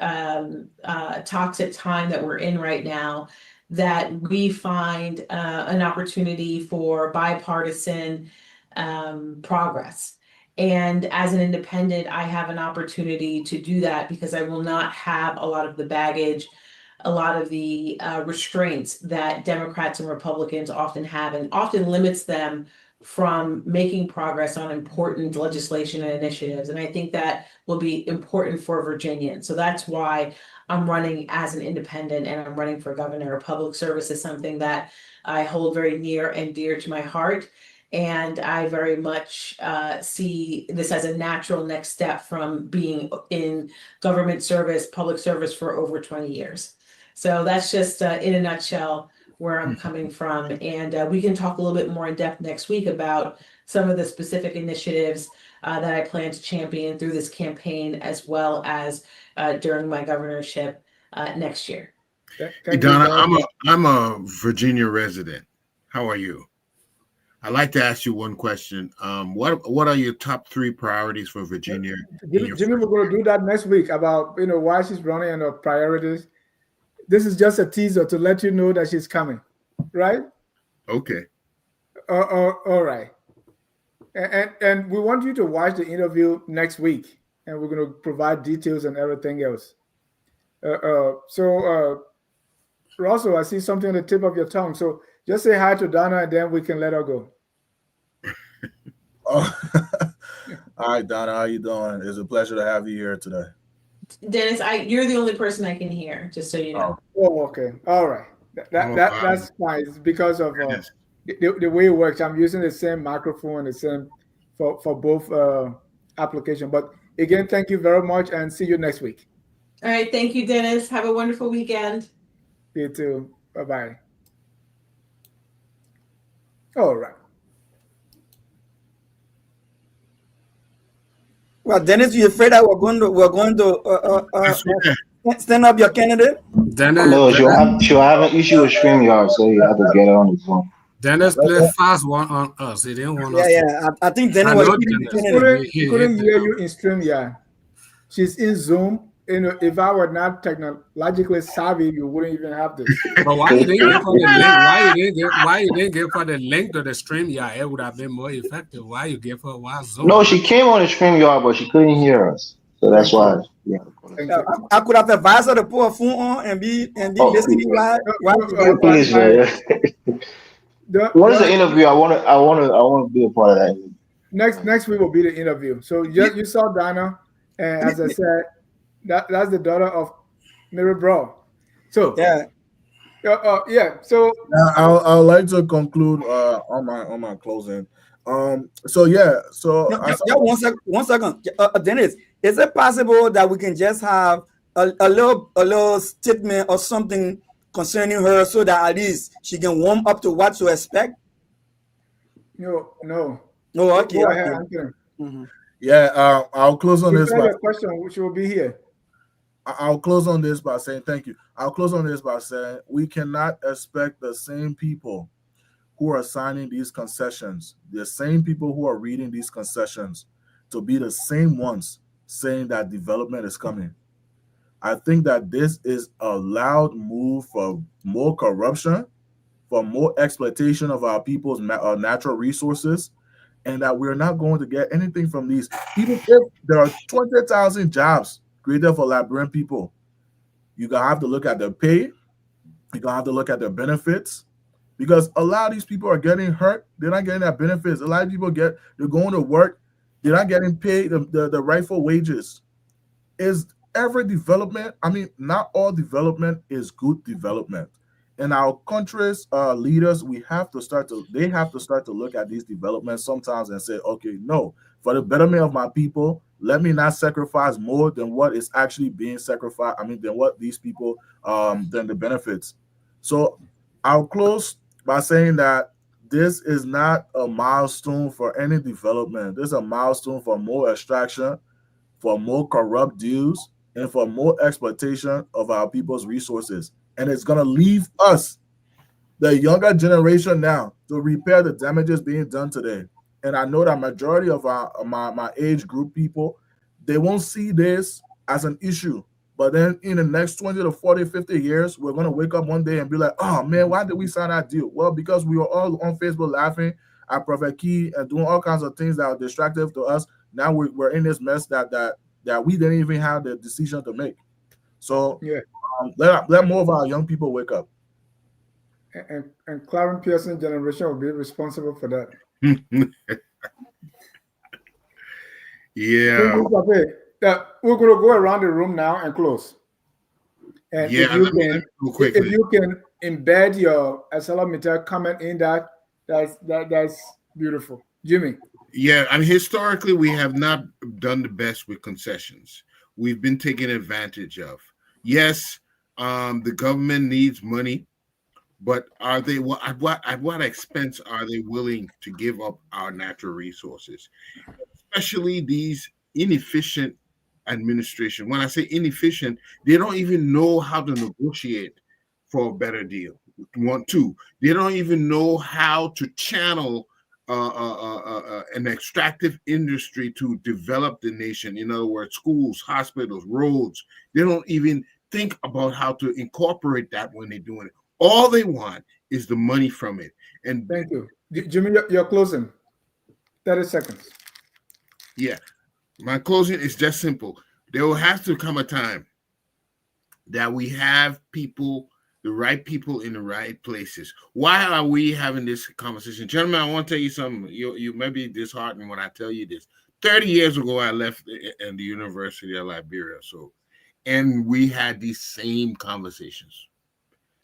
toxic time that we're in right now, that we find an opportunity for bipartisan progress. And as an independent, I have an opportunity to do that because I will not have a lot of the baggage, a lot of the restraints that Democrats and Republicans often have, and often limits them from making progress on important legislation and initiatives. And I think that will be important for Virginians. So that's why I'm running as an independent, and I'm running for governor. Public service is something that I hold very near and dear to my heart. And I very much see this as a natural next step from being in government service, public service for over 20 years. So that's just in a nutshell where I'm coming from. And we can talk a little bit more in depth next week about some of the specific initiatives that I plan to champion through this campaign, as well as during my governorship next year. Donna, I'm a Virginia resident. How are you? I'd like to ask you one question. What are your top 3 priorities for Virginia? Jimmy, we're going to do that next week about why she's running and her priorities. This is just a teaser to let you know that she's coming, right? Okay. All right. And we want you to watch the interview next week, and we're going to provide details and everything else. So Russell, I see something on the tip of your tongue. So just say hi to Donna, and then we can let her go. All right, Donna, how you doing? It's a pleasure to have you here today. Dennis, you're the only person I can hear, just so you know. Oh, okay. All right. That's fine. It's because of the way it works. I'm using the same microphone, the same for both applications. But again, thank you very much, and see you next week. All right. Thank you, Dennis. Have a wonderful weekend. You too. Bye-bye. All right. Well, Dennis, you afraid that we're going to stand up your candidate? Dennis, no, she'll have an issue with StreamYard, so you have to get her on the phone. Dennis played fast one on us. He didn't want us. Yeah. I think Dennis was couldn't hear you in StreamYard. She's in Zoom. If I were not technologically savvy, you wouldn't even have this. But why you didn't give her the link? Why you didn't give her the link to the StreamYard? It would have been more effective. Why you give her Zoom? No, she came on the StreamYard, but she couldn't hear us. So that's why. Yeah. I could have advised her to put her phone on and be listening while please, man. What is the interview? I want to be a part of that. Next week will be the interview. So you saw Donna, and as I said, that's the daughter of Mary Bro. So So I'd like to conclude on my closing. One second. Dennis, is it possible that we can just have a little statement or something concerning her, so that at least she can warm up to what to expect? No. Okay. Go ahead, Duncan. Mm-hmm. Yeah, I'll close on this. The question, which will be here. I'll close on this by saying thank you. I'll close on this by saying we cannot expect the same people who are signing these concessions, the same people who are reading these concessions, to be the same ones saying that development is coming. I think that this is a loud move for more corruption, for more exploitation of our people's natural resources, and that we're not going to get anything from these. Even if there are 20,000 jobs created for Liberian people, you're going to have to look at their pay. You're going to have to look at their benefits, because a lot of these people are getting hurt. They're not getting their benefits. A lot of people they're going to work. They're not getting paid the rightful wages. Is every development, not all development is good development. And our country's leaders, they have to start to look at these developments sometimes and say, okay, no, for the betterment of my people, let me not sacrifice more than what is actually being sacrificed. Than what these people, than the benefits. So I'll close by saying that this is not a milestone for any development. This is a milestone for more extraction, for more corrupt deals, and for more exploitation of our people's resources. And it's going to leave us, the younger generation now, to repair the damages being done today. And I know that majority of my age group people, they won't see this as an issue. But then in the next 20 to 40, 50 years, we're going to wake up one day and be like, oh, man, why did we sign that deal? Well, because we were all on Facebook laughing at Prophet Key and doing all kinds of things that are distractive to us. Now we're in this mess that we didn't even have the decision to make. So let more of our young people wake up. And Clarence Pearson generation will be responsible for that. Yeah. We're going to go around the room now and close. And if you can embed your ArcelorMittal comment in that's beautiful. Jimmy. Yeah, historically, we have not done the best with concessions. We've been taken advantage of. Yes, the government needs money, But are they at what expense are they willing to give up our natural resources, especially these inefficient administration? When I say inefficient, they don't even know how to negotiate for a better deal. One, two, they don't even know how to channel an extractive industry to develop the nation. In other words, schools, hospitals, roads. They don't even think about how to incorporate that when they're doing it. All they want is the money from it. And thank you, Jimmy. You're closing. 30 seconds. Yeah, my closing is just simple. There will have to come a time that we have people, the right people in the right places. Why are we having this conversation? Gentlemen, I want to tell you something. You may be disheartened when I tell you this. 30 years ago, I left in the University of Liberia. And we had these same conversations.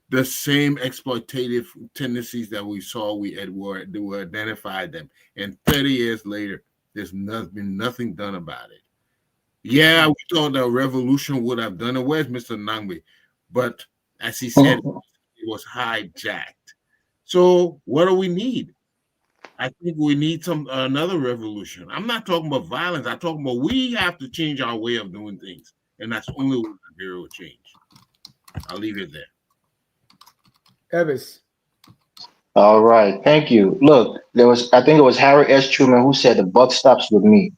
The same exploitative tendencies that we saw, we identified them. And 30 years later, there's been nothing done about it. Yeah, we thought the revolution would have done it. Where's Mr. Nangbe? But as he said, it was hijacked. So what do we need? I think we need another revolution. I'm not talking about violence. I'm talking about we have to change our way of doing things. And that's only what Liberia will change. I'll leave it there. Evis. All right, thank you. Look, I think it was Harry S. Truman who said the buck stops with me.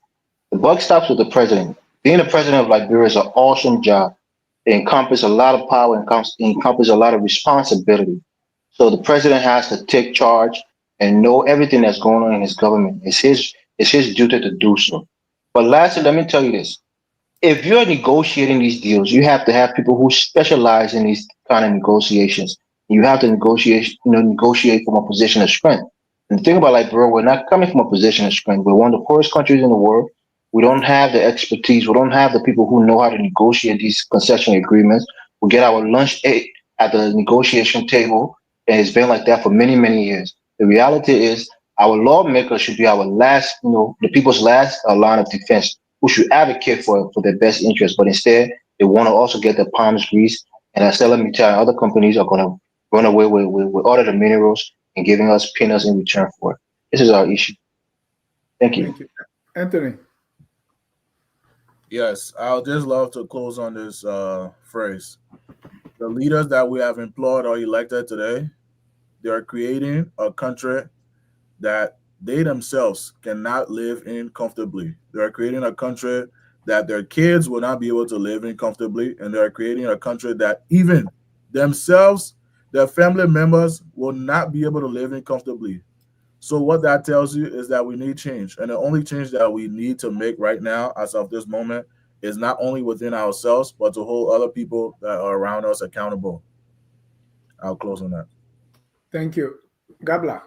The buck stops with the president. Being the president of Liberia is an awesome job. It encompasses a lot of power and encompasses a lot of responsibility. So the president has to take charge and know everything that's going on in his government. It's his duty to do so. But lastly, let me tell you this. If you're negotiating these deals, you have to have people who specialize in these kind of negotiations. You have to negotiate from a position of strength. And the thing about Liberia, we're not coming from a position of strength. We're one of the poorest countries in the world. We don't have the expertise. We don't have the people who know how to negotiate these concession agreements. We get our lunch at the negotiation table, and it's been like that for many, many years. The reality is, our lawmakers should be our last, the people's last line of defense, who should advocate for their best interest. But instead, they want to also get their palms greased. And ArcelorMittal and other companies are going to run away with all of the minerals and giving us peanuts in return for it. This is our issue. Thank you. Thank you. Anthony. Yes, I'll just love to close on this phrase. The leaders that we have employed or elected today, they are creating a country that they themselves cannot live in comfortably. They are creating a country that their kids will not be able to live in comfortably, and they are creating a country that even themselves, their family members, will not be able to live in comfortably. So what that tells you is that we need change. And the only change that we need to make right now, as of this moment, is not only within ourselves, but to hold other people that are around us accountable. I'll close on that. Thank you. Gabla.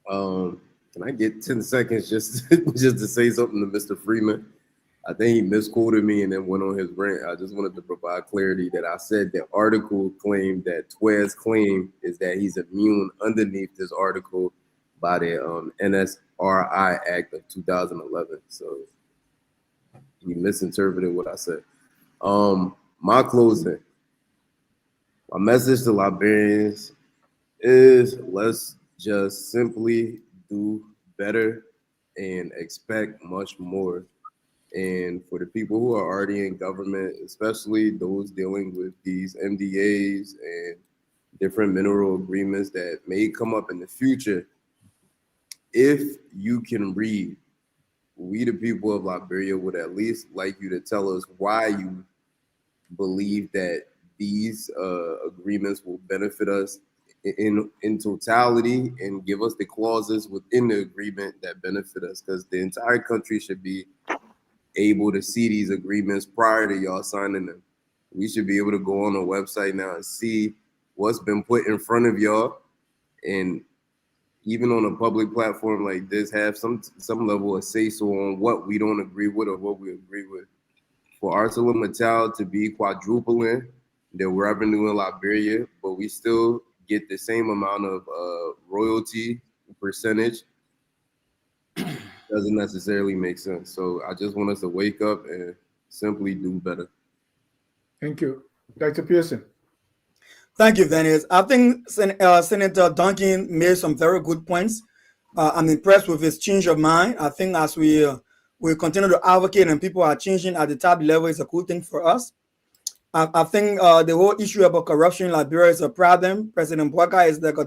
Can I get 10 seconds just to say something to Mr. Freeman? I think he misquoted me and then went on his rant. I just wanted to provide clarity that I said the article claimed that Tweh's claim is that he's immune underneath this article by the NSRI Act of 2011. So he misinterpreted what I said. My closing, my message to Liberians is let's just simply do better and expect much more. And for the people who are already in government, especially those dealing with these MDAs and different mineral agreements that may come up in the future, if you can read, we the people of Liberia would at least like you to tell us why you believe that these agreements will benefit us in totality, and give us the clauses within the agreement that benefit us, because the entire country should be able to see these agreements prior to y'all signing them. We should be able to go on the website now and see what's been put in front of y'all, and even on a public platform like this, have some level of say-so on what we don't agree with or what we agree with. For ArcelorMittal to be quadrupling their revenue in Liberia, but we still get the same amount of royalty percentage, doesn't necessarily make sense. So I just want us to wake up and simply do better. Thank you. Dr. Pearson. Thank you, Dennis. I think Senator Duncan made some very good points. I'm impressed with his change of mind. I think as we continue to advocate and people are changing at the top level, it's a good thing for us. I think the whole issue about corruption in Liberia is a problem. President Bwaka is like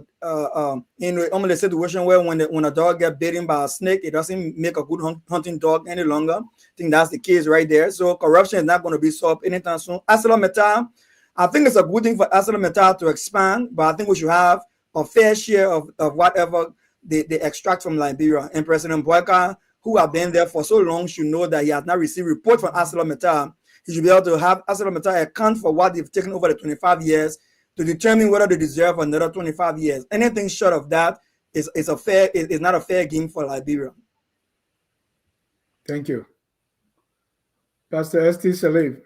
in a situation where when a dog gets bitten by a snake, it doesn't make a good hunting dog any longer. I think that's the case right there. So corruption is not going to be solved anytime soon. ArcelorMittal, I think it's a good thing for ArcelorMittal to expand, but I think we should have a fair share of whatever they extract from Liberia. And President Bwaka, who have been there for so long, should know that he has not received report from ArcelorMittal. He should be able to have ArcelorMittal account for what they've taken over the 25 years to determine whether they deserve another 25 years. Anything short of that is not a fair game for Liberia. Thank you. Pastor St. Salif.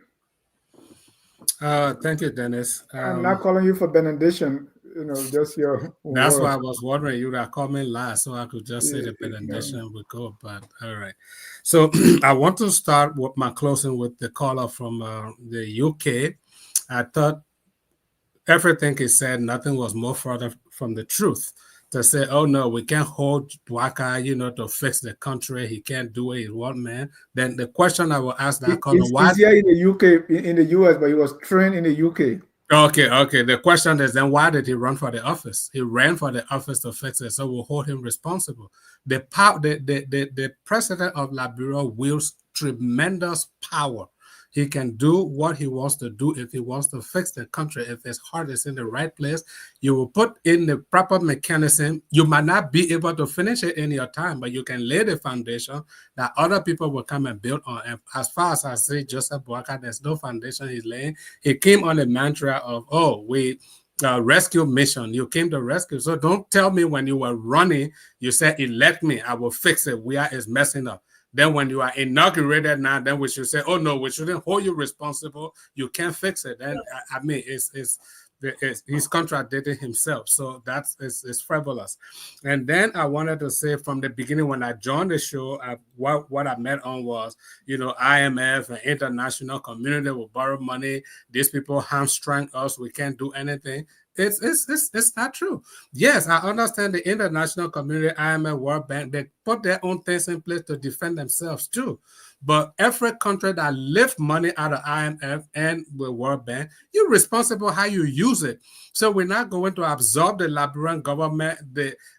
Thank you, Dennis. I'm not calling you for benediction, just your That's word. why I was wondering, you would have called me last so I could just say the benediction would go, but all right. So I want to start with my closing with the caller from the UK. I thought everything he said, nothing was more further from the truth. To say, oh no, we can't hold Bwaka, to fix the country. He can't do it. He's one man. Then the question I will ask that caller, why? He's here in the UK, in the US, but he was trained in the UK. Okay. The question is then why did he run for the office? He ran for the office to fix it, so we'll hold him responsible. The president of Liberia wields tremendous power. He can do what he wants to do if he wants to fix the country. If his heart is in the right place, you will put in the proper mechanism. You might not be able to finish it in your time, but you can lay the foundation that other people will come and build on. And as far as I say, Joseph Bwaka, there's no foundation he's laying. He came on the mantra of, rescue mission. You came to rescue. So don't tell me when you were running, you said, elect me, I will fix it. We are messing up. Then when you are inaugurated now, then we should say, oh no, we shouldn't hold you responsible. You can't fix it. And he's contradicting himself. So it's frivolous. And then I wanted to say from the beginning when I joined the show, what I met on was, IMF and international community will borrow money. These people hamstring us. We can't do anything. It's not true. Yes, I understand the international community, IMF, World Bank, they put their own things in place to defend themselves too. But every country that lifts money out of IMF and the World Bank, you're responsible how you use it. So we're not going to absorb the Liberian government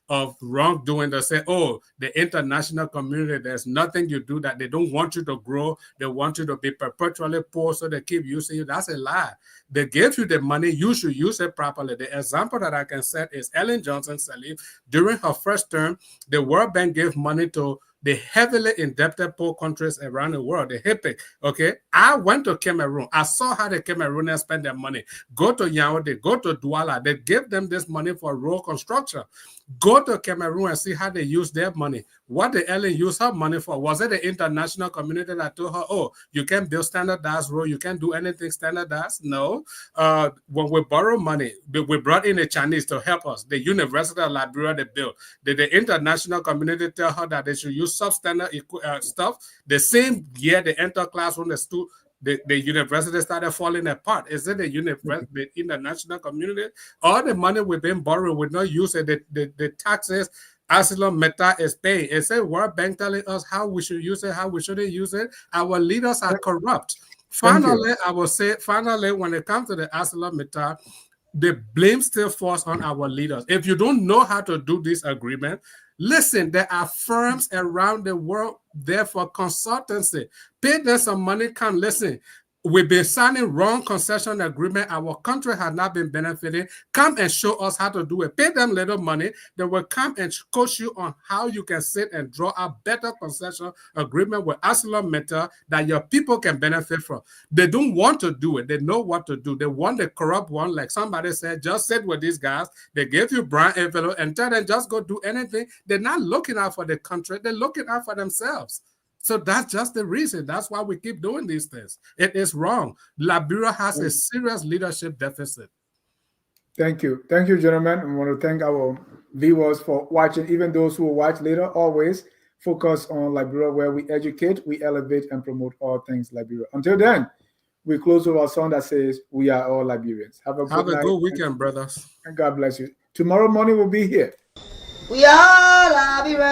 of wrongdoing to say, oh, the international community, there's nothing you do that they don't want you to grow. They want you to be perpetually poor, so they keep using you. That's a lie. They gave you the money. You should use it properly. The example that I can set is Ellen Johnson Sirleaf. During her first term, the World Bank gave money to the heavily indebted poor countries around the world, the HIPC, okay? I went to Cameroon. I saw how the Cameroonians spend their money. Go to Yaoundé, go to Douala. They give them this money for road construction. Go to Cameroon and see how they use their money. What did Ellen use her money for? Was it the international community that told her, oh, you can't build standardized road, you can't do anything standardized? No. When we borrow money, we brought in the Chinese to help us. The University of Liberia, they built. Did the international community tell her that they should use substandard stuff? The same year they enter classroom, the university started falling apart. Is it the international community? All the money we've been borrowing, we not use it. The taxes ArcelorMittal is paying. Is it World Bank telling us how we should use it, how we shouldn't use it? Our leaders are corrupt. Finally, I will say, when it comes to the ArcelorMittal, the blame still falls on our leaders. If you don't know how to do this agreement, listen, there are firms around the world there for consultancy. Pay them some money, come listen. We've been signing wrong concession agreement. Our country has not been benefiting. Come and show us how to do it. Pay them little money. They will come and coach you on how you can sit and draw a better concession agreement with ArcelorMittal that your people can benefit from. They don't want to do it. They know what to do. They want the corrupt one, like somebody said, just sit with these guys. They give you brown envelope and tell them just go do anything. They're not looking out for the country. They're looking out for themselves. So that's just the reason. That's why we keep doing these things. It is wrong. Liberia has a serious leadership deficit. Thank you. Thank you, gentlemen. I want to thank our viewers for watching. Even those who will watch later, always focus on Liberia, where we educate, we elevate, and promote all things Liberia. Until then, we close with our song that says, "We are all Liberians." Have a good weekend, brothers. And God bless you. Tomorrow morning we'll be here. We are Liberians.